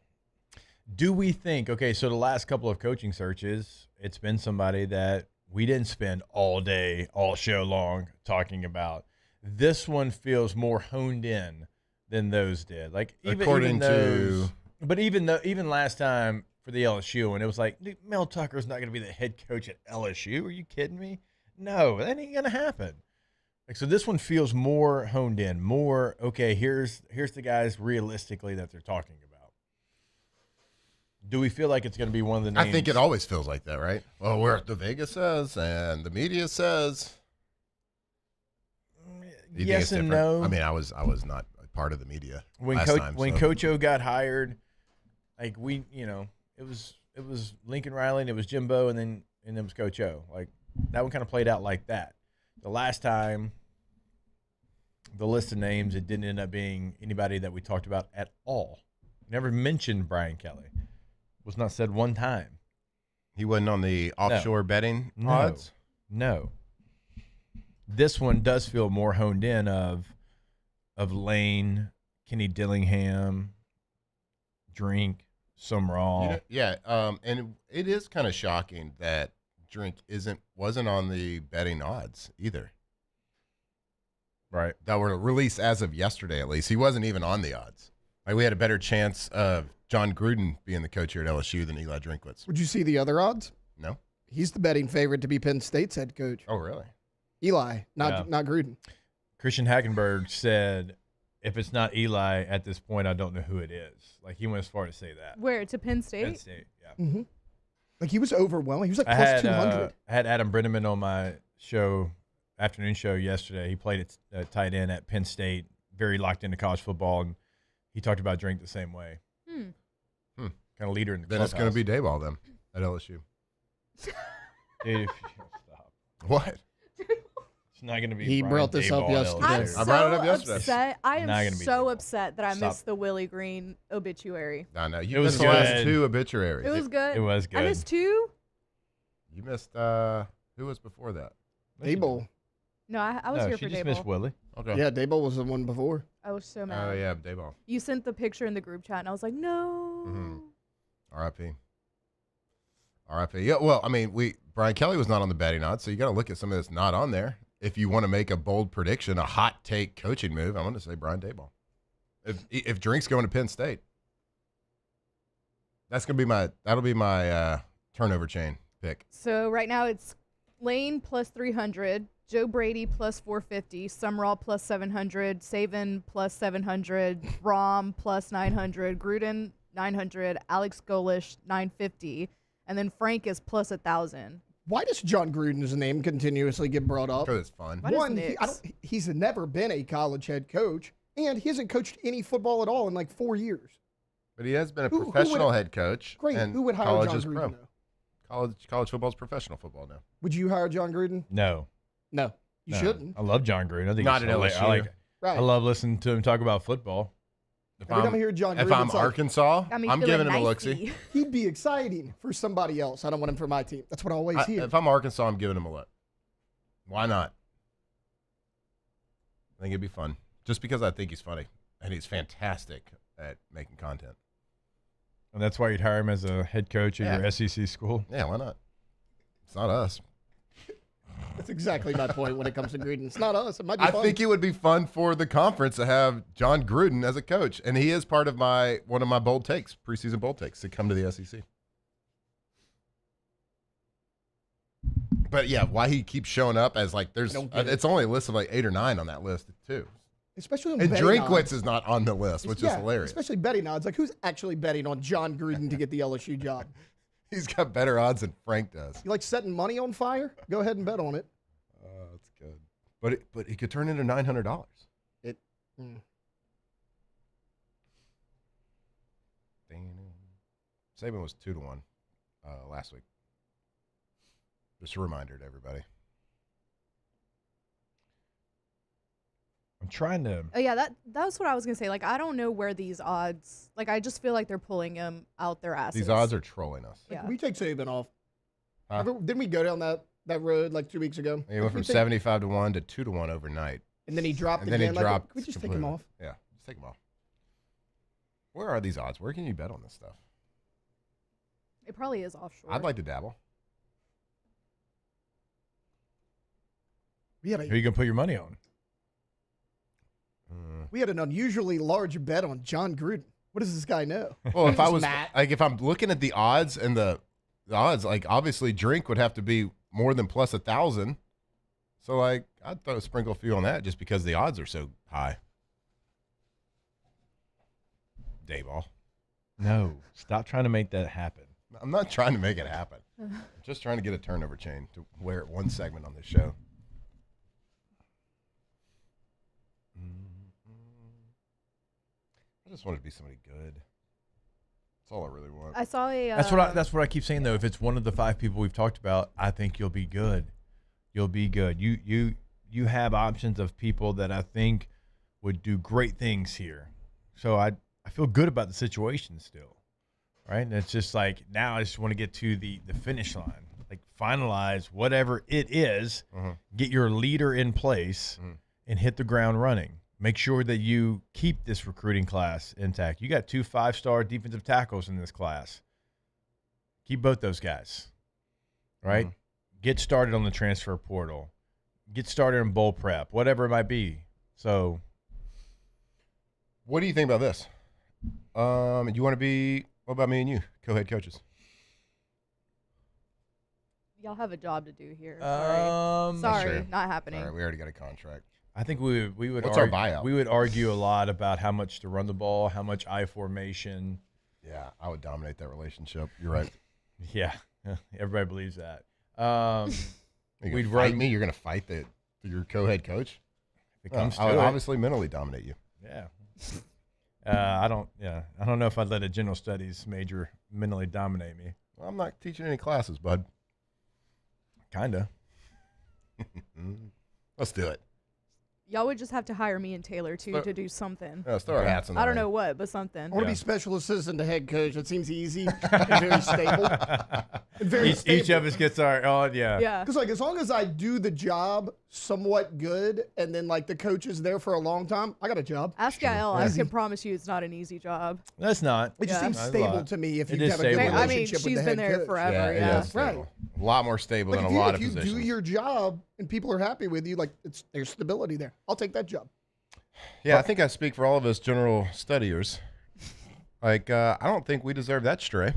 Speaker 11: Do we think, okay, so the last couple of coaching searches, it's been somebody that we didn't spend all day, all show long talking about. This one feels more honed in than those did. Like even last time for the LSU, and it was like, Mel Tucker's not going to be the head coach at LSU. Are you kidding me? No, that ain't going to happen. Like, so this one feels more honed in, more, okay, here's the guys realistically that they're talking about. Do we feel like it's going to be one of the names?
Speaker 12: I think it always feels like that, right? Well, where the Vegas says and the media says.
Speaker 11: Yes and no.
Speaker 12: I mean, I was not a part of the media
Speaker 11: when Coach O got hired. Like it was Lincoln Riley and it was Jimbo and then it was Coach O. Like that one kind of played out like that. The last time, the list of names, it didn't end up being anybody that we talked about at all. Never mentioned Brian Kelly. Was not said one time.
Speaker 12: He wasn't on the offshore betting odds?
Speaker 11: No. This one does feel more honed in of Lane, Kenny Dillingham, Drink, Sumrall.
Speaker 12: And it is kind of shocking that Drink wasn't on the betting odds either.
Speaker 11: Right.
Speaker 12: That were released as of yesterday, at least. He wasn't even on the odds. Like, we had a better chance of John Gruden being the coach here at LSU than Eli Drinkwitz.
Speaker 8: Would you see the other odds?
Speaker 12: No.
Speaker 8: He's the betting favorite to be Penn State's head coach.
Speaker 12: Oh, really?
Speaker 8: Eli, not Gruden.
Speaker 11: Christian Hackenberg said, if it's not Eli at this point, I don't know who it is. Like, he went as far to say that.
Speaker 13: Where? To Penn State?
Speaker 11: Penn State, yeah.
Speaker 8: Mm-hmm. Like, he was overwhelming. He was like plus 200.
Speaker 11: I had Adam Brenneman on my afternoon show yesterday. He played at tight end at Penn State, very locked into college football, and he talked about Drink the same way. Kind of leader in the clubhouse.
Speaker 12: Then it's going to be Dayball then at LSU.
Speaker 11: Dude, stop.
Speaker 12: What?
Speaker 11: It's not going to be.
Speaker 8: He
Speaker 11: Brian
Speaker 8: brought this up yesterday.
Speaker 12: I brought it up yesterday.
Speaker 13: Upset. I am so upset that I missed the Willie Green obituary.
Speaker 12: I know. You missed the last 2 obituaries.
Speaker 13: It was good.
Speaker 11: It was good.
Speaker 13: I missed 2?
Speaker 12: You missed, who was before that?
Speaker 8: Dayball.
Speaker 13: No, I was here for Dayball.
Speaker 11: She just missed Willie.
Speaker 12: Okay.
Speaker 8: Yeah, Dayball was the one before.
Speaker 13: I was so mad.
Speaker 12: Oh, yeah, Dayball.
Speaker 13: You sent the picture in the group chat, and I was like, no.
Speaker 12: R.I.P. RIP. Yeah, well, I mean, Brian Kelly was not on the betting odds, so you got to look at something that's not on there. If you want to make a bold prediction, a hot take coaching move, I'm going to say Brian Daboll. If Drink's going to Penn State, that'll be my turnover chain pick.
Speaker 13: So right now it's Lane plus 300, Joe Brady plus 450, Summerall plus 700, Saban plus 700, Rom plus 900, Gruden 900, Alex Golish 950, and then Frank is plus 1,000.
Speaker 8: Why does John Gruden's name continuously get brought up?
Speaker 12: Because it's fun.
Speaker 8: One, he's never been a college head coach, and he hasn't coached any football at all in like 4 years.
Speaker 12: But he has been a professional head coach.
Speaker 8: Great.
Speaker 12: And
Speaker 8: who would hire
Speaker 12: college
Speaker 8: John
Speaker 12: is
Speaker 8: Gruden?
Speaker 12: College football is professional football now.
Speaker 8: Would you hire John Gruden?
Speaker 2: No.
Speaker 8: No. You shouldn't.
Speaker 2: I love John Gruden. I think
Speaker 12: Not
Speaker 2: he's
Speaker 12: at
Speaker 2: hilarious.
Speaker 12: LSU.
Speaker 8: Right.
Speaker 2: I love listening to him talk about football.
Speaker 8: Every time I hear John Gruden,
Speaker 12: if I'm
Speaker 8: it's like,
Speaker 12: Arkansas, I'm giving him a
Speaker 13: nicey.
Speaker 12: look-see.
Speaker 8: He'd be exciting for somebody else. I don't want him for my team. That's what I always hear.
Speaker 12: If I'm Arkansas, I'm giving him a look. Why not? I think it'd be fun. Just because I think he's funny. And he's fantastic at making content.
Speaker 2: And that's why you'd hire him as a head coach at your SEC school?
Speaker 12: Yeah, why not? It's not us.
Speaker 8: That's exactly my point when it comes to Gruden. It's not us. It might be
Speaker 12: I
Speaker 8: fun.
Speaker 12: think it would be fun for the conference to have John Gruden as a coach. And he is part of one of my bold takes, preseason bold takes, to come to the SEC. But yeah, why he keeps showing up as like it's only a list of like 8 or 9 on that list too.
Speaker 8: Especially on
Speaker 12: and
Speaker 8: betting
Speaker 12: Drinkwitz
Speaker 8: odds.
Speaker 12: is not on the list, which is hilarious.
Speaker 8: Especially betting odds. Like, who's actually betting on John Gruden to get the LSU job?
Speaker 12: He's got better odds than Frank does.
Speaker 8: You like setting money on fire? Go ahead and bet on it.
Speaker 12: That's good. But it could turn into $900. Saban was 2-1 last week. Just a reminder to everybody.
Speaker 2: I'm trying to.
Speaker 13: Oh yeah, that's what I was gonna say. Like, I don't know where these odds. Like, I just feel like they're pulling them out their asses.
Speaker 12: These odds are trolling us.
Speaker 8: Like, we take Saban off. Didn't we go down that road like 2 weeks ago?
Speaker 12: He went from 75-1 to 2-1 overnight.
Speaker 8: And then he dropped
Speaker 12: and
Speaker 8: again.
Speaker 12: Then he dropped.
Speaker 8: Can we just take him off?
Speaker 12: Yeah, just take him off. Where are these odds? Where can you bet on this stuff?
Speaker 13: It probably is offshore.
Speaker 12: I'd like to dabble.
Speaker 8: Who
Speaker 2: are you gonna put your money on?
Speaker 8: We had an unusually large bet on John Gruden. What does this guy know?
Speaker 12: Well, if I'm looking at the odds and the odds, like obviously Drink would have to be more than plus 1,000. So like I'd throw a sprinkle few on that just because the odds are so high. Dayball.
Speaker 2: No, stop trying to make that happen.
Speaker 12: I'm not trying to make it happen. I'm just trying to get a turnover chain to wear it one segment on this show. I just want it to be somebody good. That's all I really want.
Speaker 13: I saw a.
Speaker 2: That's what I keep saying though. If it's one of the 5 people we've talked about, I think you'll be good. You'll be good. You have options of people that I think would do great things here. So I feel good about the situation still, right? And it's just like now I just want to get to the finish line, like finalize whatever it is, get your leader in place, and hit the ground running. Make sure that you keep this recruiting class intact. You got 2 5-star defensive tackles in this class. Keep both those guys, right? Get started on the transfer portal. Get started in bowl prep, whatever it might be. So,
Speaker 12: what do you think about this? Do you want to be? What about me and you, co-head coaches?
Speaker 13: Y'all have a job to do here. Sorry, not happening.
Speaker 12: All right, we already got a contract.
Speaker 2: I think we would.
Speaker 12: What's our buyout?
Speaker 2: We would argue a lot about how much to run the ball, how much I formation.
Speaker 12: Yeah, I would dominate that relationship. You're right.
Speaker 2: Yeah, everybody believes that.
Speaker 12: You're gonna fight me. You're going to fight your co-head coach.
Speaker 2: If it comes to
Speaker 12: I would
Speaker 2: it.
Speaker 12: obviously mentally dominate you.
Speaker 2: Yeah. I don't know if I'd let a general studies major mentally dominate me.
Speaker 12: Well, I'm not teaching any classes, bud.
Speaker 2: Kinda.
Speaker 12: Let's do it.
Speaker 13: Y'all would just have to hire me and Taylor too to do something.
Speaker 12: Let's throw our hats in the
Speaker 13: I don't
Speaker 12: ring.
Speaker 13: know what, but something.
Speaker 8: I want to be special assistant to head coach. It seems easy and very stable. Very
Speaker 2: each of us gets our own, yeah.
Speaker 8: Yeah. Because, like, as long as I do the job somewhat good and then, like, the coach is there for a long time, I got a job.
Speaker 13: Ask Gael. I can promise you it's not an easy job.
Speaker 2: That's not.
Speaker 8: It just seems
Speaker 2: Not a
Speaker 8: stable
Speaker 2: lot.
Speaker 8: to me if
Speaker 2: It
Speaker 8: you
Speaker 2: is
Speaker 8: have a good
Speaker 2: stable.
Speaker 8: relationship
Speaker 13: I mean,
Speaker 8: with the
Speaker 13: she's
Speaker 8: head
Speaker 13: been there
Speaker 8: coach.
Speaker 13: forever.
Speaker 12: it
Speaker 13: Yeah.
Speaker 12: is stable.
Speaker 8: Right.
Speaker 12: A lot more stable
Speaker 8: Like,
Speaker 12: than
Speaker 8: if
Speaker 12: a
Speaker 8: you,
Speaker 12: lot
Speaker 8: if
Speaker 12: of
Speaker 8: you
Speaker 12: positions.
Speaker 8: do your job and people are happy with you, like, there's stability there. I'll take that job.
Speaker 12: Yeah, I think I speak for all of us general studiers. Like, I don't think we deserve that stray.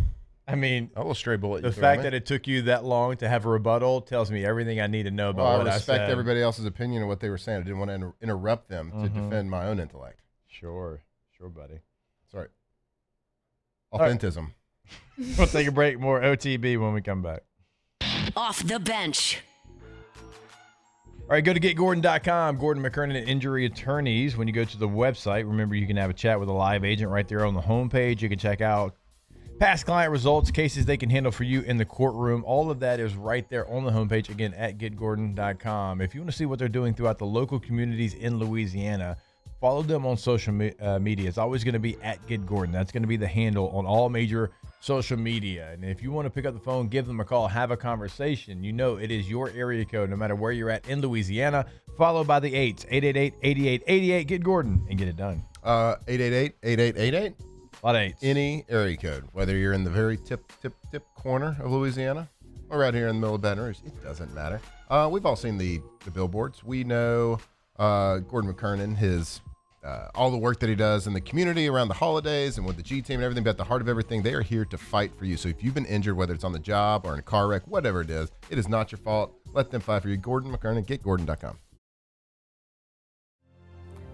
Speaker 2: I mean,
Speaker 12: a little stray bullet.
Speaker 2: The fact that it took you that long to have a rebuttal tells me everything I need to know about what
Speaker 12: I
Speaker 2: I
Speaker 12: respect
Speaker 2: said.
Speaker 12: everybody else's opinion of what they were saying. I didn't want to interrupt them to defend my own intellect.
Speaker 2: Sure, buddy.
Speaker 12: Sorry.
Speaker 2: All right.
Speaker 12: Authentism.
Speaker 2: We'll take a break. More OTB when we come back.
Speaker 9: Off the bench.
Speaker 2: All right, go to getgordon.com. Gordon McKernan Injury Attorneys. When you go to the website, remember you can have a chat with a live agent right there on the homepage. You can check out past client results, cases they can handle for you in the courtroom. All of that is right there on the homepage, again, at getgordon.com. If you want to see what they're doing throughout the local communities in Louisiana, follow them on social media. It's always going to be at Get Gordon. That's going to be the handle on all major social media. And if you want to pick up the phone, give them a call, have a conversation. You know it is your area code, no matter where you're at in Louisiana, followed by the 8s, 888-8888. Get Gordon and get it done.
Speaker 12: 888-8888.
Speaker 2: A lot of 8s.
Speaker 12: Any area code, whether you're in the very tip corner of Louisiana or right here in the middle of Baton Rouge, it doesn't matter. We've all seen the billboards. We know Gordon McKernan, his all the work that he does in the community around the holidays and with the G team and everything, but at the heart of everything, they are here to fight for you. So if you've been injured, whether it's on the job or in a car wreck, whatever it is not your fault. Let them fight for you. Gordon McKernan, getgordon.com.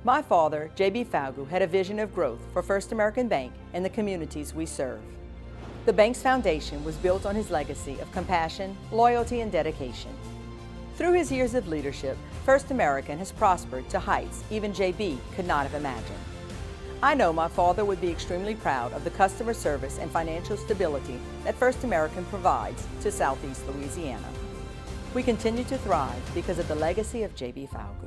Speaker 5: My father, J.B. Falgu, had a vision of growth for First American Bank and the communities we serve. The bank's foundation was built on his legacy of compassion, loyalty, and dedication. Through his years of leadership, First American has prospered to heights even J.B. could not have imagined. I know my father would be extremely proud of the customer service and financial stability that First American provides to Southeast Louisiana. We continue to thrive because of the legacy of J.B. Falgu.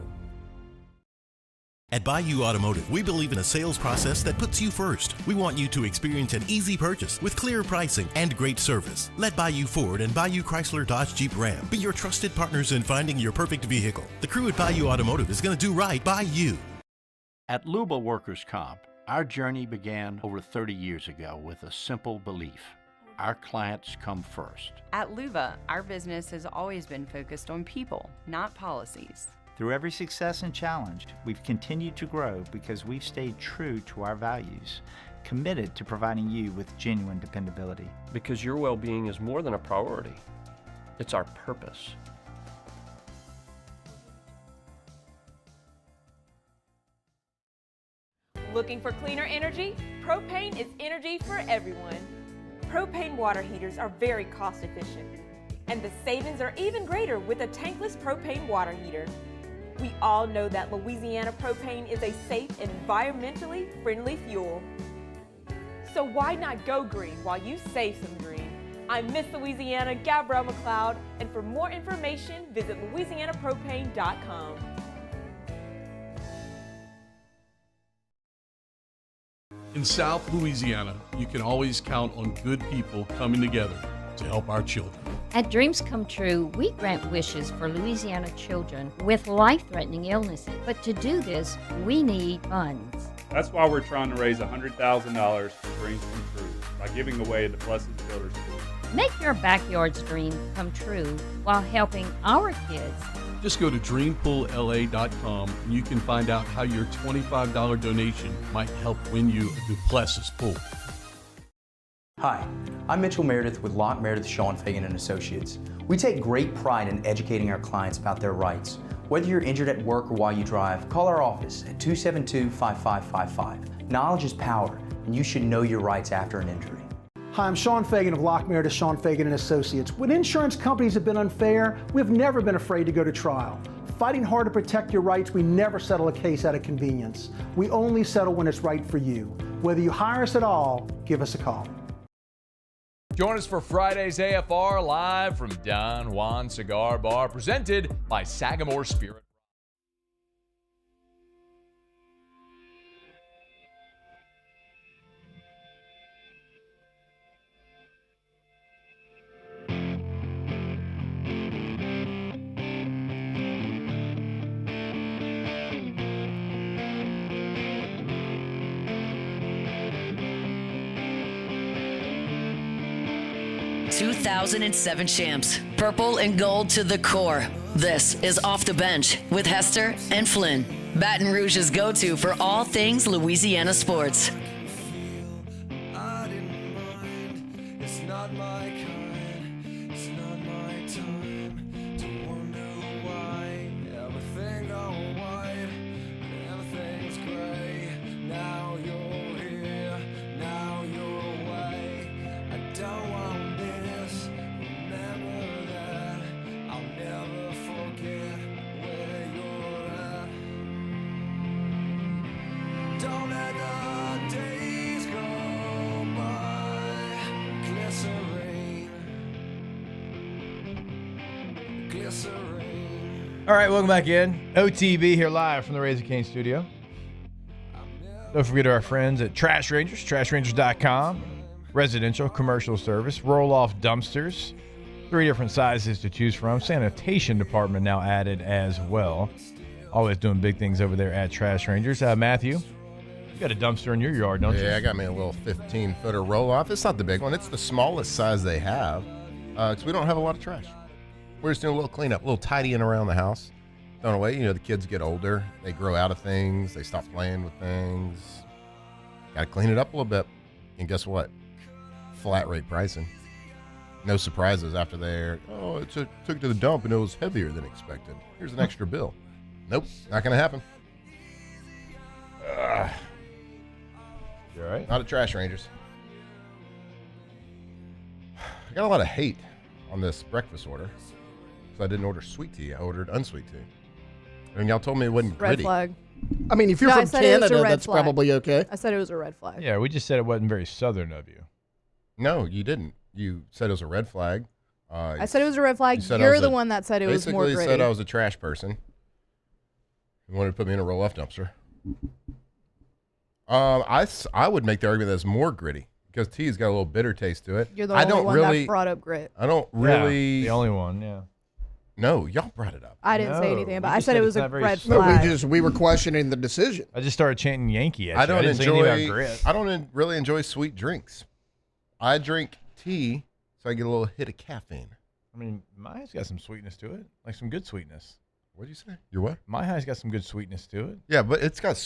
Speaker 7: At Bayou Automotive, we believe in a sales process that puts you first. We want you to experience an easy purchase with clear pricing and great service. Let Bayou Ford and Bayou Chrysler Dodge Jeep Ram be your trusted partners in finding your perfect vehicle. The crew at Bayou Automotive is going to do right by you.
Speaker 4: At Luba Workers' Comp, our journey began over 30 years ago with a simple belief. Our clients come first.
Speaker 6: At Luba, our business has always been focused on people, not policies.
Speaker 15: Through every success and challenge, we've continued to grow because we've stayed true to our values, committed to providing you with genuine dependability.
Speaker 18: Because your well-being is more than a priority. It's our purpose.
Speaker 22: Looking for cleaner energy? Propane is energy for everyone. Propane water heaters are very cost efficient. And the savings are even greater with a tankless propane water heater. We all know that Louisiana propane is a safe and environmentally friendly fuel. So why not go green while you save some green? I'm Miss Louisiana, Gabrielle McLeod, and for more information, visit louisianapropane.com.
Speaker 10: In South Louisiana, you can always count on good people coming together to help our children.
Speaker 14: At Dreams Come True, we grant wishes for Louisiana children with life-threatening illnesses. But to do this, we need funds.
Speaker 16: That's why we're trying to raise $100,000 for Dreams Come True by giving away the Blessed Builders School.
Speaker 14: Make your backyard's dream come true while helping our kids.
Speaker 10: Just go to dreampoolla.com and you can find out how your $25 donation might help win you a Duplessis pool.
Speaker 31: Hi, I'm Mitchell Meredith with Locke Meredith, Sean Fagan & Associates. We take great pride in educating our clients about their rights. Whether you're injured at work or while you drive, call our office at 272-5555. Knowledge is power, and you should know your rights after an injury.
Speaker 17: Hi, I'm Sean Fagan of Locke Meredith, Sean Fagan & Associates. When insurance companies have been unfair, we've never been afraid to go to trial. Fighting hard to protect your rights, we never settle a case out of convenience. We only settle when it's right for you. Whether you hire us at all, give us a call.
Speaker 21: Join us for Friday's AFR live from Don Juan Cigar Bar, presented by Sagamore Spirit.
Speaker 9: 2007 champs, purple and gold to the core. This is Off the Bench with Hester and Flynn, Baton Rouge's go-to for all things Louisiana sports.
Speaker 2: All right, welcome back in. OTB here live from the Razor Cane studio. Don't forget our friends at Trash Rangers, trashrangers.com. Residential, commercial service, roll-off dumpsters. 3 different sizes to choose from. Sanitation department now added as well. Always doing big things over there at Trash Rangers. Matthew, you got a dumpster in your yard, don't you?
Speaker 12: Yeah, I got me a little 15-footer roll-off. It's not the big one. It's the smallest size they have because we don't have a lot of trash. We're just doing a little cleanup, a little tidying around the house. Throwing away, the kids get older. They grow out of things. They stop playing with things. Got to clean it up a little bit. And guess what? Flat rate pricing. No surprises after it took to the dump and it was heavier than expected. Here's an extra bill. Nope, not going to happen.
Speaker 2: You all right?
Speaker 12: Not at Trash Rangers. I got a lot of hate on this breakfast order. So I didn't order sweet tea. I ordered unsweet tea. And y'all told me it wasn't gritty.
Speaker 13: Red flag.
Speaker 8: I mean, if you're from Canada, that's probably okay.
Speaker 13: I said it was a red flag.
Speaker 2: Yeah, we just said it wasn't very southern of you.
Speaker 12: No, you didn't. You said it was a red flag.
Speaker 13: I said it was a red flag. You're the one that said it was more gritty.
Speaker 12: Basically said I was a trash person. You wanted to put me in a roll-off dumpster. I would make the argument that it's more gritty because tea's got a little bitter taste to it.
Speaker 13: You're the only one that brought up grit.
Speaker 12: I don't really.
Speaker 2: Yeah, the only one, yeah.
Speaker 12: No, y'all brought it up.
Speaker 13: I didn't say anything about it. I said it was a red flag.
Speaker 8: No, we were questioning the decision.
Speaker 2: I just started chanting Yankee at you.
Speaker 12: I don't
Speaker 2: didn't say anything about grit.
Speaker 12: I don't really enjoy sweet drinks. I drink tea so I get a little hit of caffeine.
Speaker 2: I mean, my high's got some sweetness to it, like some good sweetness.
Speaker 12: What'd you say? Your what?
Speaker 2: My high's got some good sweetness to it.
Speaker 12: Yeah, but it's got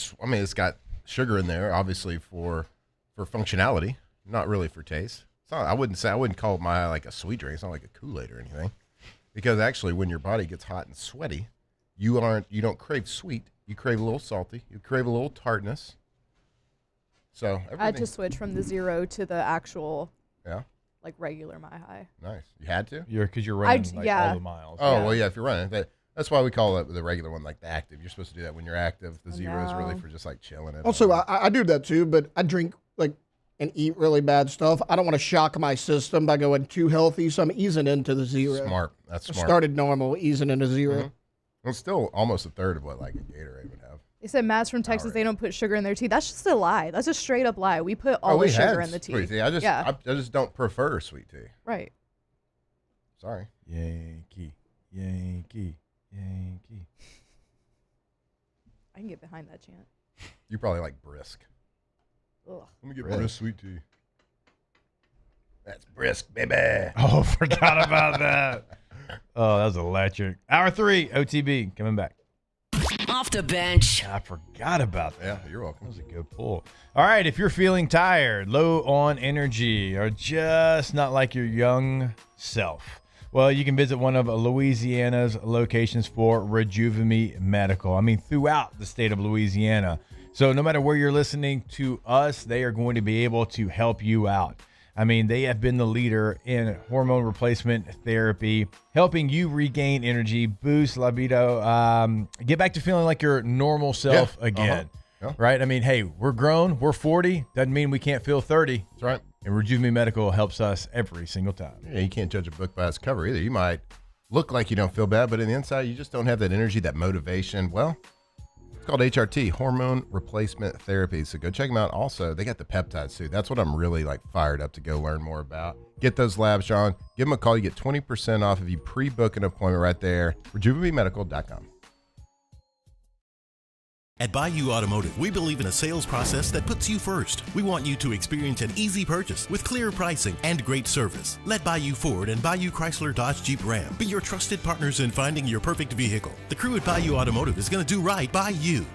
Speaker 12: sugar in there, obviously for functionality, not really for taste. It's not, I wouldn't call my high like a sweet drink. It's not like a Kool-Aid or anything. Because actually, when your body gets hot and sweaty, you don't crave sweet. You crave a little salty. You crave a little tartness. So
Speaker 13: I had to switch from the 0 to the actual,
Speaker 12: yeah,
Speaker 13: like regular my high.
Speaker 12: Nice. You had to?
Speaker 2: Because you're running all the miles.
Speaker 12: Oh, well, yeah, if you're running. That's why we call it the regular one, like the active. You're supposed to do that when you're active. The 0 is really for just like chilling.
Speaker 8: Also, I do that too, but I drink and eat really bad stuff. I don't want to shock my system by going too healthy, so I'm easing into the 0.
Speaker 12: Smart. That's smart.
Speaker 8: I started normal, easing into 0.
Speaker 12: Mm-hmm. Well, it's still almost a third of what like a Gatorade would have.
Speaker 13: They said Matt's from Texas. They don't put sugar in their tea. That's just a lie. That's a straight up lie. We put all the sugar in the tea.
Speaker 12: Sweet tea. I just don't prefer sweet tea.
Speaker 13: Right.
Speaker 12: Sorry.
Speaker 2: Yankee, Yankee, Yankee.
Speaker 13: I can get behind that chant.
Speaker 12: You probably like brisk.
Speaker 13: Ugh.
Speaker 12: Let me get brisk sweet tea. That's brisk, baby.
Speaker 2: Oh, forgot about that. Oh, that was electric. Hour 3, OTB, coming back.
Speaker 9: Off the bench.
Speaker 2: I forgot about that.
Speaker 12: Yeah, you're welcome.
Speaker 2: That was a good pull. All right, if you're feeling tired, low on energy, or just not like your young self, well, you can visit one of Louisiana's locations for Rejuvenate Medical. I mean, throughout the state of Louisiana. So no matter where you're listening to us, they are going to be able to help you out. I mean, they have been the leader in hormone replacement therapy, helping you regain energy, boost libido, get back to feeling like your normal self again.
Speaker 12: Yeah.
Speaker 2: Right? I mean, hey, we're grown, we're 40. Doesn't mean we can't feel 30.
Speaker 12: That's right.
Speaker 2: And Rejuvenate Medical helps us every single time.
Speaker 12: Yeah, you can't judge a book by its cover either. You might look like you don't feel bad, but in the inside, you just don't have that energy, that motivation. Well, it's called HRT, Hormone Replacement Therapy. So go check them out. Also, they got the peptides too. That's what I'm really fired up to go learn more about. Get those labs, John. Give them a call. You get 20% off if you pre-book an appointment right there. RejuvenateMedical.com.
Speaker 7: At Bayou Automotive, we believe in a sales process that puts you first. We want you to experience an easy purchase with clear pricing and great service. Let Bayou Ford and Bayou Chrysler Dodge Jeep Ram be your trusted partners in finding your perfect vehicle. The crew at Bayou Automotive is going to do right by you.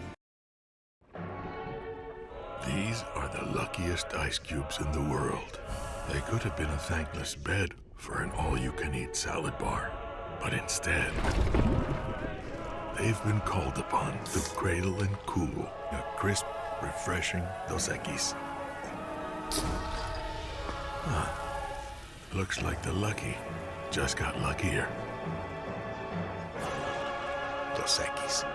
Speaker 1: These are the luckiest ice cubes in the world. They could have been a thankless bed for an all-you-can-eat salad bar. But instead, they've been called upon to cradle and cool a crisp, refreshing Dos Equis. Looks like the lucky just got luckier. Dos Equis.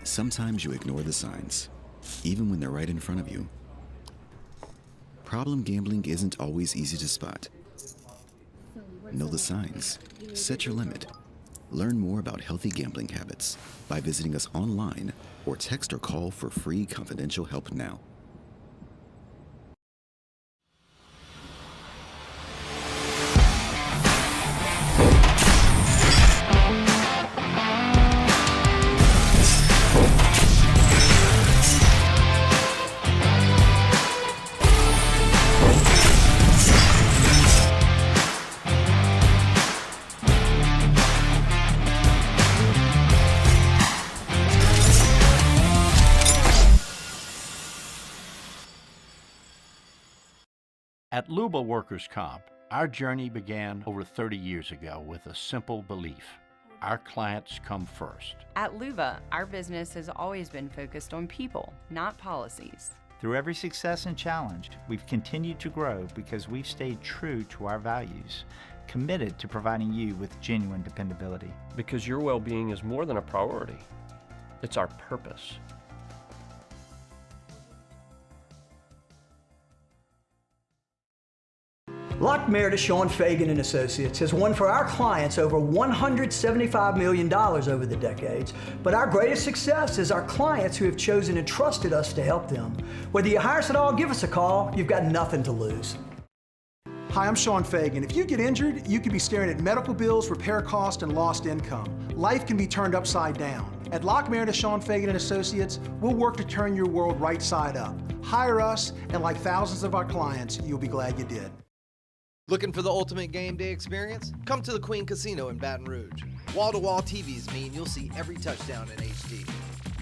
Speaker 3: Sometimes you ignore the signs, even when they're right in front of you. Problem gambling isn't always easy to spot. Know the signs. Set your limit. Learn more about healthy gambling habits by visiting us online or text or call for free confidential help now.
Speaker 4: At Luba Workers' Comp, our journey began over 30 years ago with a simple belief. Our clients come first.
Speaker 6: At Luba, our business has always been focused on people, not policies.
Speaker 15: Through every success and challenge, we've continued to grow because we've stayed true to our values, committed to providing you with genuine dependability.
Speaker 18: Because your well-being is more than a priority. It's our purpose.
Speaker 17: Lock Meredith, Sean Fagan and Associates has won for our clients over $175 million over the decades. But our greatest success is our clients who have chosen and trusted us to help them. Whether you hire us at all, give us a call. You've got nothing to lose. Hi, I'm Sean Fagan. If you get injured, you could be staring at medical bills, repair costs, and lost income. Life can be turned upside down. At Lock Meredith, Sean Fagan and Associates, we'll work to turn your world right side up. Hire us, and like thousands of our clients, you'll be glad you did.
Speaker 19: Looking for the ultimate game day experience? Come to the Queen Casino in Baton Rouge. Wall-to-wall TVs mean you'll see every touchdown in HD.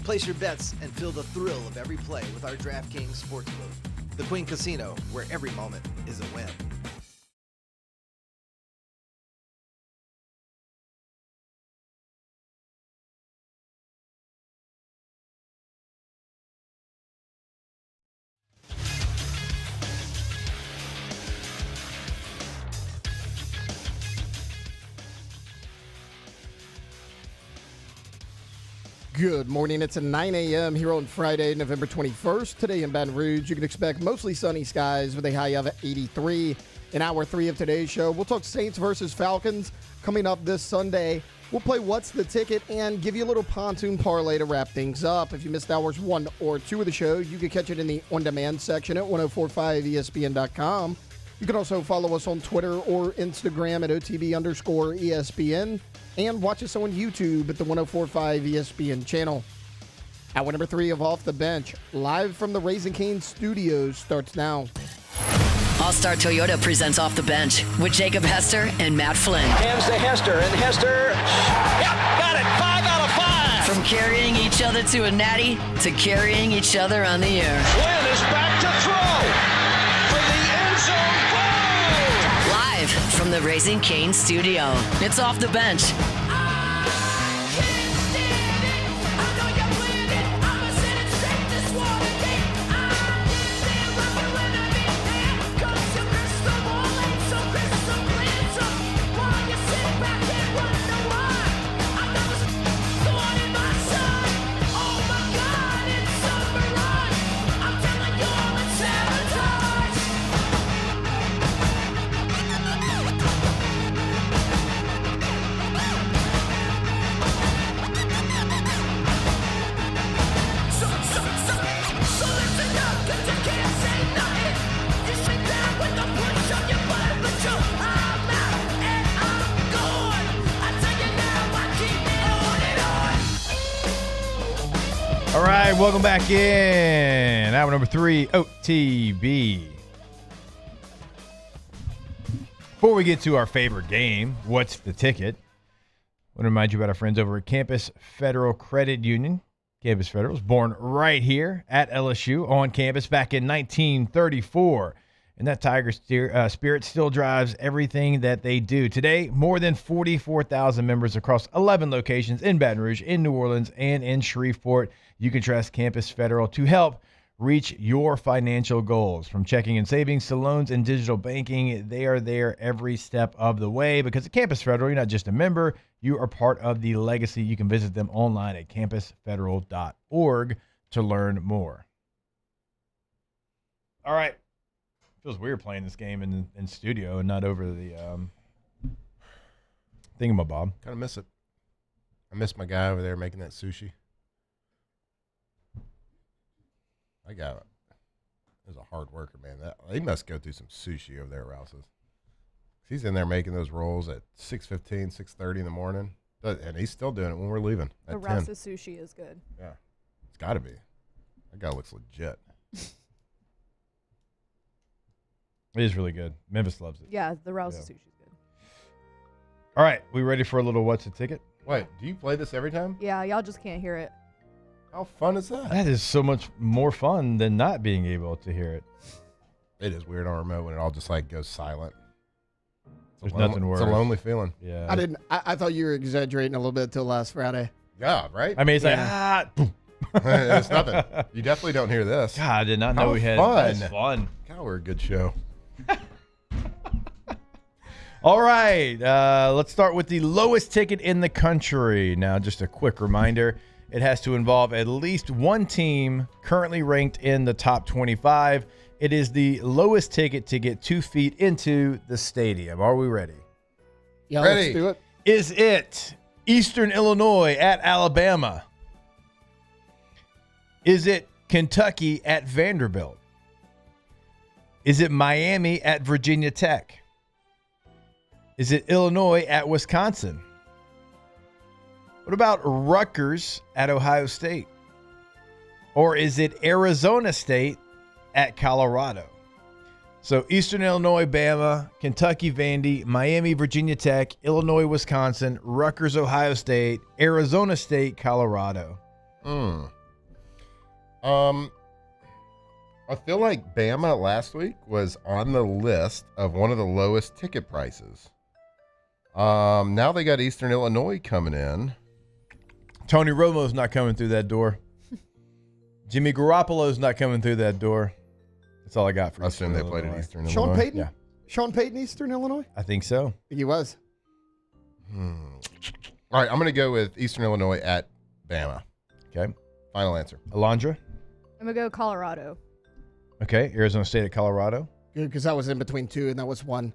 Speaker 19: Place your bets and feel the thrill of every play with our DraftKings Sportsbook. The Queen Casino, where every moment is a win.
Speaker 8: Good morning. It's at 9 a.m. here on Friday, November 21st. Today in Baton Rouge, you can expect mostly sunny skies with a high of 83. In hour 3 of today's show, we'll talk Saints versus Falcons coming up this Sunday. We'll play What's the Ticket and give you a little pontoon parlay to wrap things up. If you missed hours 1 or 2 of the show, you can catch it in the on-demand section at 1045ESPN.com. You can also follow us on Twitter or Instagram at OTB_ESPN. And watch us on YouTube at the 1045 ESPN channel. Hour number 3 of Off the Bench, live from the Raising Cane Studios, starts now.
Speaker 9: All-Star Toyota presents Off the Bench with Jacob Hester and Matt Flynn.
Speaker 20: Hands to Hester, and Hester, yep, got it, 5 out of 5.
Speaker 9: From carrying each other to a natty to carrying each other on the air.
Speaker 20: Flynn is back to throw for the end zone goal.
Speaker 9: Live from the Raising Cane Studio, it's Off the Bench.
Speaker 2: All right, welcome back in. Hour number 3, OTB. Before we get to our favorite game, What's the Ticket? I want to remind you about our friends over at Campus Federal Credit Union. Campus Federal was born right here at LSU on campus back in 1934. And that Tiger spirit still drives everything that they do. Today, more than 44,000 members across 11 locations in Baton Rouge, in New Orleans, and in Shreveport. You can trust Campus Federal to help reach your financial goals. From checking and savings to loans and digital banking, they are there every step of the way. Because at Campus Federal, you're not just a member, you are part of the legacy. You can visit them online at campusfederal.org to learn more. All right. Feels weird playing this game in studio and not over the thingamabob.
Speaker 12: Kind of miss it. I miss my guy over there making that sushi. That guy is a hard worker, man. He must go through some sushi over there at Rouse's. He's in there making those rolls at 6:15, 6:30 in the morning. And he's still doing it when we're leaving at 10.
Speaker 13: The Rouse's sushi is good.
Speaker 12: Yeah. It's got to be. That guy looks legit.
Speaker 2: It is really good. Memphis loves it.
Speaker 13: Yeah, the Rouse's sushi is good.
Speaker 2: All right, we ready for a little What's the Ticket?
Speaker 12: Wait, do you play this every time?
Speaker 13: Yeah, y'all just can't hear it.
Speaker 12: How fun is that?
Speaker 2: That is so much more fun than not being able to hear it.
Speaker 12: It is weird on remote when it all just like goes silent.
Speaker 2: There's nothing worse.
Speaker 12: It's a lonely feeling.
Speaker 2: Yeah.
Speaker 8: I thought you were exaggerating a little bit till last Friday.
Speaker 12: Yeah, right?
Speaker 2: I mean, it's
Speaker 8: Yeah.
Speaker 2: like,
Speaker 12: It's nothing. You definitely don't hear this.
Speaker 2: God, I did not know
Speaker 12: How
Speaker 2: we had
Speaker 12: fun.
Speaker 2: That's fun.
Speaker 12: God, we're a good show.
Speaker 2: All right, let's start with the lowest ticket in the country. Now, just a quick reminder, it has to involve at least one team currently ranked in the top 25. It is the lowest ticket to get 2 feet into the stadium. Are we ready?
Speaker 8: Yeah,
Speaker 12: Ready.
Speaker 8: let's do it.
Speaker 2: Is it Eastern Illinois at Alabama? Is it Kentucky at Vanderbilt? Is it Miami at Virginia Tech? Is it Illinois at Wisconsin? What about Rutgers at Ohio State? Or is it Arizona State at Colorado? So Eastern Illinois, Bama, Kentucky, Vandy, Miami, Virginia Tech, Illinois, Wisconsin, Rutgers, Ohio State, Arizona State, Colorado.
Speaker 12: I feel like Bama last week was on the list of one of the lowest ticket prices. Now they got Eastern Illinois coming in.
Speaker 2: Tony Romo's not coming through that door. Jimmy Garoppolo's not coming through that door. That's all I got for
Speaker 12: I assume they played at Eastern Illinois.
Speaker 8: Sean Payton?
Speaker 2: Yeah.
Speaker 8: Sean Payton, Eastern Illinois?
Speaker 2: I think so.
Speaker 8: He was.
Speaker 12: All right, I'm going to go with Eastern Illinois at Bama.
Speaker 2: Okay.
Speaker 12: Final answer.
Speaker 2: Alondra?
Speaker 13: I'm going to go Colorado.
Speaker 2: Okay. Arizona State at Colorado.
Speaker 8: Good, because I was in between two, and that was one.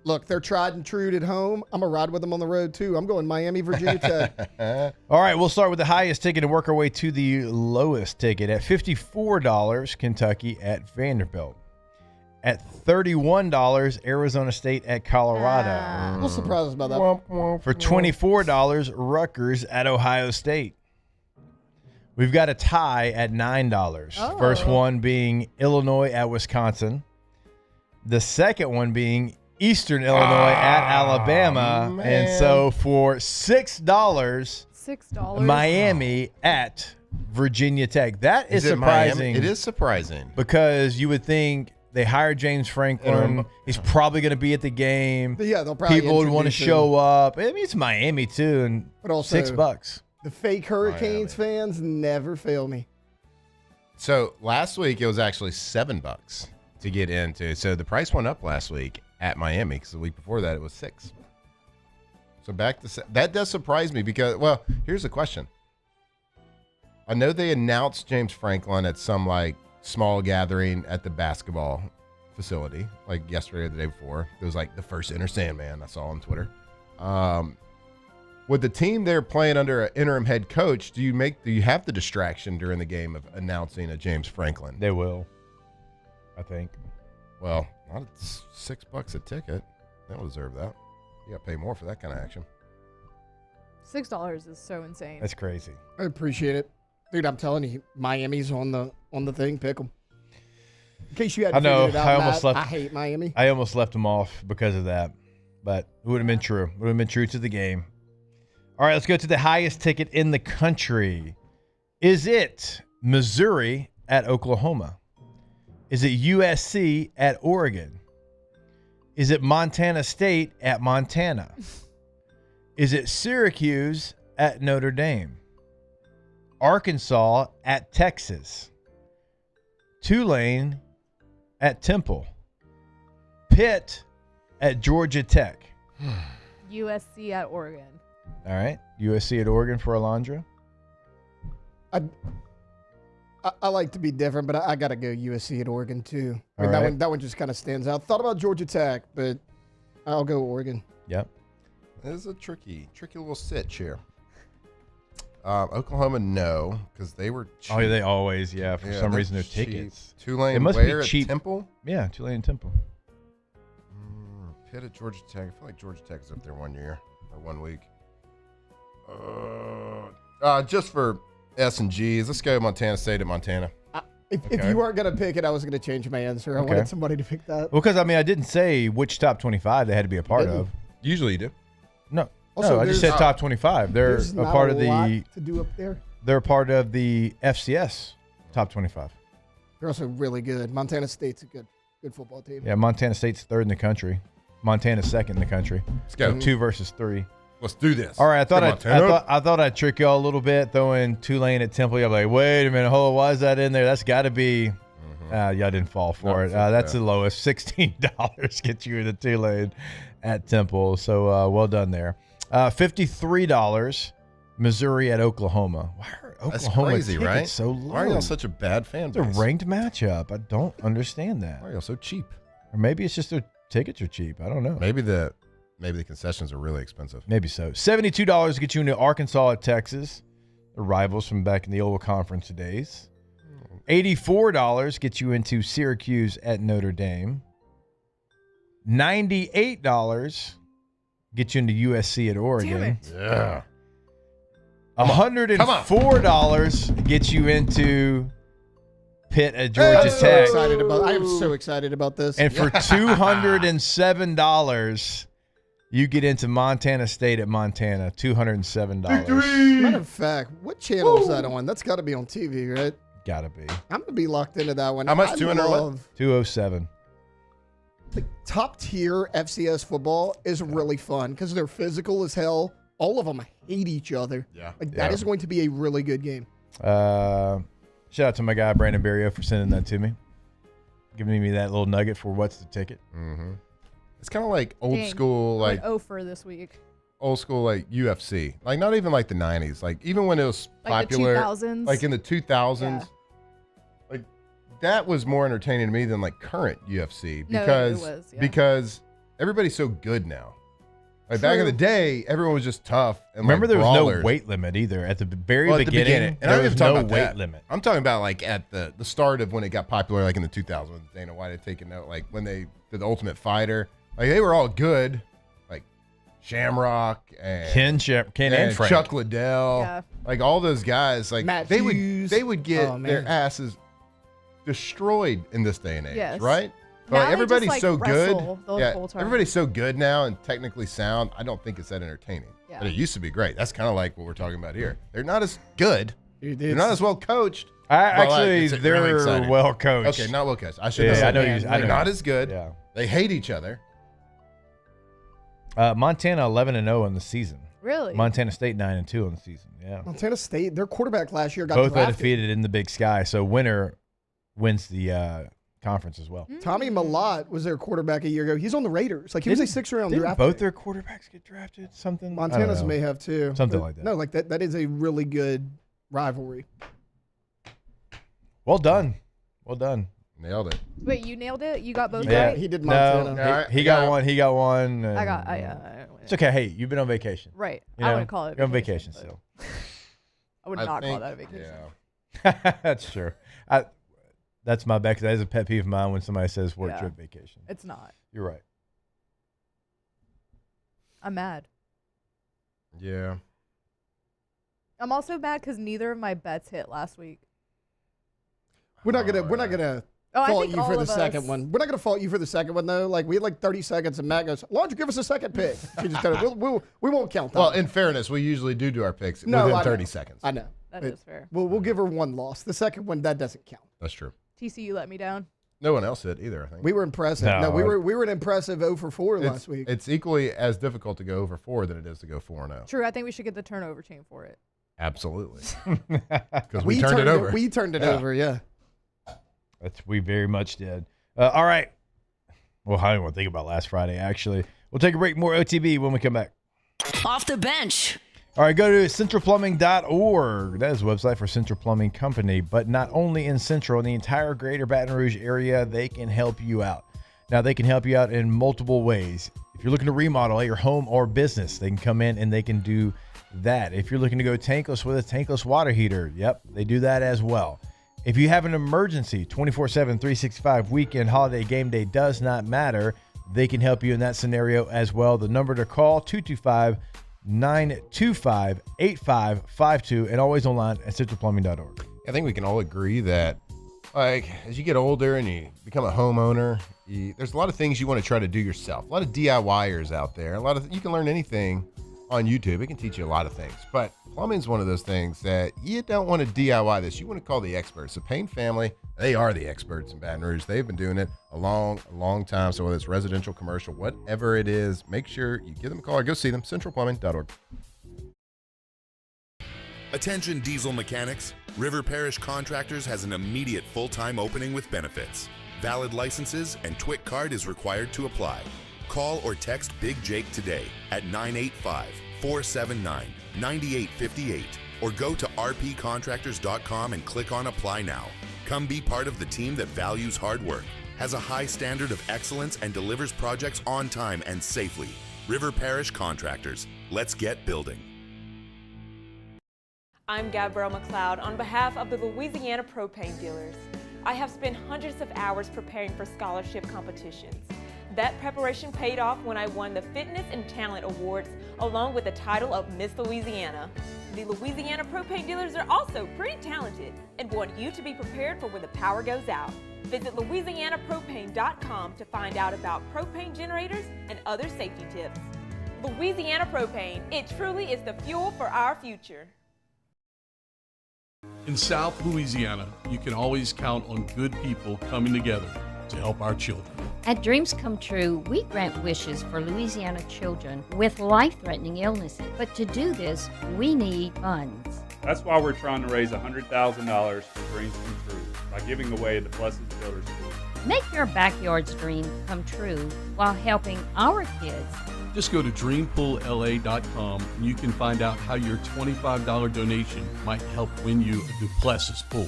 Speaker 8: Look, they're tried and true at home. I'm going to ride with them on the road, too. I'm going Miami, Virginia Tech.
Speaker 2: All right, we'll start with the highest ticket and work our way to the lowest ticket. At $54, Kentucky at Vanderbilt. At $31, Arizona State at Colorado.
Speaker 8: A little surprised about that.
Speaker 2: For $24, Rutgers at Ohio State. We've got a tie at $9.
Speaker 13: Oh.
Speaker 2: First one being Illinois at Wisconsin. The second one being Eastern Illinois at Alabama.
Speaker 12: Man.
Speaker 2: And so for $6, Miami at Virginia Tech. That is
Speaker 12: it
Speaker 2: surprising.
Speaker 12: Miami? It is surprising.
Speaker 2: Because you would think they hired James Franklin. He's probably going to be at the game.
Speaker 8: Yeah, they'll probably
Speaker 2: People would want to
Speaker 8: introduce
Speaker 2: show up. I mean, it's Miami too, and
Speaker 8: But also,
Speaker 2: $6.
Speaker 8: The fake Hurricanes fans never fail me.
Speaker 12: So last week it was actually $7 to get into. So the price went up last week at Miami because the week before that it was $6. So back to that does surprise me because, well, here's the question. I know they announced James Franklin at some like small gathering at the basketball facility, like yesterday or the day before. It was like the first Inner Sandman I saw on Twitter. With the team they're playing under an interim head coach, do you have the distraction during the game of announcing a James Franklin?
Speaker 2: They will, I think.
Speaker 12: Well, not at $6 a ticket. They don't deserve that. You got to pay more for that kind of action.
Speaker 13: $6 is so insane.
Speaker 2: That's crazy.
Speaker 8: I appreciate it. Dude, I'm telling you, Miami's on the thing. Pick them. In case you hadn't
Speaker 2: I know.
Speaker 8: figured it out,
Speaker 2: I almost
Speaker 8: Matt,
Speaker 2: left.
Speaker 8: I hate Miami.
Speaker 2: I almost left them off because of that, but it would have been true. It would have been true to the game. All right, let's go to the highest ticket in the country. Is it Missouri at Oklahoma? Is it USC at Oregon? Is it Montana State at Montana? Is it Syracuse at Notre Dame? Arkansas at Texas? Tulane at Temple? Pitt at Georgia Tech?
Speaker 13: USC at Oregon.
Speaker 2: All right. USC at Oregon for Alondra?
Speaker 8: I like to be different, but I got to go USC at Oregon, too. I mean,
Speaker 2: All right.
Speaker 8: that one just kind of stands out. Thought about Georgia Tech, but I'll go Oregon.
Speaker 2: Yep.
Speaker 12: This is a tricky little sitch here. Oklahoma, no, because they were cheap.
Speaker 2: Oh, yeah, they always, for some reason, their
Speaker 12: cheap.
Speaker 2: tickets.
Speaker 12: Tulane,
Speaker 2: it must
Speaker 12: where
Speaker 2: be cheap.
Speaker 12: at Temple?
Speaker 2: Yeah, Tulane and Temple.
Speaker 12: Pitt at Georgia Tech. I feel like Georgia Tech's up there 1 year or 1 week. Just for S&Gs, let's go Montana State at Montana.
Speaker 8: If you weren't going to pick it, I was going to change my answer. I wanted somebody to pick that.
Speaker 2: Well, because, I mean, I didn't say which top 25 they had to be a part of.
Speaker 12: Usually you do.
Speaker 2: No.
Speaker 8: Also,
Speaker 2: no, I just said top 25. They're
Speaker 8: There's
Speaker 2: a
Speaker 8: not
Speaker 2: part
Speaker 8: a
Speaker 2: of
Speaker 8: lot
Speaker 2: the
Speaker 8: to do up there.
Speaker 2: They're part of the FCS top 25.
Speaker 8: They're also really good. Montana State's a good football team.
Speaker 2: Yeah, Montana State's third in the country. Montana's second in the country.
Speaker 12: Let's go.
Speaker 2: 2 versus 3.
Speaker 12: Let's do this.
Speaker 2: All right, I
Speaker 12: Montana.
Speaker 2: thought I'd trick y'all a little bit, throwing Tulane at Temple. Y'all like, wait a minute, why is that in there? That's got to be. Y'all didn't fall for it. That's the lowest. $16 gets you into Tulane at Temple. So well done there. $53. Missouri at Oklahoma. Why are
Speaker 12: That's
Speaker 2: Oklahoma
Speaker 12: crazy,
Speaker 2: tickets
Speaker 12: right?
Speaker 2: so low?
Speaker 12: Why are y'all such a bad fan base?
Speaker 2: It's a ranked matchup. I don't understand that.
Speaker 12: Why are y'all so cheap?
Speaker 2: Or maybe it's just their tickets are cheap. I don't know.
Speaker 12: Maybe the concessions are really expensive.
Speaker 2: Maybe so. $72 to get you into Arkansas at Texas. The rivals from back in the old conference days. $84 gets you into Syracuse at Notre Dame. $98 gets you into USC at Oregon.
Speaker 12: Yeah.
Speaker 2: $104 gets you into Pitt at Georgia Tech.
Speaker 8: I am so excited about this.
Speaker 2: And for $207, you get into Montana State at Montana. $207.
Speaker 8: Matter of fact, what channel is that on? That's got to be on TV, right?
Speaker 2: Got to be.
Speaker 8: I'm going to be locked into that one.
Speaker 12: How much?
Speaker 8: I
Speaker 12: 200
Speaker 8: love-
Speaker 2: 207.
Speaker 8: Like, top tier FCS football is really fun because they're physical as hell. All of them hate each other.
Speaker 12: Yeah.
Speaker 8: That is going to be a really good game.
Speaker 2: Shout out to my guy, Brandon Berrio, for sending that to me. Giving me that little nugget for what's the ticket.
Speaker 12: Mm-hmm. It's kind of like old
Speaker 13: Dang.
Speaker 12: school, like
Speaker 13: for this week.
Speaker 12: old school, like UFC. Like not even like the 90s. Like even when it was
Speaker 13: Like the
Speaker 12: popular.
Speaker 13: 2000s?
Speaker 12: Like in the 2000s.
Speaker 13: Yeah.
Speaker 12: Like that was more entertaining to me than like current UFC
Speaker 13: No, it
Speaker 12: because
Speaker 13: was, yeah.
Speaker 12: because everybody's so good now. Like back in the day, everyone was just tough. And
Speaker 2: Remember,
Speaker 12: like
Speaker 2: there was
Speaker 12: brawlers.
Speaker 2: no weight limit either. At the very
Speaker 12: Well, at the
Speaker 2: beginning,
Speaker 12: And I'm
Speaker 2: there
Speaker 12: even
Speaker 2: was
Speaker 12: talking
Speaker 2: no
Speaker 12: about
Speaker 2: weight
Speaker 12: that.
Speaker 2: limit.
Speaker 12: I'm talking about like at the start of when it got popular, like in the 2000s, when Dana White had taken note, like when they did the Ultimate Fighter, like they were all good, like Shamrock and
Speaker 2: Ken and Frank.
Speaker 12: Chuck Liddell,
Speaker 13: Yeah.
Speaker 12: like all those guys, like
Speaker 8: Matt
Speaker 12: they
Speaker 8: Hughes.
Speaker 12: would get
Speaker 8: Oh,
Speaker 12: their
Speaker 8: man.
Speaker 12: asses destroyed in this day and age,
Speaker 13: Yes.
Speaker 12: right?
Speaker 13: Now
Speaker 12: But
Speaker 13: they
Speaker 12: everybody's
Speaker 13: just,
Speaker 12: so
Speaker 13: like,
Speaker 12: good.
Speaker 13: wrestle the
Speaker 12: Yeah,
Speaker 13: whole time.
Speaker 12: everybody's so good now and technically sound. I don't think it's that entertaining.
Speaker 13: Yeah.
Speaker 12: But it used to be great. That's kind of like what we're talking about here. They're not as good.
Speaker 8: Dude,
Speaker 12: They're not as well coached.
Speaker 2: Actually,
Speaker 12: it's
Speaker 2: they're
Speaker 12: really exciting.
Speaker 2: well coached.
Speaker 12: Okay, not well coached. I should
Speaker 2: Yeah,
Speaker 12: have said
Speaker 2: I know
Speaker 12: that.
Speaker 2: you- I
Speaker 12: They're
Speaker 2: know.
Speaker 12: not as good.
Speaker 2: Yeah.
Speaker 12: They hate each other.
Speaker 2: Montana 11-0 on the season.
Speaker 13: Really?
Speaker 2: Montana State 9-2 on the season. Yeah.
Speaker 8: Montana State, their quarterback last year got
Speaker 2: Both
Speaker 8: drafted.
Speaker 2: undefeated in the Big Sky. So winner wins the conference as well.
Speaker 8: Tommy Malott was their quarterback a year ago. He's on the Raiders. Like he was a 6th-round
Speaker 2: Didn't
Speaker 8: draft.
Speaker 2: both
Speaker 8: pick.
Speaker 2: their quarterbacks get drafted? Something.
Speaker 8: Montana's
Speaker 2: I don't know.
Speaker 8: may have too.
Speaker 2: Something
Speaker 8: But
Speaker 2: like that.
Speaker 8: No, like that is a really good rivalry.
Speaker 2: Well done. Well done.
Speaker 12: Nailed it.
Speaker 13: Wait, you nailed it? You got both
Speaker 2: Yeah,
Speaker 13: right?
Speaker 8: He did
Speaker 2: No,
Speaker 8: Montana.
Speaker 2: he got one. He got one.
Speaker 13: I got.
Speaker 2: and- It's okay. Hey, you've been on vacation.
Speaker 13: Right.
Speaker 2: You
Speaker 13: I
Speaker 2: know,
Speaker 13: wouldn't call it a
Speaker 2: You're on
Speaker 13: vacation,
Speaker 2: vacation
Speaker 13: but-
Speaker 2: still.
Speaker 13: I would
Speaker 12: I
Speaker 13: not call
Speaker 12: think-
Speaker 13: that a vacation.
Speaker 12: Yeah.
Speaker 2: That's true. That's my bad because that is a pet peeve of mine when somebody says work
Speaker 13: Yeah.
Speaker 2: trip vacation.
Speaker 13: It's not.
Speaker 2: You're right.
Speaker 13: I'm mad.
Speaker 12: Yeah.
Speaker 13: I'm also mad because neither of my bets hit last week.
Speaker 8: We're not gonna fault you for the second one. We're not gonna fault you for the second one though. Like we had like 30 seconds, and Matt goes, "Why don't you give us a second pick?" She just we won't count that.
Speaker 12: Well, in fairness, we usually do our picks within 30 seconds.
Speaker 8: I know.
Speaker 13: That is fair.
Speaker 8: We'll give her one loss. The second one that doesn't count.
Speaker 12: That's true.
Speaker 13: TCU let me down.
Speaker 12: No one else did either, I think.
Speaker 8: We were impressive. No, we were an impressive 0 for 4 last week.
Speaker 12: It's equally as difficult to go over 4 than it is to go 4-0.
Speaker 13: True. I think we should get the turnover chain for it.
Speaker 12: Absolutely. Because we turned it over.
Speaker 8: We turned it over, yeah.
Speaker 2: We very much did. All right. Well, I don't want to think about last Friday, actually. We'll take a break. More OTB when we come back.
Speaker 9: Off the bench.
Speaker 2: All right, go to centralplumbing.org. That is the website for Central Plumbing Company, but not only in Central, in the entire greater Baton Rouge area, they can help you out. Now, they can help you out in multiple ways. If you're looking to remodel your home or business, they can come in and they can do that. If you're looking to go tankless with a tankless water heater, yep, they do that as well. If you have an emergency, 24/7, 365, weekend, holiday, game day, does not matter. They can help you in that scenario as well. The number to call, 225-925-8552, and always online at centralplumbing.org.
Speaker 12: I think we can all agree that, like, as you get older and you become a homeowner, there's a lot of things you want to try to do yourself. A lot of DIYers out there. You can learn anything on YouTube. It can teach you a lot of things. But plumbing is one of those things that you don't want to DIY this. You want to call the experts. The Payne family, they are the experts in Baton Rouge. They've been doing it a long time. So whether it's residential, commercial, whatever it is, make sure you give them a call or go see them. centralplumbing.org.
Speaker 5: Attention diesel mechanics. River Parish Contractors has an immediate full-time opening with benefits. Valid licenses and TWIC card is required to apply. Call or text Big Jake today at 985-479-9858 or go to rpcontractors.com and click on Apply Now. Come be part of the team that values hard work, has a high standard of excellence, and delivers projects on time and safely. River Parish Contractors. Let's get building.
Speaker 11: I'm Gabrielle McLeod on behalf of the Louisiana Propane Dealers. I have spent hundreds of hours preparing for scholarship competitions. That preparation paid off when I won the Fitness and Talent Awards along with the title of Miss Louisiana. The Louisiana Propane Dealers are also pretty talented and want you to be prepared for when the power goes out. Visit louisianapropane.com to find out about propane generators and other safety tips. Louisiana Propane, it truly is the fuel for our future.
Speaker 10: In South Louisiana, you can always count on good people coming together to help our children.
Speaker 14: At Dreams Come True, we grant wishes for Louisiana children with life-threatening illnesses. But to do this, we need funds.
Speaker 16: That's why we're trying to raise $100,000 for Dreams Come True by giving away the Blessed Builders School.
Speaker 14: Make your backyard's dream come true while helping our kids.
Speaker 10: Just go to dreampoolla.com and you can find out how your $25 donation might help win you a Duplessis pool.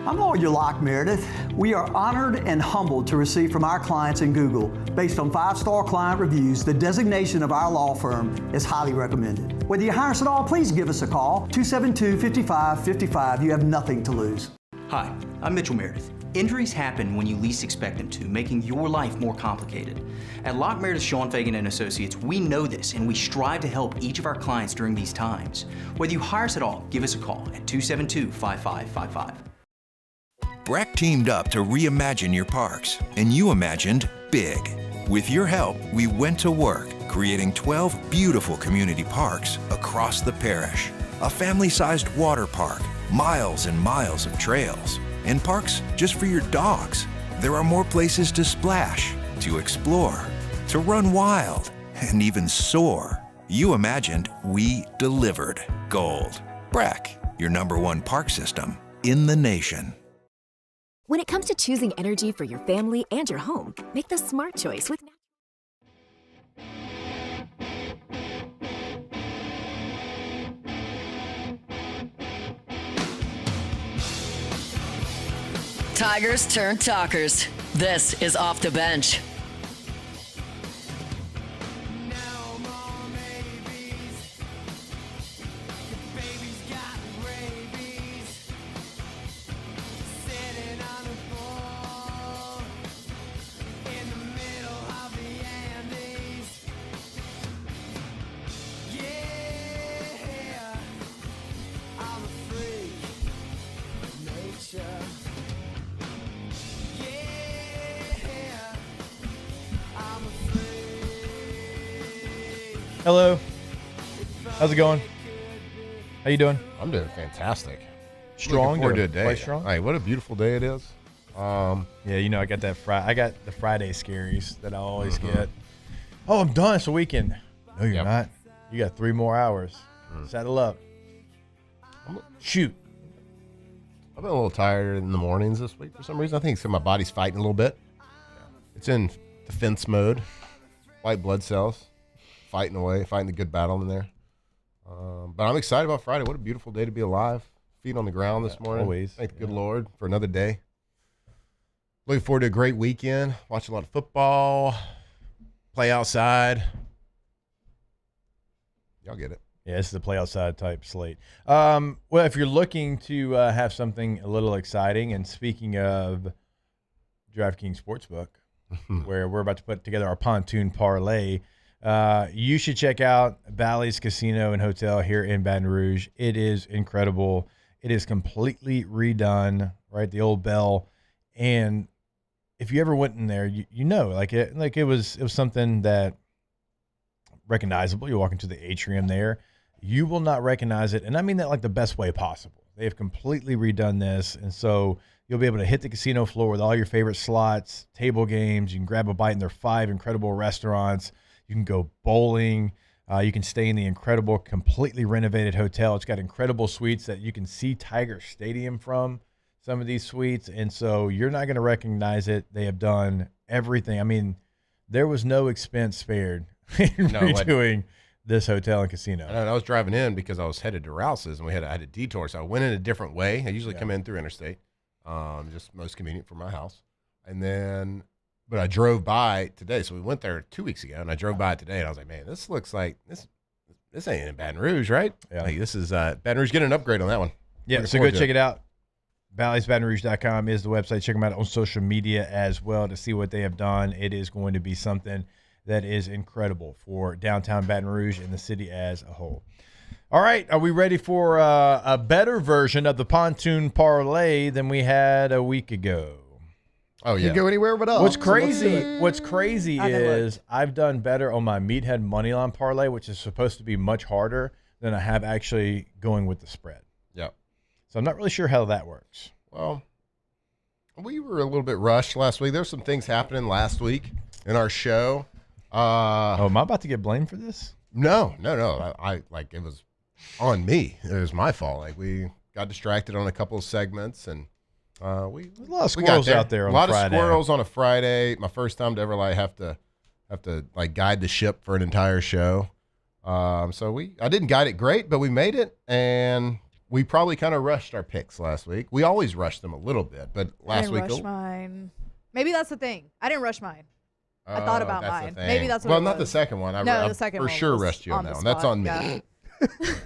Speaker 17: I'm Lawyer Locke Meredith. We are honored and humbled to receive from our clients in Google. Based on 5-star client reviews, the designation of our law firm is highly recommended. Whether you hire us at all, please give us a call, 272-5555. You have nothing to lose.
Speaker 31: Hi, I'm Mitchell Meredith. Injuries happen when you least expect them to, making your life more complicated. At Locke Meredith, Sean Fagan and Associates, we know this and we strive to help each of our clients during these times. Whether you hire us at all, give us a call at 272-5555.
Speaker 22: Breck teamed up to reimagine your parks, and you imagined big. With your help, we went to work, creating 12 beautiful community parks across the parish. A family-sized water park, miles and miles of trails, and parks just for your dogs. There are more places to splash, to explore, to run wild, and even soar. You imagined, we delivered. Gold. Breck, your #1 park system in the nation.
Speaker 23: When it comes to choosing energy for your family and your home, make the smart choice with
Speaker 9: Tigers turn talkers. This is Off the Bench.
Speaker 2: Hello. How's it going? How you doing?
Speaker 12: I'm doing fantastic.
Speaker 2: Strong.
Speaker 12: Looking forward to a day.
Speaker 2: Quite strong.
Speaker 12: Hey, what a beautiful day it is.
Speaker 2: Yeah, you know, I got the Friday scaries that I always get. Oh, I'm done. It's a weekend. No, you're not. You got 3 more hours. Saddle up. Shoot.
Speaker 12: I've been a little tired in the mornings this week for some reason. I think it's 'cause my body's fighting a little bit. It's in defense mode. White blood cells fighting away, fighting the good battle in there. But I'm excited about Friday. What a beautiful day to be alive. Feet on the ground this morning.
Speaker 2: Always.
Speaker 12: Thank the good Lord for another day. Looking forward to a great weekend. Watch a lot of football. Play outside. Y'all get it.
Speaker 2: Yeah, this is the play outside type slate. Well, if you're looking to have something a little exciting, and speaking of DraftKings Sportsbook, where we're about to put together our pontoon parlay, you should check out Bally's Casino and Hotel here in Baton Rouge. It is incredible. It is completely redone, right? The old Bell. And if you ever went in there, you know, it was something that recognizable. You walk into the atrium there, you will not recognize it. And I mean that like the best way possible. They have completely redone this. And so you'll be able to hit the casino floor with all your favorite slots, table games. You can grab a bite in their 5 incredible restaurants. You can go bowling. You can stay in the incredible, completely renovated hotel. It's got incredible suites that you can see Tiger Stadium from, some of these suites. And so you're not going to recognize it. They have done everything. I mean, there was no expense spared in redoing this hotel and casino.
Speaker 12: I was driving in because I was headed to Rouse's, and I had a detour. So I went in a different way. I usually come in through interstate, just most convenient for my house. But I drove by today. So we went there 2 weeks ago, and I drove by today, and I was like, man, this looks like this ain't in Baton Rouge, right?
Speaker 2: Yeah.
Speaker 12: Like, this is Baton Rouge getting an upgrade on that one.
Speaker 2: Yeah, so go check it out. BallysBatonRouge.com is the website. Check them out on social media as well to see what they have done. It is going to be something that is incredible for downtown Baton Rouge and the city as a whole. All right, are we ready for a better version of the pontoon parlay than we had a week ago?
Speaker 12: Oh, yeah.
Speaker 8: You go anywhere but us.
Speaker 2: What's crazy is I've done better on my Meathead Moneyline parlay, which is supposed to be much harder, than I have actually going with the spread.
Speaker 12: Yep.
Speaker 2: So I'm not really sure how that works.
Speaker 12: Well, we were a little bit rushed last week. There's some things happening last week in our show.
Speaker 2: Am I about to get blamed for this?
Speaker 12: No. I it was on me. It was my fault. Like, we got distracted on a couple of segments, and
Speaker 2: there's a lot of squirrels out there on
Speaker 12: a lot
Speaker 2: Friday.
Speaker 12: of squirrels on a Friday. My first time to ever have to guide the ship for an entire show. So I didn't guide it great, but we made it, and we probably kind of rushed our picks last week. We always rush them a little bit, but last week.
Speaker 13: I didn't rush mine. Maybe that's the thing. I didn't rush mine. I thought about mine. Maybe that's what
Speaker 12: Well,
Speaker 13: it
Speaker 12: not
Speaker 13: was.
Speaker 12: the second one.
Speaker 13: The second
Speaker 12: for
Speaker 13: one
Speaker 12: sure
Speaker 13: was
Speaker 12: rushed you on that one.
Speaker 13: the
Speaker 12: That's on me.
Speaker 13: spot,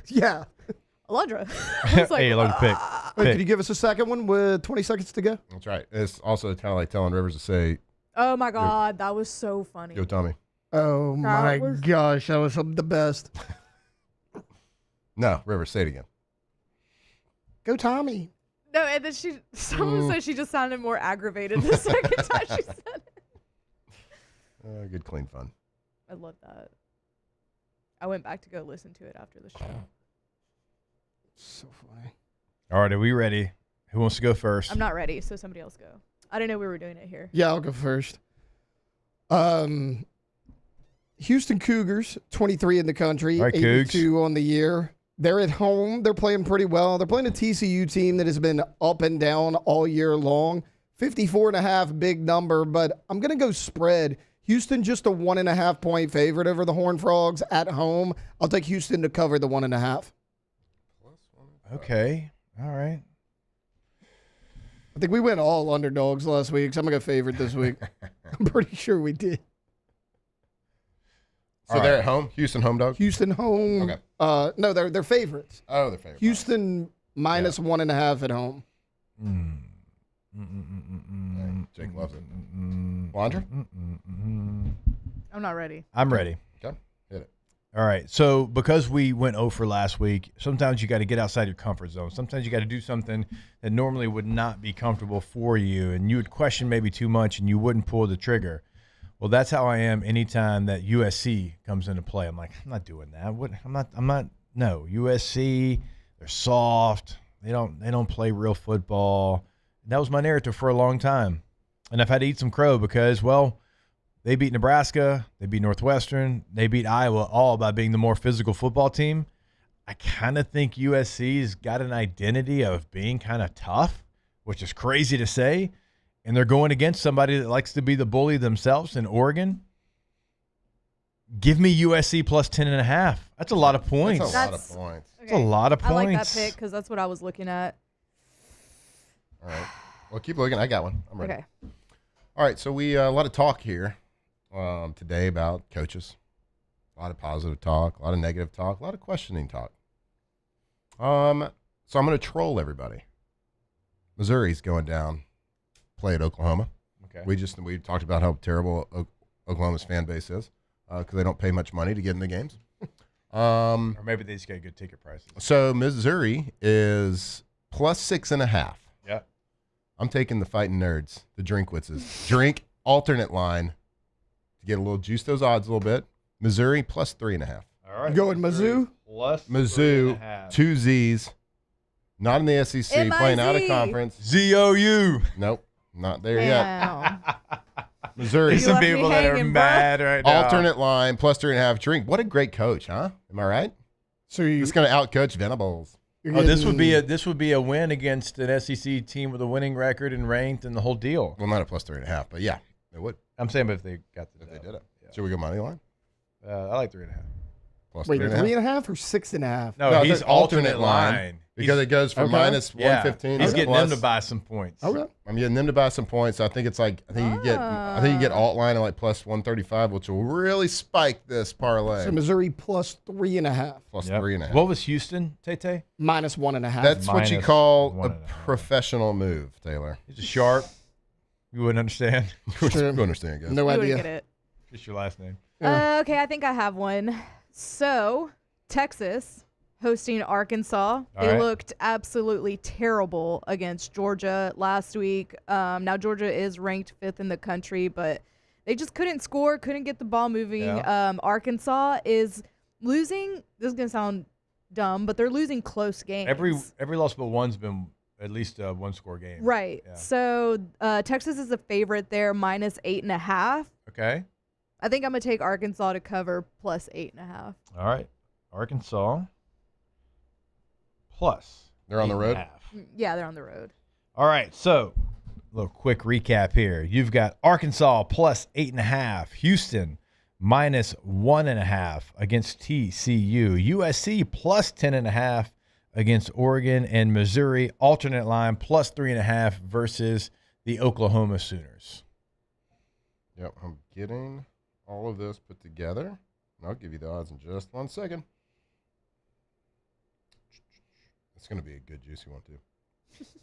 Speaker 8: Yeah.
Speaker 13: Alondra. I was like,
Speaker 2: Hey, Alondra, pick.
Speaker 8: Wait, can you give us a second one with 20 seconds to go?
Speaker 12: That's right. It's also kind of like telling Rivers to say,
Speaker 13: oh my God, that was so funny.
Speaker 12: "Yo, Tommy."
Speaker 8: Oh my gosh, that was the best.
Speaker 12: No, Rivers, say it again.
Speaker 8: Go, Tommy.
Speaker 13: No, and then someone said she just sounded more aggravated the second time she said it.
Speaker 12: Good, clean fun.
Speaker 13: I love that. I went back to go listen to it after the show.
Speaker 8: So funny.
Speaker 2: All right, are we ready? Who wants to go first?
Speaker 13: I'm not ready, so somebody else go. I didn't know we were doing it here.
Speaker 8: Yeah, I'll go first. Houston Cougars, 23 in the country,
Speaker 2: right,
Speaker 8: 82
Speaker 2: Cougs.
Speaker 8: on the year. They're at home. They're playing pretty well. They're playing a TCU team that has been up and down all year long. 54.5, big number, but I'm going to go spread. Houston just a 1.5 point favorite over the Horned Frogs at home. I'll take Houston to cover the 1.5.
Speaker 2: Okay. All right.
Speaker 8: I think we went all underdogs last week, so I'm going to go favorite this week. I'm pretty sure we did.
Speaker 12: So they're at home? Houston home dog?
Speaker 8: Houston home.
Speaker 12: Okay.
Speaker 8: No, they're favorites.
Speaker 12: Oh, they're favorites.
Speaker 8: Houston minus 1.5 at home.
Speaker 12: Jake loves it. Alondra?
Speaker 13: I'm not ready.
Speaker 2: I'm ready.
Speaker 12: Okay. Hit it.
Speaker 2: All right. So because we went over last week, sometimes you got to get outside your comfort zone. Sometimes you got to do something that normally would not be comfortable for you, and you would question maybe too much and you wouldn't pull the trigger. Well, that's how I am anytime that USC comes into play. I'm like, I'm not doing that. No, USC, they're soft. They don't play real football. That was my narrative for a long time. And I've had to eat some crow because, well, they beat Nebraska, they beat Northwestern, they beat Iowa, all by being the more physical football team. I kind of think USC's got an identity of being kind of tough, which is crazy to say. And they're going against somebody that likes to be the bully themselves in Oregon. Give me USC plus 10.5. That's a lot of points.
Speaker 12: That's a lot of points.
Speaker 2: That's a lot of points.
Speaker 13: I like that pick because that's what I was looking at.
Speaker 12: All right. Well, keep looking. I got one. I'm ready.
Speaker 13: Okay.
Speaker 12: All right. So we a lot of talk here today about coaches. A lot of positive talk, a lot of negative talk, a lot of questioning talk. So I'm going to troll everybody. Missouri's going down. Play at Oklahoma.
Speaker 2: Okay.
Speaker 12: We talked about how terrible Oklahoma's fan base is because they don't pay much money to get in the games.
Speaker 2: Or maybe they just get good ticket prices.
Speaker 12: So Missouri is plus 6.5.
Speaker 2: Yeah.
Speaker 12: I'm taking the Fighting Nerds, the Drinkwitzes. Drink alternate line to get a little juice those odds a little bit. Missouri plus 3.5.
Speaker 2: All right.
Speaker 8: Going Mizzou?
Speaker 2: Plus
Speaker 12: Mizzou,
Speaker 2: 3.5.
Speaker 12: 2 Z's. Not in the SEC, playing out of conference.
Speaker 2: ZOU.
Speaker 12: Nope. Not there yet. Missouri.
Speaker 2: There's some people that are mad right now.
Speaker 12: Alternate line, plus 3.5. Drink. What a great coach, huh? Am I right?
Speaker 8: So he's
Speaker 12: going to outcoach Venables.
Speaker 2: This would be a win against an SEC team with a winning record and ranked and the whole deal.
Speaker 12: Well, not a plus 3.5, but yeah, it would.
Speaker 2: I'm saying, but if they got the
Speaker 12: if they did it. Yeah. Should we go money line?
Speaker 2: I like 3.5.
Speaker 12: Plus
Speaker 8: Wait,
Speaker 12: 3.5?
Speaker 8: 3.5 or 6.5?
Speaker 2: No, he's alternate line.
Speaker 12: Because it goes from minus 115.
Speaker 2: He's getting them to buy some points.
Speaker 12: Okay. I'm getting them to buy some points. I think it's like you get alt line at like plus 135, which will really spike this parlay.
Speaker 8: So Missouri plus 3.5.
Speaker 12: Plus 3.5.
Speaker 2: What was Houston, Tay?
Speaker 8: Minus 1.5.
Speaker 12: That's what you call a professional move, Taylor.
Speaker 2: He's a sharp. You wouldn't understand.
Speaker 12: You understand, guys.
Speaker 8: No idea.
Speaker 13: Get it.
Speaker 2: Just your last name.
Speaker 13: Okay, I think I have one. So, Texas hosting Arkansas. They looked absolutely terrible against Georgia last week. Now, Georgia is ranked 5th in the country, but they just couldn't score, couldn't get the ball moving.
Speaker 2: Yeah.
Speaker 13: Arkansas is losing. This is going to sound dumb, but they're losing close games.
Speaker 2: Every loss but one's been at least a one-score game.
Speaker 13: Right.
Speaker 2: Yeah.
Speaker 13: So, Texas is a favorite there, minus 8.5.
Speaker 2: Okay.
Speaker 13: I think I'm going to take Arkansas to cover plus 8.5.
Speaker 2: All right. Arkansas plus.
Speaker 12: They're on the road?
Speaker 2: 8.5.
Speaker 13: Yeah, they're on the road.
Speaker 2: All right. So, a little quick recap here. You've got Arkansas plus 8.5. Houston minus 1.5 against TCU. USC plus 10.5 against Oregon. And Missouri, alternate line, plus 3.5 versus the Oklahoma Sooners.
Speaker 12: Yep, I'm getting all of this put together. And I'll give you the odds in just 1 second. It's going to be a good, juicy one, too.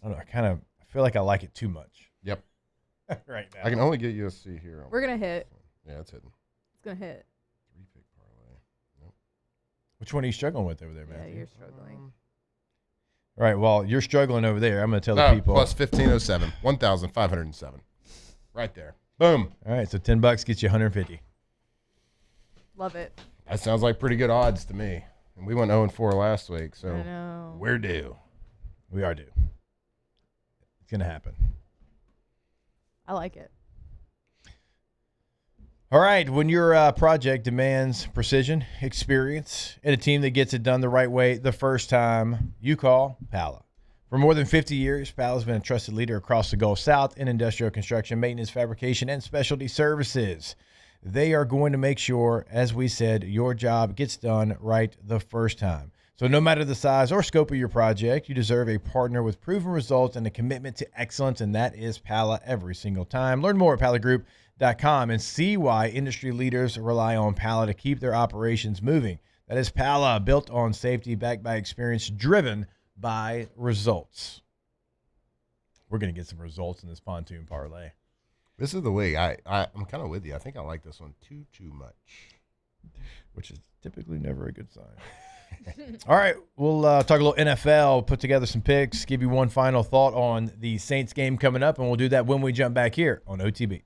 Speaker 2: I don't know. I feel like I like it too much.
Speaker 12: Yep.
Speaker 2: Right now.
Speaker 12: I can only get USC here.
Speaker 13: We're going to hit.
Speaker 12: Yeah, it's hitting.
Speaker 13: It's going to hit.
Speaker 12: 3-pick parlay. Nope.
Speaker 2: Which one are you struggling with over there, man?
Speaker 13: Yeah, you're struggling.
Speaker 2: All right, well, you're struggling over there. I'm going to tell the people.
Speaker 12: Plus 1507. 1,507. Right there. Boom.
Speaker 2: All right, so $10 gets you 150.
Speaker 13: Love it.
Speaker 12: That sounds like pretty good odds to me. And we went 0-4 last week, so
Speaker 13: I know.
Speaker 12: we're due.
Speaker 2: We are due. It's going to happen.
Speaker 13: I like it.
Speaker 2: All right, when your project demands precision, experience, and a team that gets it done the right way the first time, you call Pala. For more than 50 years, Pala has been a trusted leader across the Gulf South in industrial construction, maintenance, fabrication, and specialty services. They are going to make sure, as we said, your job gets done right the first time. So no matter the size or scope of your project, you deserve a partner with proven results and a commitment to excellence, and that is Pala every single time. Learn more at palagroup.com and see why industry leaders rely on Pala to keep their operations moving. That is Pala, built on safety, backed by experience, driven by results. We're going to get some results in this pontoon parlay.
Speaker 12: This is the way I'm kind of with you. I think I like this one too much,
Speaker 2: which is typically never a good sign. All right, we'll talk a little NFL, put together some picks, give you one final thought on the Saints game coming up, and we'll do that when we jump back here on OTB.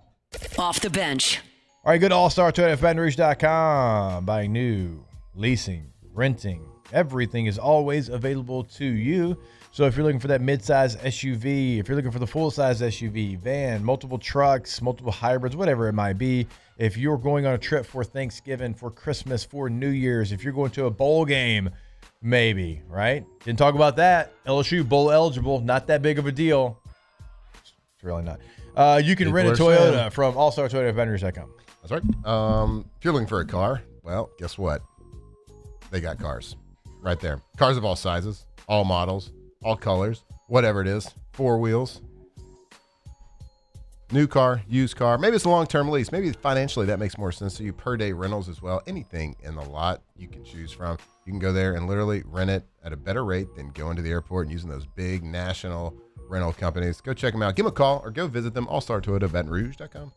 Speaker 9: Off the bench.
Speaker 2: All right, go to allstartoyotabatonrouge.com. Buying new, leasing, renting, everything is always available to you. So if you're looking for that midsize SUV, if you're looking for the full-size SUV, van, multiple trucks, multiple hybrids, whatever it might be, if you're going on a trip for Thanksgiving, for Christmas, for New Year's, if you're going to a bowl game, maybe, right? Didn't talk about that. LSU bowl eligible, not that big of a deal. It's really not. You can rent a Toyota from allstartoyotabatonrouge.com.
Speaker 12: That's right. If you're looking for a car, well, guess what? They got cars right there. Cars of all sizes, all models, all colors, whatever it is. 4 wheels. New car, used car. Maybe it's a long-term lease. Maybe financially that makes more sense to you. Per-day rentals as well. Anything in the lot you can choose from. You can go there and literally rent it at a better rate than going to the airport and using those big national rental companies. Go check them out. Give them a call or go visit them. allstartoyotabatonrouge.com.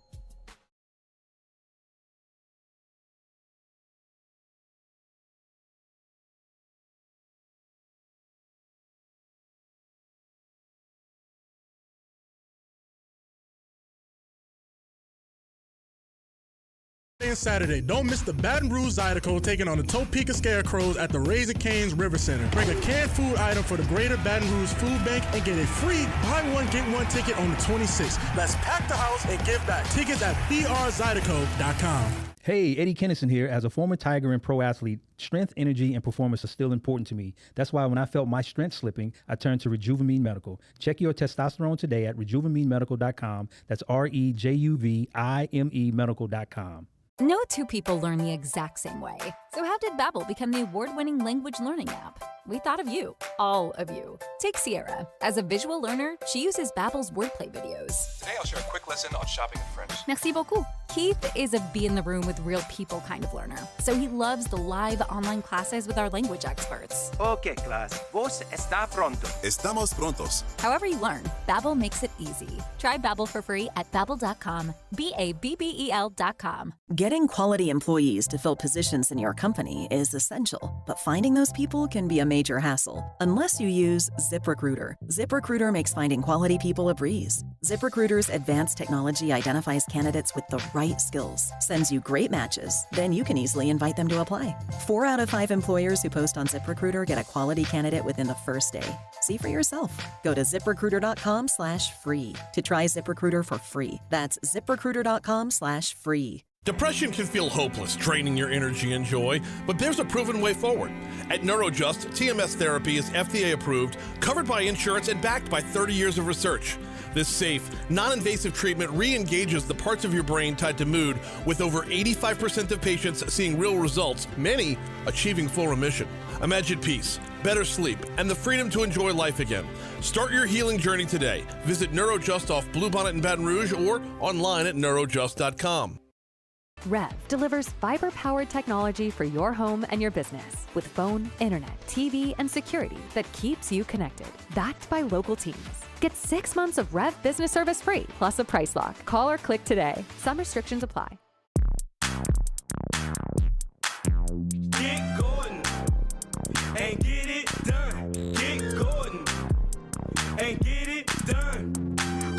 Speaker 1: And Saturday, don't miss the Baton Rouge Zydeco taking on the Topeka Scarecrows at the Raising Cane's River Center. Bring a canned food item for the Greater Baton Rouge Food Bank and get a free buy one, get one ticket on the 26th. Let's pack the house and give back. Tickets at brzydeco.com.
Speaker 3: Hey, Eddie Kennison here. As a former Tiger and pro athlete, strength, energy, and performance are still important to me. That's why when I felt my strength slipping, I turned to Rejuvamine Medical. Check your testosterone today at rejuvaminemedical.com. That's REJUVIME medical.com.
Speaker 7: No two people learn the exact same way. So how did Babbel become the award-winning language learning app? We thought of you, all of you. Take Sierra. As a visual learner, she uses Babbel's wordplay videos.
Speaker 21: Today I'll share a quick lesson on shopping in French.
Speaker 7: Merci beaucoup. Keith is a be in the room with real people kind of learner. So he loves the live online classes with our language experts.
Speaker 24: Okay, class. Vos está pronto.
Speaker 21: Estamos prontos.
Speaker 7: However you learn, Babbel makes it easy. Try Babbel for free at babbel.com. BABBEL.com.
Speaker 25: Getting quality employees to fill positions in your company is essential, but finding those people can be a major hassle unless you use ZipRecruiter. ZipRecruiter makes finding quality people a breeze. ZipRecruiter's advanced technology identifies candidates with the right skills, sends you great matches, then you can easily invite them to apply. 4 out of 5 employers who post on ZipRecruiter get a quality candidate within the first day. See for yourself. Go to ZipRecruiter.com/free to try ZipRecruiter for free. That's ZipRecruiter.com/free.
Speaker 26: Depression can feel hopeless, draining your energy and joy, but there's a proven way forward. At NeuroJust, TMS therapy is FDA approved, covered by insurance, and backed by 30 years of research. This safe, non-invasive treatment re-engages the parts of your brain tied to mood, with over 85% of patients seeing real results, many achieving full remission. Imagine peace, better sleep, and the freedom to enjoy life again. Start your healing journey today. Visit NeuroJust off Bluebonnet in Baton Rouge or online at neurojust.com.
Speaker 27: Rev delivers fiber-powered technology for your home and your business with phone, internet, TV, and security that keeps you connected. Backed by local teams. Get 6 months of Rev business service free, plus a price lock. Call or click today. Some restrictions apply.
Speaker 20: Get Gordon and get it done. Get Gordon and get it done.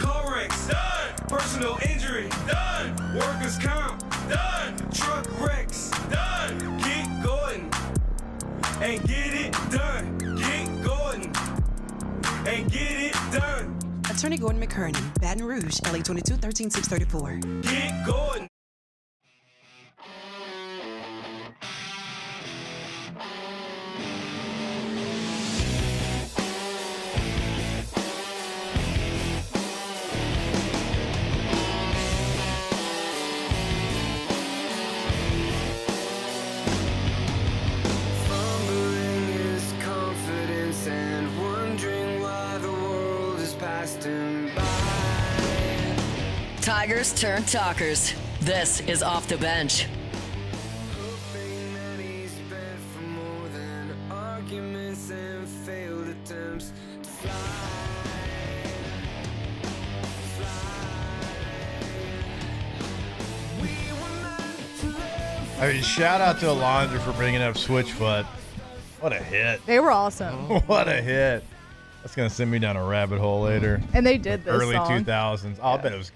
Speaker 20: Correx done. Personal injury done. Workers' comp done. Truck wrecks done. Get Gordon and get it done. Get Gordon and get it done.
Speaker 28: Attorney Gordon McKerney, Baton Rouge, LA 22 13634.
Speaker 20: Get Gordon.
Speaker 9: Tigers turn talkers. This is Off the Bench.
Speaker 2: I mean, shout out to Alondra for bringing up Switchfoot. What a hit.
Speaker 13: They were awesome.
Speaker 2: What a hit. That's going to send me down a rabbit hole later.
Speaker 13: And they did this
Speaker 2: Early
Speaker 13: song.
Speaker 2: 2000s. I'll bet it was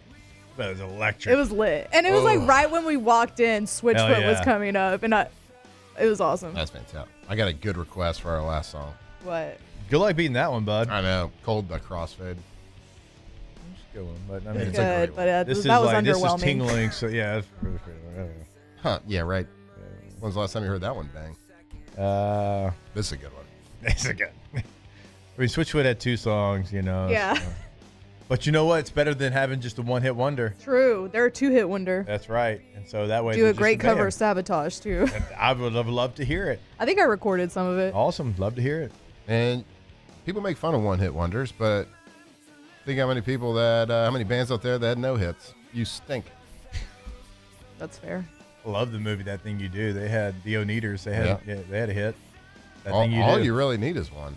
Speaker 2: That was electric.
Speaker 13: It was lit. And it was like right when we walked in, Switchfoot was coming up. And it was awesome.
Speaker 12: That's fantastic. I got a good request for our last song.
Speaker 13: What?
Speaker 2: Good luck beating that one, bud.
Speaker 12: I know. Cold by Crossfade.
Speaker 2: Good one, but I mean,
Speaker 13: it's good, but
Speaker 2: this
Speaker 13: that was
Speaker 2: like,
Speaker 13: underwhelming.
Speaker 2: This is tingling, so yeah.
Speaker 12: Huh? Yeah, right. When's the last time you heard that one bang? This is a good one.
Speaker 2: This is good. I mean, Switchfoot had 2 songs, you know.
Speaker 13: Yeah.
Speaker 2: So. But you know what? It's better than having just a one-hit wonder.
Speaker 13: True. They're a 2-hit wonder.
Speaker 2: That's right. And so that way,
Speaker 13: do a great cover of Sabotage too.
Speaker 2: I would have loved to hear it.
Speaker 13: I think I recorded some of it.
Speaker 2: Awesome. Love to hear it.
Speaker 12: And people make fun of one-hit wonders, but think how many people how many bands out there that had no hits. You stink.
Speaker 13: That's fair.
Speaker 2: I love the movie That Thing You Do. They had the Oneaters. They had they had a hit. All
Speaker 12: you really need is one.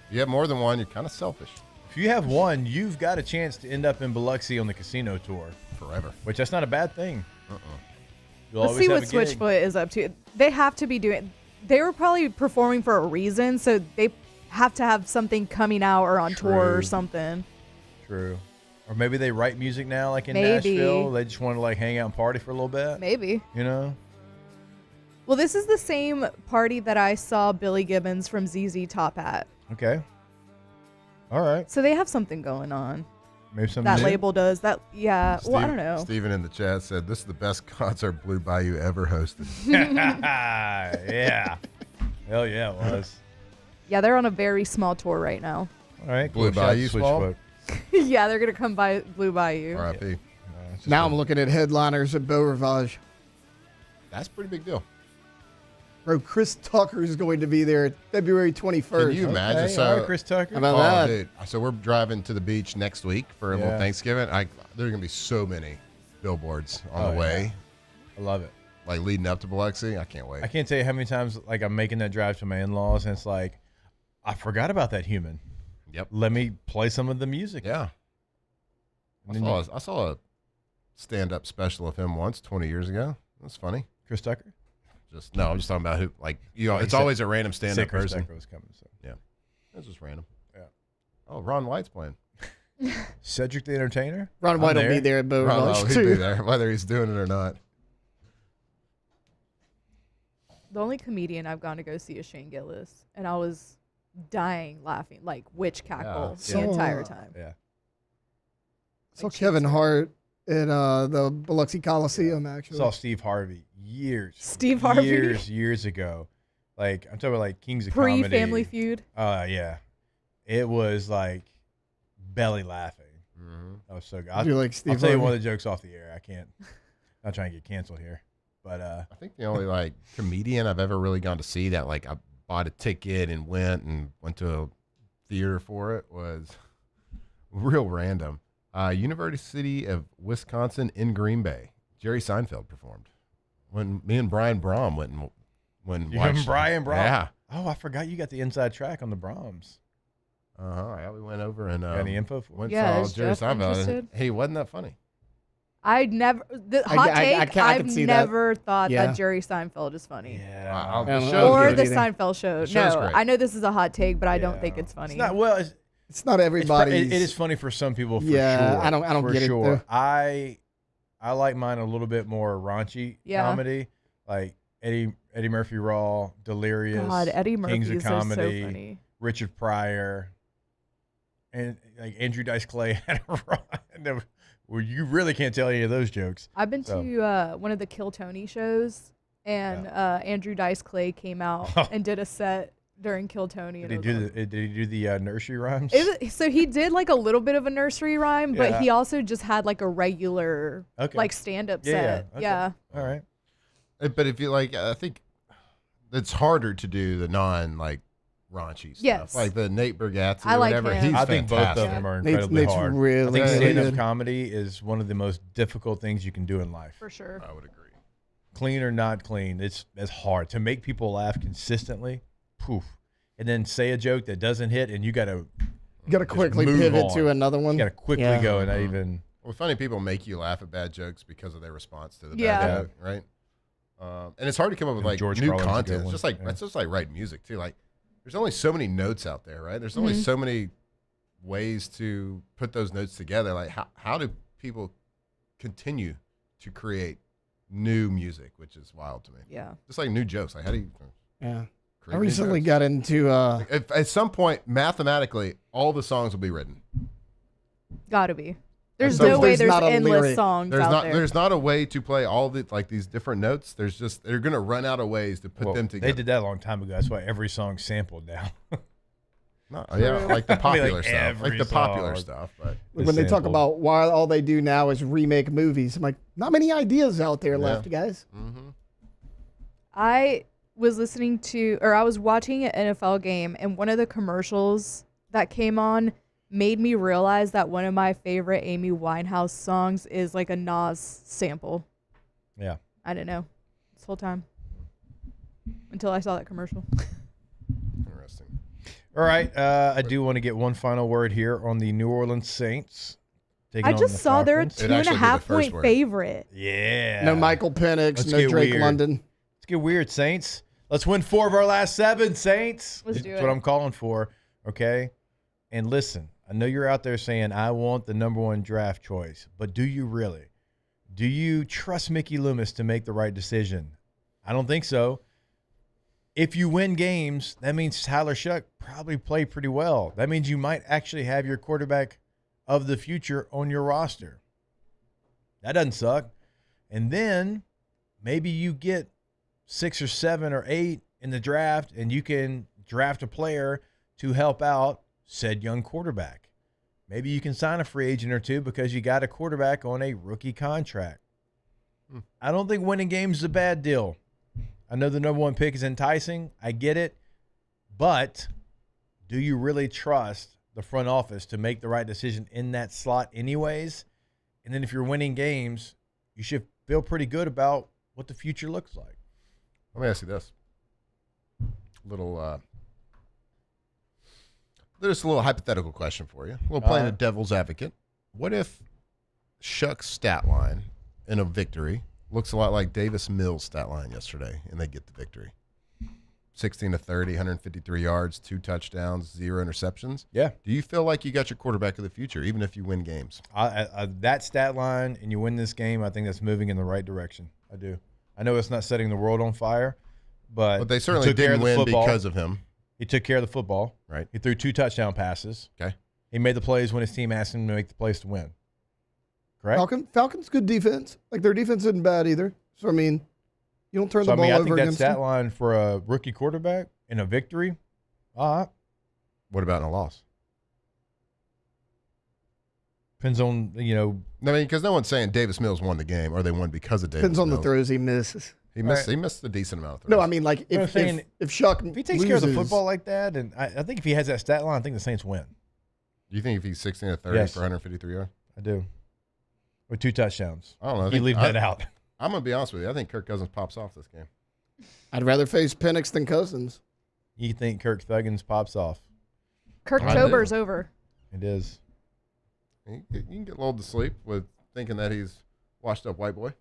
Speaker 12: If you have more than one, you're kind of selfish.
Speaker 2: If you have one, you've got a chance to end up in Biloxi on the casino tour
Speaker 12: forever.
Speaker 2: Which that's not a bad thing.
Speaker 13: Let's see what Switchfoot is up to. They have to be doing. They were probably performing for a reason, so they have to have something coming out or on tour or something.
Speaker 2: True. Or maybe they write music now, like in Nashville. They just want to like hang out and party for a little bit.
Speaker 13: Maybe.
Speaker 2: You know?
Speaker 13: Well, this is the same party that I saw Billy Gibbons from ZZ Top at.
Speaker 2: Okay. All right.
Speaker 13: So they have something going on.
Speaker 2: Maybe something
Speaker 13: that
Speaker 2: new?
Speaker 13: label does. That well, I don't know.
Speaker 12: Steven in the chat said, this is the best concert Blue Bayou ever hosted.
Speaker 2: Yeah. Hell yeah, it was.
Speaker 13: Yeah, they're on a very small tour right now.
Speaker 2: All right.
Speaker 12: Blue Bayou small?
Speaker 13: Yeah, they're going to come by Blue Bayou.
Speaker 12: R.I.P.
Speaker 8: Now I'm looking at headliners at Beau Rivage.
Speaker 12: That's a pretty big deal.
Speaker 8: Bro, Chris Tucker is going to be there February 21st.
Speaker 12: Can you imagine?
Speaker 2: Okay,
Speaker 12: So,
Speaker 2: all right, Chris Tucker.
Speaker 8: How about that?
Speaker 12: Dude. So we're driving to the beach next week for a little Thanksgiving. There are going to be so many billboards on the way.
Speaker 2: I love it.
Speaker 12: Like leading up to Biloxi. I can't wait.
Speaker 2: I can't tell you how many times like I'm making that drive to my in-laws and it's like, I forgot about that human.
Speaker 12: Yep.
Speaker 2: Let me play some of the music.
Speaker 12: Yeah. I saw a stand-up special of him once 20 years ago. That's funny.
Speaker 2: Chris Tucker?
Speaker 12: I'm just talking about who, like, it's always a random stand-up person.
Speaker 2: Chris Tucker was coming, so.
Speaker 12: Yeah. That's just random.
Speaker 2: Yeah.
Speaker 12: Oh, Ron White's playing.
Speaker 2: Cedric the Entertainer?
Speaker 8: Ron White will be there at Beau Rivage,
Speaker 12: he'll be there, whether he's doing it or not.
Speaker 13: The only comedian I've gone to go see is Shane Gillis, and I was dying laughing, like witch cackle the entire time.
Speaker 2: Yeah.
Speaker 8: Saw Kevin Hart at the Biloxi Coliseum, actually.
Speaker 2: Saw Steve Harvey years ago. Like, I'm talking about like Kings of Comedy.
Speaker 13: Pre-Family Feud.
Speaker 2: Yeah. It was like belly laughing.
Speaker 12: Mm-hmm.
Speaker 2: That was so good.
Speaker 8: You like Steve
Speaker 2: I'll tell you
Speaker 8: Harvey?
Speaker 2: one of the jokes off the air. I can't. Not trying to get canceled here. But
Speaker 12: I think the only like comedian I've ever really gone to see that like I bought a ticket and went to a theater for it was real random. University of Wisconsin in Green Bay. Jerry Seinfeld performed. When me and Brian Brom went and watched.
Speaker 2: Brian Brom.
Speaker 12: Yeah.
Speaker 2: Oh, I forgot you got the inside track on the Broms.
Speaker 12: Yeah, we went over and
Speaker 2: got any info for
Speaker 12: went
Speaker 13: yeah,
Speaker 12: saw Jerry
Speaker 13: Jeff
Speaker 12: Seinfeld.
Speaker 13: interested?
Speaker 12: And, hey, wasn't that funny?
Speaker 13: I'd never hot take.
Speaker 8: I
Speaker 13: I've
Speaker 8: can see
Speaker 13: never thought
Speaker 8: Yeah.
Speaker 13: that Jerry Seinfeld is funny.
Speaker 2: Yeah.
Speaker 12: The show's
Speaker 13: Or
Speaker 12: good.
Speaker 13: the Seinfeld show.
Speaker 12: The show's
Speaker 13: No,
Speaker 12: great.
Speaker 13: I know this is a hot take, but I don't think it's funny.
Speaker 2: It's not well.
Speaker 8: It's not everybody.
Speaker 2: It is funny for some people. For
Speaker 8: Yeah,
Speaker 2: sure.
Speaker 8: I don't
Speaker 2: for
Speaker 8: get it,
Speaker 2: sure.
Speaker 8: though.
Speaker 2: I like mine a little bit more raunchy comedy, like Eddie Murphy Raw, Delirious,
Speaker 13: God, Eddie Murphy
Speaker 2: Kings of
Speaker 13: is so
Speaker 2: Comedy,
Speaker 13: funny.
Speaker 2: Richard Pryor, and like Andrew Dice Clay had a run. Well, you really can't tell any of those jokes.
Speaker 13: I've been to one of the Kill Tony shows, and Andrew Dice Clay came out and did a set during Kill Tony.
Speaker 2: Did he do the nursery rhymes?
Speaker 13: So he did like a little bit of a nursery rhyme, but he also just had like a regular like stand-up set.
Speaker 2: Okay.
Speaker 13: Yeah.
Speaker 2: All right.
Speaker 12: But if you like, I think it's harder to do the like raunchy stuff.
Speaker 13: Yes.
Speaker 12: Like the Nate Bargatze
Speaker 13: I
Speaker 12: or
Speaker 13: like
Speaker 12: whatever.
Speaker 13: him.
Speaker 12: He's
Speaker 2: I think both
Speaker 12: fantastic.
Speaker 2: of them are incredibly
Speaker 8: Nate's
Speaker 2: hard.
Speaker 8: really,
Speaker 2: I think
Speaker 8: really
Speaker 2: stand-up
Speaker 8: good.
Speaker 2: comedy is one of the most difficult things you can do in life.
Speaker 13: For sure.
Speaker 12: I would agree.
Speaker 2: Clean or not clean, it's hard to make people laugh consistently. Poof, and then say a joke that doesn't hit, and you got to
Speaker 8: quickly pivot to another one.
Speaker 2: You got to quickly go and not even.
Speaker 12: Well, funny people make you laugh at bad jokes because of their response to the
Speaker 13: Yeah.
Speaker 12: bad joke, right? And it's hard to come up with like
Speaker 2: George
Speaker 12: new
Speaker 2: Carlin's a good
Speaker 12: content. It's
Speaker 2: one.
Speaker 12: just like
Speaker 2: Yeah.
Speaker 12: it's just like writing music too. Like there's only so many notes out there, right? There's only so many ways to put those notes together. Like how do people continue to create new music, which is wild to me.
Speaker 13: Yeah.
Speaker 12: Just like new jokes. Like, how do you?
Speaker 8: Yeah.
Speaker 12: create
Speaker 8: I
Speaker 12: new
Speaker 8: recently
Speaker 12: jokes?
Speaker 8: got into.
Speaker 12: If, at some point, mathematically, all the songs will be written.
Speaker 13: Gotta be. There's no way there's endless songs out there.
Speaker 12: There's not a way to play all the these different notes. There's just they're gonna run out of ways to put them together.
Speaker 2: They did that a long time ago. That's why every song's sampled now.
Speaker 12: Yeah, like the popular
Speaker 2: like
Speaker 12: stuff, like the popular stuff. But
Speaker 8: when they talk about why all they do now is remake movies, I'm like, not many ideas out there left, guys.
Speaker 12: Mm-hmm.
Speaker 13: I was listening to, or I was watching an NFL game, and one of the commercials that came on made me realize that one of my favorite Amy Winehouse songs is like a Nas sample.
Speaker 2: Yeah.
Speaker 13: I didn't know this whole time until I saw that commercial.
Speaker 12: Interesting.
Speaker 2: All right. I do want to get one final word here on the New Orleans Saints.
Speaker 13: I just saw their 2.5 point favorite.
Speaker 2: Yeah.
Speaker 8: No Michael Penix, no Drake London.
Speaker 2: Let's get weird, Saints. Let's win 4 of our last 7, Saints.
Speaker 13: Let's do it.
Speaker 2: That's what I'm calling for. Okay. And listen, I know you're out there saying, I want the number 1 draft choice, but do you really? Do you trust Mickey Loomis to make the right decision? I don't think so. If you win games, that means Tyler Shuck probably played pretty well. That means you might actually have your quarterback of the future on your roster. That doesn't suck. And then maybe you get 6 or 7 or 8 in the draft, and you can draft a player to help out said young quarterback. Maybe you can sign a free agent or two because you got a quarterback on a rookie contract. I don't think winning games is a bad deal. I know the number 1 pick is enticing. I get it. But do you really trust the front office to make the right decision in that slot anyways? And then if you're winning games, you should feel pretty good about what the future looks like.
Speaker 12: Let me ask you this. There's a little hypothetical question for you. We'll play the devil's advocate. What if Shuck's stat line in a victory looks a lot like Davis Mills' stat line yesterday, and they get the victory? 16 to 30, 153 yards, 2 touchdowns, 0 interceptions.
Speaker 2: Yeah.
Speaker 12: Do you feel like you got your quarterback of the future, even if you win games?
Speaker 2: That stat line and you win this game, I think that's moving in the right direction. I do. I know it's not setting the world on fire, but
Speaker 12: they certainly didn't win because of him.
Speaker 2: He took care of the football.
Speaker 12: Right.
Speaker 2: He threw 2 touchdown passes.
Speaker 12: Okay.
Speaker 2: He made the plays when his team asked him to make the plays to win. Correct?
Speaker 8: Falcons good defense. Like, their defense isn't bad either. So, I mean, you don't turn the ball over
Speaker 2: I think that
Speaker 8: against
Speaker 2: stat
Speaker 8: them.
Speaker 2: line for a rookie quarterback in a victory,
Speaker 12: What about in a loss?
Speaker 2: depends on,
Speaker 12: I mean, because no one's saying Davis Mills won the game or they won because of Davis
Speaker 8: Depends on
Speaker 12: Mills.
Speaker 8: the throws he misses.
Speaker 12: He missed a decent amount of throws.
Speaker 8: No, I mean, like, if Shuck
Speaker 2: if he takes care of the football like that, and I think if he has that stat line, I think the Saints win.
Speaker 12: Do you think if he's 16 to 30 for 153 yards?
Speaker 2: I do. With 2 touchdowns.
Speaker 12: I don't know.
Speaker 2: You leave that out.
Speaker 12: I'm going to be honest with you. I think Kirk Cousins pops off this game.
Speaker 8: I'd rather face Penix than Cousins.
Speaker 2: You think Kirk Thuggins pops off?
Speaker 13: Kirktober's over.
Speaker 2: It is.
Speaker 12: You can get lulled to sleep with thinking that he's washed up white boy.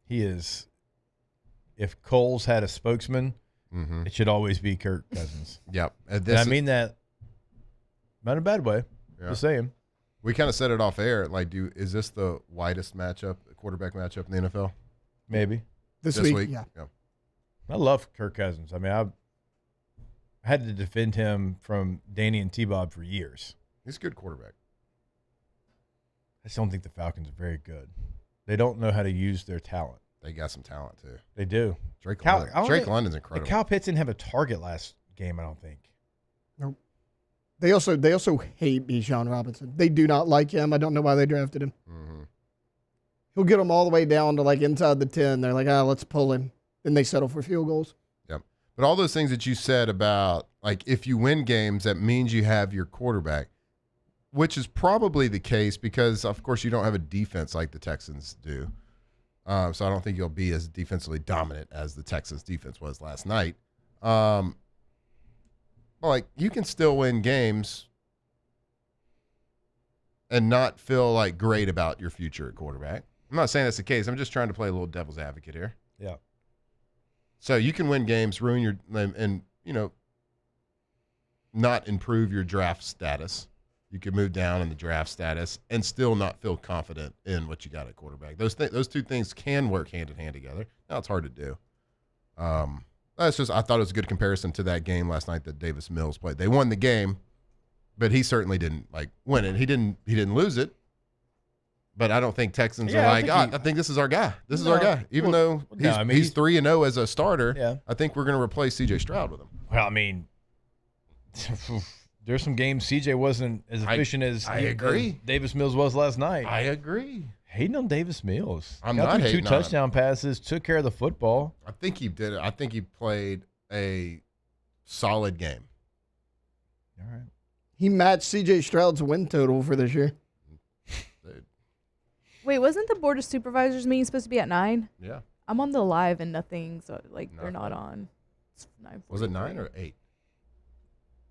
Speaker 2: He is. If Coles had a spokesman, it should always be Kirk Cousins.
Speaker 12: Yep.
Speaker 2: And I mean that not in a bad way.
Speaker 12: Yeah.
Speaker 2: Just saying.
Speaker 12: We kind of said it off air. Like, is this the widest quarterback matchup in the NFL?
Speaker 2: Maybe.
Speaker 8: This week. Yeah.
Speaker 2: I love Kirk Cousins. I mean, I had to defend him from Danny and T-Bob for years.
Speaker 12: He's a good quarterback.
Speaker 2: I just don't think the Falcons are very good. They don't know how to use their talent.
Speaker 12: They got some talent, too.
Speaker 2: They do.
Speaker 12: Drake London's incredible.
Speaker 2: Kyle Pitts didn't have a target last game, I don't think.
Speaker 8: Nope. They also hate Bijan Robinson. They do not like him. I don't know why they drafted him.
Speaker 12: Mm-hmm.
Speaker 8: He'll get them all the way down to, like, inside the 10. They're like, let's pull him. Then they settle for field goals.
Speaker 12: Yep. But all those things that you said about, like, if you win games, that means you have your quarterback, which is probably the case because, of course, you don't have a defense like the Texans do. So I don't think you'll be as defensively dominant as the Texans defense was last night. Like, you can still win games and not feel like great about your future at quarterback. I'm not saying that's the case. I'm just trying to play a little devil's advocate here.
Speaker 2: Yeah.
Speaker 12: So you can win games, ruin your, and not improve your draft status, you could move down in the draft status and still not feel confident in what you got at quarterback. Those two things can work hand in hand together. Now it's hard to do. That's just, I thought it was a good comparison to that game last night that Davis Mills played. They won the game, but he certainly didn't win it. He didn't lose it. But I don't think Texans are like, I think this is our guy. This is our guy. Even though he's 3-0 as a starter, I think we're going to replace C.J. Stroud with him.
Speaker 2: Well, I mean, there's some games C.J. wasn't as efficient as Davis Mills was last night.
Speaker 12: I agree.
Speaker 2: Hating on Davis Mills.
Speaker 12: I'm not hating
Speaker 2: 2 touchdown passes, took care of the football.
Speaker 12: I think he did it. I think he played a solid game.
Speaker 2: All right.
Speaker 8: He matched C.J. Stroud's win total for this year.
Speaker 13: Wait, wasn't the Board of Supervisors meeting supposed to be at 9?
Speaker 12: Yeah.
Speaker 13: I'm on the live and nothing, so they're not on. It's 9:43.
Speaker 12: Was it 9 or 8?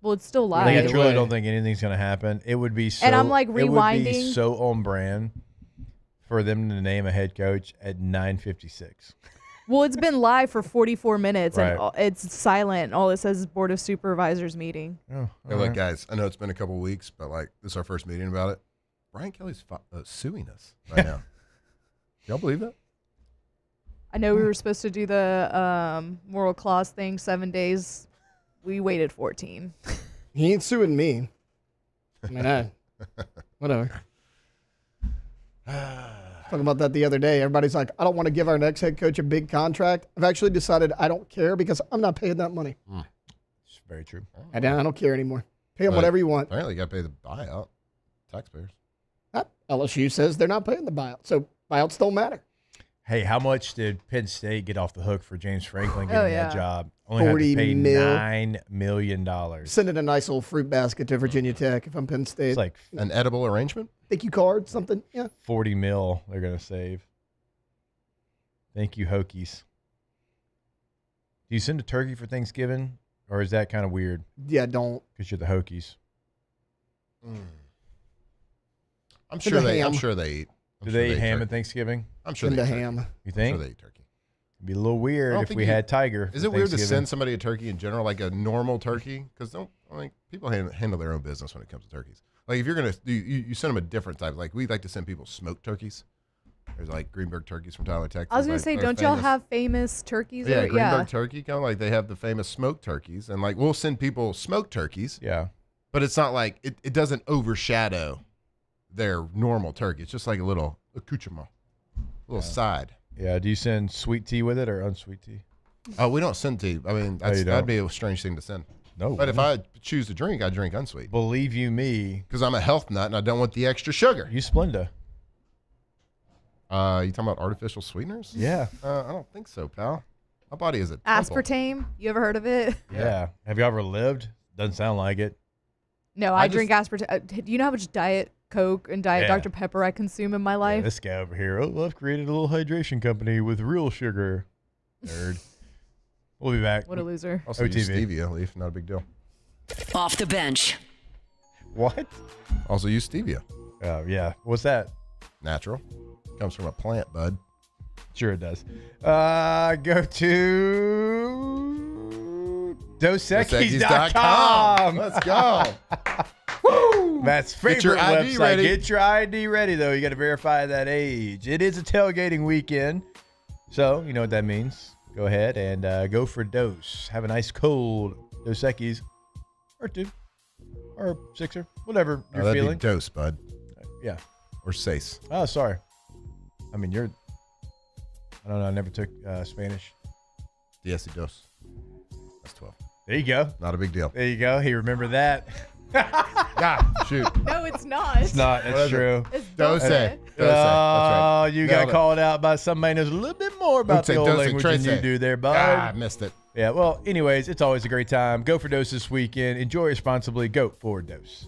Speaker 13: Well, it's still live.
Speaker 2: I truly don't think anything's going to happen. It would be so.
Speaker 13: And I'm like rewinding.
Speaker 2: It would be so on brand for them to name a head coach at 9:56.
Speaker 13: Well, it's been live for 44 minutes,
Speaker 2: Right.
Speaker 13: and it's silent. All it says is Board of Supervisors meeting.
Speaker 2: Oh,
Speaker 12: Hey, look, guys, I know it's been a couple weeks, but this is our first meeting about it. Brian Kelly's suing us right now. Y'all believe that?
Speaker 13: I know we were supposed to do the moral clause thing 7 days. We waited 14.
Speaker 8: He ain't suing me. I mean, whatever. Talking about that the other day. Everybody's like, I don't want to give our next head coach a big contract. I've actually decided I don't care because I'm not paying that money.
Speaker 2: It's very true.
Speaker 8: I don't care anymore. Pay him whatever you want.
Speaker 12: Apparently, you got to pay the buyout. Taxpayers.
Speaker 8: LSU says they're not paying the buyout, so buyouts don't matter.
Speaker 2: Hey, how much did Penn State get off the hook for James Franklin getting that job? Only had to pay $9 million.
Speaker 8: Sending a nice little fruit basket to Virginia Tech if I'm Penn State.
Speaker 2: It's like
Speaker 12: an edible arrangement?
Speaker 8: Thank you card, something. Yeah.
Speaker 2: $40 million they're going to save. Thank you, Hokies. Do you send a turkey for Thanksgiving, or is that kind of weird?
Speaker 8: Yeah, don't.
Speaker 2: Because you're the Hokies.
Speaker 12: I'm sure they eat.
Speaker 2: Do they eat ham at Thanksgiving?
Speaker 12: I'm sure they eat
Speaker 8: ham.
Speaker 2: You think?
Speaker 12: I'm sure they eat turkey.
Speaker 2: It'd be a little weird if we had tiger.
Speaker 12: Is it weird to send somebody a turkey in general, like a normal turkey? Because people handle their own business when it comes to turkeys. Like if you're gonna you send them a different type. Like we like to send people smoked turkeys. There's like Greenberg turkeys from Tyler, Texas.
Speaker 13: I was gonna say, don't y'all have famous turkeys?
Speaker 12: Yeah, Greenberg turkey, kind of like they have the famous smoked turkeys, and like we'll send people smoked turkeys.
Speaker 2: Yeah,
Speaker 12: but it's not like it doesn't overshadow their normal turkey. It's just like a little accoutrement, a little side.
Speaker 2: Yeah. Do you send sweet tea with it or unsweet tea?
Speaker 12: Oh, we don't send tea. I mean, that'd be a strange thing to send.
Speaker 2: No.
Speaker 12: But if I choose to drink, I drink unsweet.
Speaker 2: Believe you me.
Speaker 12: Because I'm a health nut and I don't want the extra sugar.
Speaker 2: You Splenda.
Speaker 12: You talking about artificial sweeteners?
Speaker 2: Yeah.
Speaker 12: I don't think so, pal. My body is a temple.
Speaker 13: Aspartame. You ever heard of it?
Speaker 2: Yeah. Have you ever lived? Doesn't sound like it.
Speaker 13: No, I drink aspartame. Do you know how much Diet Coke and Diet Dr. Pepper I consume in my life?
Speaker 2: Yeah, this guy over here. Oh, I've created a little hydration company with real sugar. Nerd. We'll be back.
Speaker 13: What a loser.
Speaker 12: Also, use stevia, Leaf. Not a big deal.
Speaker 9: Off the bench.
Speaker 2: What?
Speaker 12: Also use stevia.
Speaker 2: Oh, yeah. What's that?
Speaker 12: Natural. Comes from a plant, bud.
Speaker 2: Sure it does. Go to DosEquis.com.
Speaker 12: Let's go.
Speaker 2: Woo! Matt's favorite
Speaker 12: Get your ID
Speaker 2: website.
Speaker 12: ready.
Speaker 2: Get your ID ready, though. You got to verify that age. It is a tailgating weekend, so you know what that means. Go ahead and go for Dose. Have a nice cold Dos Equis, or 2, or 6er, whatever you're
Speaker 12: that'd
Speaker 2: feeling.
Speaker 12: Be Dose, bud.
Speaker 2: Yeah.
Speaker 12: Or Seis.
Speaker 2: Oh, sorry. I mean, I don't know. I never took Spanish.
Speaker 12: 10 y dos. That's 12.
Speaker 2: There you go.
Speaker 12: Not a big deal.
Speaker 2: There you go. He remembered that.
Speaker 12: Yeah, shoot.
Speaker 13: No, it's not.
Speaker 2: It's not. It's true.
Speaker 13: It's
Speaker 12: Dose.
Speaker 13: Dose.
Speaker 12: That's right.
Speaker 2: Oh, you got called out by somebody who knows a little bit more about the old language than you do there, bud.
Speaker 12: I missed it.
Speaker 2: Yeah, well, anyways, it's always a great time. Go for Dose this weekend. Enjoy responsibly. Go for Dose.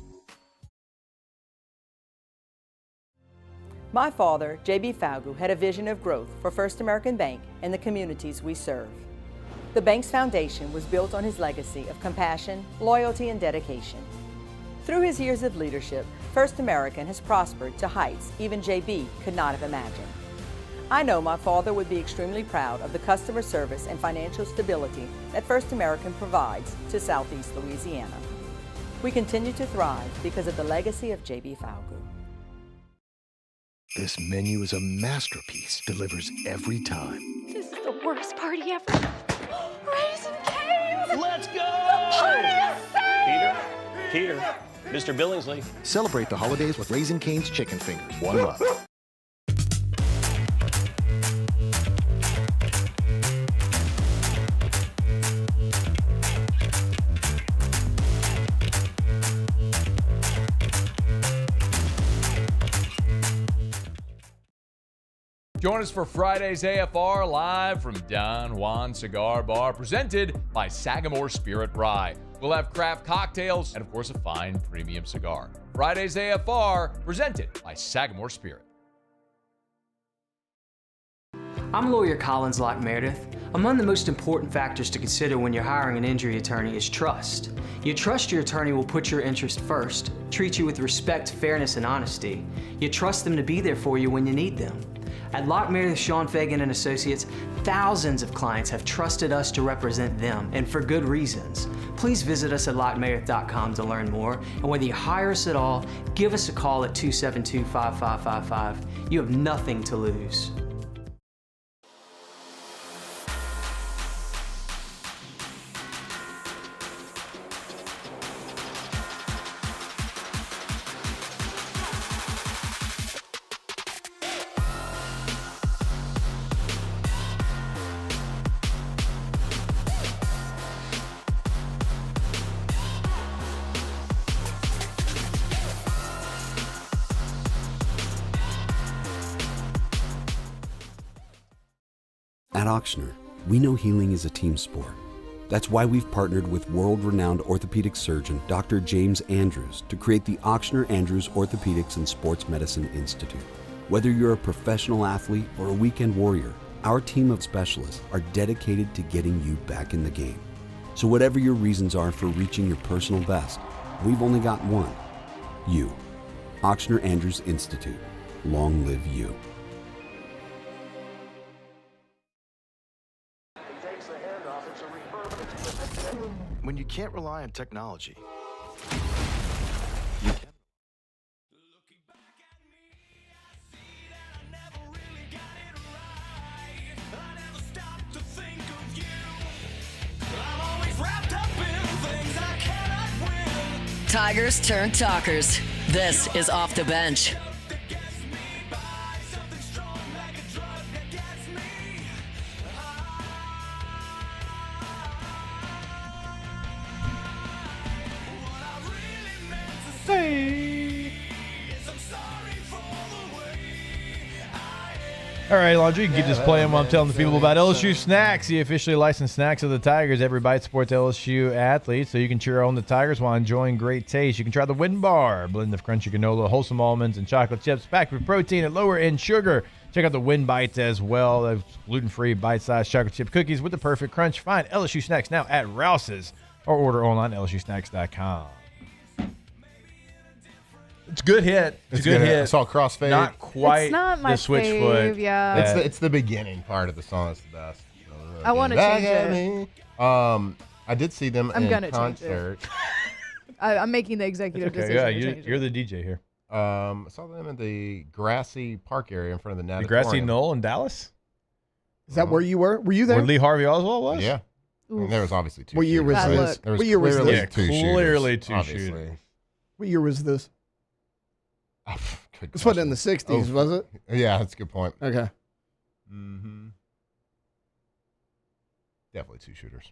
Speaker 4: My father, J.B. Falgu, had a vision of growth for First American Bank and the communities we serve. The bank's foundation was built on his legacy of compassion, loyalty, and dedication. Through his years of leadership, First American has prospered to heights even J.B. could not have imagined. I know my father would be extremely proud of the customer service and financial stability that First American provides to Southeast Louisiana. We continue to thrive because of the legacy of J.B. Falgout.
Speaker 5: This menu is a masterpiece. Delivers every time.
Speaker 6: This is the worst party ever. Raisin Cane's!
Speaker 10: Let's go!
Speaker 6: The party is saved!
Speaker 10: Peter, Mr. Billingsley.
Speaker 5: Celebrate the holidays with Raisin Cane's chicken fingers. One love.
Speaker 11: Join us for Friday's AFR live from Don Juan Cigar Bar, presented by Sagamore Spirit Rye. We'll have craft cocktails and, of course, a fine premium cigar. Friday's AFR, presented by Sagamore Spirit.
Speaker 14: I'm lawyer Collins Locke Meredith. Among the most important factors to consider when you're hiring an injury attorney is trust. You trust your attorney will put your interest first, treat you with respect, fairness, and honesty. You trust them to be there for you when you need them. At Locke Meredith, Sean Fagan and Associates, thousands of clients have trusted us to represent them, and for good reasons. Please visit us at LockeMeredith.com to learn more, and whether you hire us at all, give us a call at 272-5555. You have nothing to lose.
Speaker 15: At Ochsner, we know healing is a team sport. That's why we've partnered with world-renowned orthopedic surgeon Dr. James Andrews to create the Ochsner Andrews Orthopedics and Sports Medicine Institute. Whether you're a professional athlete or a weekend warrior, our team of specialists are dedicated to getting you back in the game. So whatever your reasons are for reaching your personal best, we've only got one: you. Ochsner Andrews Institute. Long live you.
Speaker 5: When you can't rely on technology,
Speaker 9: Tigers turn talkers. This is Off the Bench.
Speaker 2: All right, Laundry, you can keep this playing while I'm telling the people about LSU Snacks, the officially licensed snacks of the Tigers. Every bite supports LSU athletes, so you can cheer on the Tigers while enjoying great taste. You can try the Whit Bar, a blend of crunchy granola, wholesome almonds, and chocolate chips packed with protein and lower in sugar. Check out the Whit Bites as well. Those gluten-free, bite-sized chocolate chip cookies with the perfect crunch. Find LSU Snacks now at Rouse's or order online at lsusnacks.com. It's a good hit. It's a good hit.
Speaker 12: I saw crossfade.
Speaker 2: Not quite
Speaker 13: It's not my
Speaker 2: the switch
Speaker 13: fave,
Speaker 2: foot.
Speaker 13: yeah.
Speaker 12: It's the beginning part of the song that's the best.
Speaker 13: I want to change it.
Speaker 12: I did see them
Speaker 13: I'm
Speaker 12: in
Speaker 13: gonna change
Speaker 12: concert.
Speaker 13: I'm making the executive decision.
Speaker 2: Yeah,
Speaker 13: to change
Speaker 2: you're
Speaker 13: it.
Speaker 2: the DJ here.
Speaker 12: I saw them in the grassy park area in front of the
Speaker 2: The
Speaker 12: Natatorium.
Speaker 2: grassy knoll in Dallas?
Speaker 8: Is that where you were? Were you there?
Speaker 2: Where Lee Harvey Oswald was?
Speaker 12: Yeah. And there was obviously two
Speaker 8: What year was
Speaker 12: shooters.
Speaker 8: this?
Speaker 12: There was
Speaker 8: What year was
Speaker 12: clearly
Speaker 8: this?
Speaker 12: two shooters,
Speaker 2: Clearly two
Speaker 12: obviously.
Speaker 2: shooters.
Speaker 8: What year was this?
Speaker 12: Good
Speaker 8: This wasn't in the
Speaker 12: question.
Speaker 8: 60s, was it?
Speaker 12: Yeah, that's a good point.
Speaker 8: Okay.
Speaker 12: Mm-hmm. Definitely two shooters.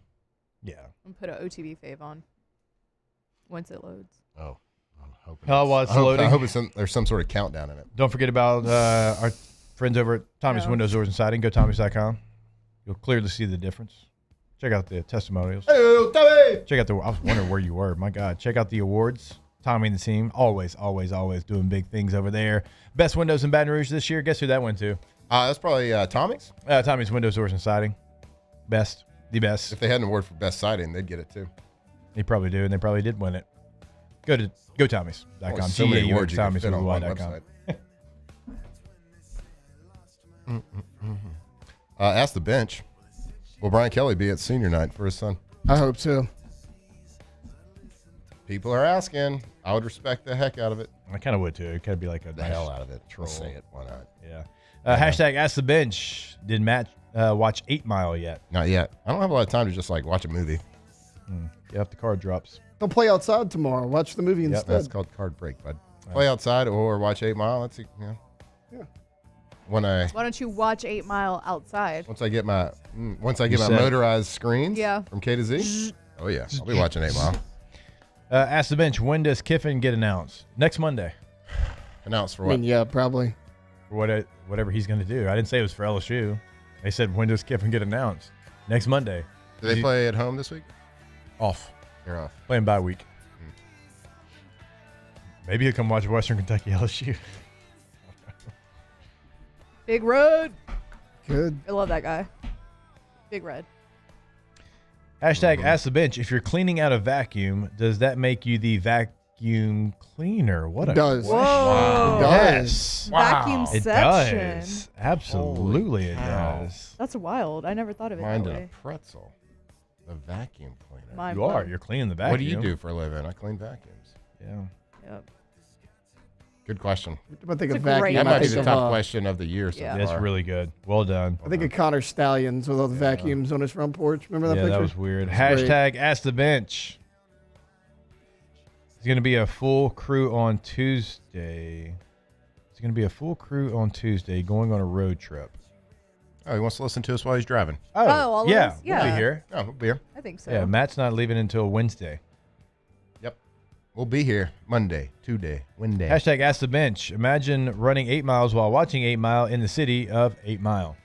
Speaker 2: Yeah.
Speaker 13: I'm put an OTB fave on once it loads.
Speaker 12: Oh, I'm hoping.
Speaker 2: While it's loading.
Speaker 12: I hope there's some sort of countdown in it.
Speaker 2: Don't forget about our friends over at Tommy's
Speaker 13: No.
Speaker 2: Windows, Doors, and Siding. Go Tommy's.com. You'll clearly see the difference. Check out the testimonials.
Speaker 12: Hey, Tommy!
Speaker 2: Check out I was wondering where you were. My God. Check out the awards. Tommy and the team. Always doing big things over there. Best windows in Baton Rouge this year. Guess who that went to?
Speaker 12: That's probably Tommy's.
Speaker 2: Tommy's Windows, Doors, and Siding. Best. The best.
Speaker 12: If they had an award for best siding, they'd get it too.
Speaker 2: They probably do, and they probably did win it. Go Tommy's.com.
Speaker 12: Oh, so many awards you can fit on one
Speaker 2: Tommy's.com.
Speaker 12: website. Ask the bench. Will Brian Kelly be at senior night for his son?
Speaker 8: I hope so.
Speaker 12: People are asking. I would respect the heck out of it.
Speaker 2: I kind of would too. It could be like a
Speaker 12: The hell out of it.
Speaker 2: troll.
Speaker 12: Let's say it. Why not?
Speaker 2: Yeah. Hashtag Ask the Bench. Did Matt watch 8 Mile yet?
Speaker 12: Not yet. I don't have a lot of time to just like watch a movie.
Speaker 2: Yeah, if the card drops.
Speaker 8: He'll play outside tomorrow. Watch the movie instead.
Speaker 12: That's called card break, bud. Play outside or watch 8 Mile. Let's see. Yeah.
Speaker 13: Why don't you watch 8 Mile outside?
Speaker 12: Once I get my motorized screens from K to Z. Oh yeah, I'll be watching 8 Mile.
Speaker 2: Ask the Bench. When does Kiffin get announced? Next Monday.
Speaker 12: Announced for what?
Speaker 8: Yeah, probably.
Speaker 2: For whatever he's going to do. I didn't say it was for LSU. They said, when does Kiffin get announced? Next Monday.
Speaker 12: Do they play at home this week?
Speaker 2: Off.
Speaker 12: You're off.
Speaker 2: Playing bye week. Maybe he'll come watch Western Kentucky LSU.
Speaker 13: Big Red.
Speaker 8: Good.
Speaker 13: I love that guy. Big Red.
Speaker 2: Hashtag Ask the Bench. If you're cleaning out a vacuum, does that make you the vacuum cleaner? What
Speaker 8: It
Speaker 2: a
Speaker 8: does.
Speaker 2: question.
Speaker 13: Whoa.
Speaker 8: It does.
Speaker 13: Vacuumception.
Speaker 2: It does. Absolutely it does.
Speaker 13: That's wild. I never thought of it
Speaker 12: Mind
Speaker 13: that
Speaker 12: in
Speaker 13: way.
Speaker 12: a pretzel. The vacuum cleaner.
Speaker 13: Mind
Speaker 2: You are.
Speaker 13: blown.
Speaker 2: You're cleaning the vacuum.
Speaker 12: What do you do for a living? I clean vacuums.
Speaker 2: Yeah.
Speaker 13: Yep.
Speaker 12: Good question.
Speaker 8: I think
Speaker 13: It's
Speaker 8: of
Speaker 13: a great
Speaker 8: vacuum.
Speaker 12: That
Speaker 8: I
Speaker 12: might be
Speaker 8: think
Speaker 12: the
Speaker 8: of,
Speaker 12: top question of the year so
Speaker 13: Yeah.
Speaker 2: That's
Speaker 12: far.
Speaker 2: really good. Well done.
Speaker 8: I think of Connor Stallions with all the vacuums on his front porch. Remember that
Speaker 2: Yeah,
Speaker 8: picture?
Speaker 2: that was weird.
Speaker 8: That's great.
Speaker 2: Hashtag Ask the Bench. It's going to be a full crew on Tuesday. It's going to be a full crew on Tuesday going on a road trip.
Speaker 12: Oh, he wants to listen to us while he's driving.
Speaker 13: all of
Speaker 2: yeah.
Speaker 13: us?
Speaker 2: We'll be
Speaker 13: Yeah.
Speaker 2: here.
Speaker 12: Oh, we'll be here.
Speaker 13: I think so.
Speaker 2: Yeah, Matt's not leaving until Wednesday.
Speaker 12: Yep. We'll be here Monday, Tuesday, Wednesday.
Speaker 2: Hashtag Ask the Bench. Imagine running 8 miles while watching 8 Mile in the city of 8 Mile.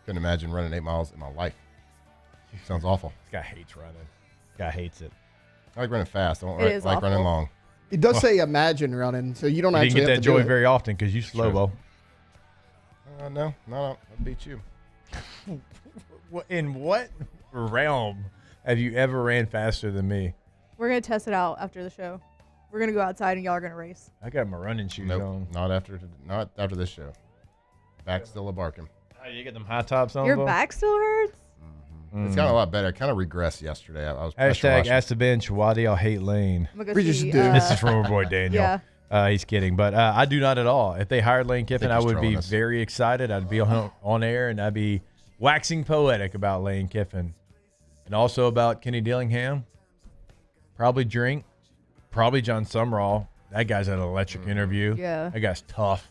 Speaker 12: Couldn't imagine running 8 miles in my life. Sounds awful.
Speaker 2: This guy hates running. Guy hates it.
Speaker 12: I like running fast. I don't
Speaker 13: It is
Speaker 12: like running
Speaker 13: awful.
Speaker 12: long.
Speaker 8: It does say imagine running, so you don't
Speaker 2: You
Speaker 8: actually
Speaker 2: didn't get
Speaker 8: have
Speaker 2: that
Speaker 8: to do
Speaker 2: joy
Speaker 8: it.
Speaker 2: very often because you slow, Bo.
Speaker 12: No. I beat you.
Speaker 2: In what realm have you ever ran faster than me?
Speaker 13: We're going to test it out after the show. We're going to go outside and y'all are going to race.
Speaker 2: I got my running shoes on.
Speaker 12: Not after this show. Back's still a barking.
Speaker 2: Oh, you get them high tops on,
Speaker 13: Your
Speaker 2: Bo?
Speaker 13: back still hurts?
Speaker 12: It's gotten a lot better. I kind of regressed yesterday. I was pressure
Speaker 2: Hashtag
Speaker 12: washing.
Speaker 2: Ask the Bench. Why do y'all hate Lane?
Speaker 13: I'm gonna
Speaker 8: We
Speaker 13: go
Speaker 8: just
Speaker 13: see,
Speaker 8: do.
Speaker 2: This is from our boy Daniel.
Speaker 13: Yeah.
Speaker 2: He's kidding, but I do not at all. If they hired Lane Kiffin,
Speaker 12: think
Speaker 2: I
Speaker 12: he's
Speaker 2: would be
Speaker 12: trolling us.
Speaker 2: very excited. I'd be on air, and I'd be waxing poetic about Lane Kiffin. And also about Kenny Dillingham. Probably drink. Probably John Sumrall. That guy's had an electric interview.
Speaker 13: Yeah.
Speaker 2: That guy's tough.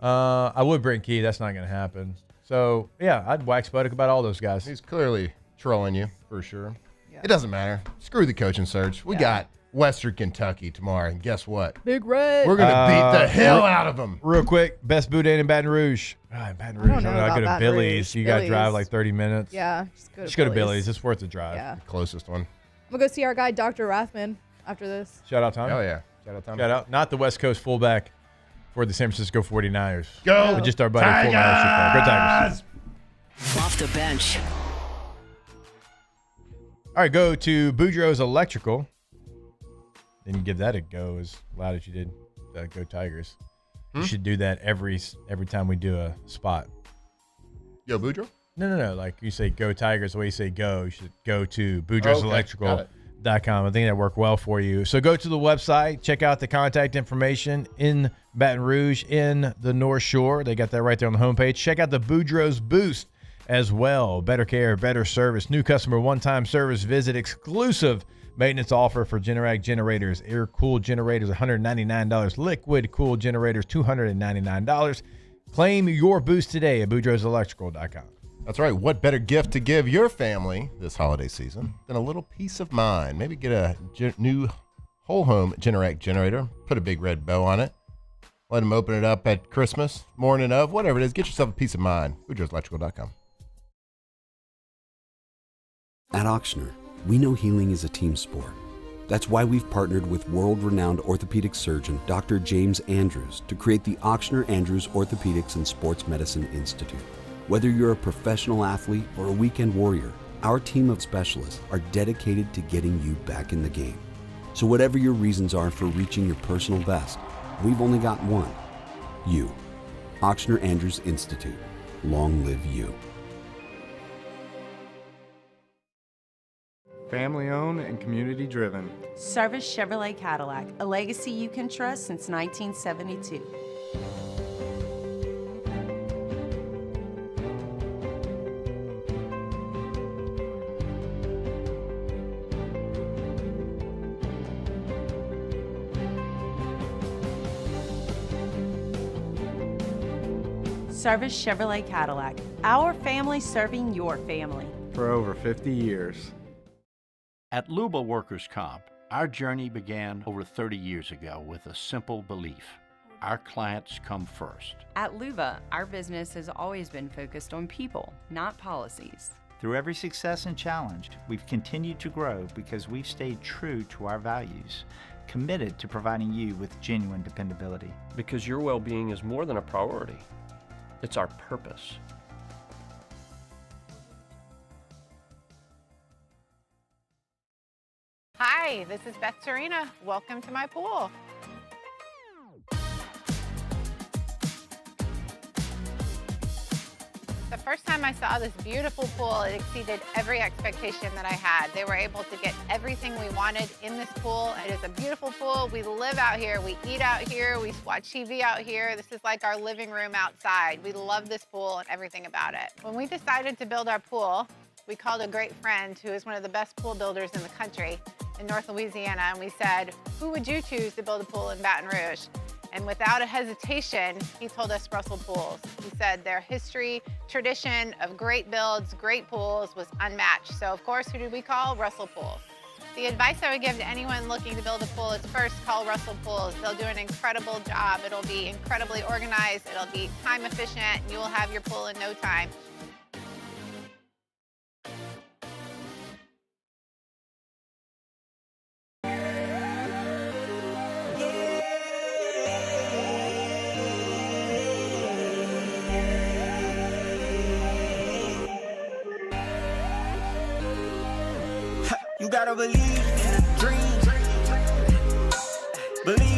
Speaker 2: I would bring Key. That's not going to happen. So, yeah, I'd wax poetic about all those guys.
Speaker 12: He's clearly trolling you, for sure. Yeah. It doesn't matter. Screw the coaching search. We got Western Kentucky tomorrow, and guess what?
Speaker 13: Big Red.
Speaker 12: We're going to beat the hell out of them.
Speaker 2: Real quick, best boudin in Baton Rouge. Baton Rouge.
Speaker 13: I don't know
Speaker 2: I
Speaker 13: about
Speaker 2: go to
Speaker 13: Baton
Speaker 2: Billy's.
Speaker 13: Rouge.
Speaker 2: You got to
Speaker 13: Billy's.
Speaker 2: drive like 30 minutes.
Speaker 13: Yeah.
Speaker 2: Just go to Billy's. It's worth the drive.
Speaker 13: Yeah.
Speaker 12: Closest one.
Speaker 13: I'm going to go see our guy, Dr. Rathman, after this.
Speaker 2: Shout out, Tom.
Speaker 12: Oh, yeah. Shout out, Tom.
Speaker 2: Shout out. Not the West Coast fullback for the San Francisco 49ers.
Speaker 12: Go
Speaker 2: But just our buddy, full Go Tigers.
Speaker 9: Off the bench.
Speaker 2: All right, go to Boudreaux's Electrical. Didn't give that a go as loud as you did. Go Tigers. You should do that every time we do a spot.
Speaker 12: Yo, Boudreaux?
Speaker 2: No. Like you say go Tigers, the way you say go, you should go to Boudreaux'Electrical.com. I think that worked well for you. So go to the website, check out the contact information in Baton Rouge, in the North Shore. They got that right there on the homepage. Check out the Boudreaux's Boost as well. Better care, better service, new customer one-time service visit, exclusive maintenance offer for Generac generators, air-cooled generators, $199, liquid-cooled generators, $299. Claim your boost today at Boudreaux'Electrical.com.
Speaker 12: That's right. What better gift to give your family this holiday season than a little peace of mind? Maybe get a new whole home Generac generator, put a big red bow on it, let them open it up at Christmas, morning of, whatever it is. Get yourself a peace of mind. Boudreaux'Electrical.com.
Speaker 15: At Auctioner, we know healing is a team sport. That's why we've partnered with world-renowned orthopedic surgeon Dr. James Andrews to create the Auctioner Andrews Orthopedics and Sports Medicine Institute. Whether you're a professional athlete or a weekend warrior, our team of specialists are dedicated to getting you back in the game. So whatever your reasons are for reaching your personal best, we've only got one. You. Auctioner Andrews Institute. Long live you.
Speaker 1: Family owned and community driven.
Speaker 3: Service Chevrolet Cadillac, a legacy you can trust since 1972. Service Chevrolet Cadillac, our family serving your family.
Speaker 1: For over 50 years.
Speaker 16: At Luba Workers' Comp, our journey began over 30 years ago with a simple belief. Our clients come first.
Speaker 17: At Luba, our business has always been focused on people, not policies.
Speaker 18: Through every success and challenge, we've continued to grow because we've stayed true to our values, committed to providing you with genuine dependability.
Speaker 10: Because your well-being is more than a priority. It's our purpose.
Speaker 19: Hi, this is Beth Serena. Welcome to my pool. The first time I saw this beautiful pool, it exceeded every expectation that I had. They were able to get everything we wanted in this pool. It is a beautiful pool. We live out here, we eat out here, we watch TV out here. This is like our living room outside. We love this pool and everything about it. When we decided to build our pool, we called a great friend who is one of the best pool builders in the country in North Louisiana, and we said, who would you choose to build a pool in Baton Rouge? And without a hesitation, he told us Russell Pools. He said their history, tradition of great builds, great pools was unmatched. So of course, who did we call? Russell Pools. The advice I would give to anyone looking to build a pool is first call Russell Pools. They'll do an incredible job. It'll be incredibly organized. It'll be time efficient, and you will have your pool in no time.
Speaker 20: You gotta believe in a dream. Believe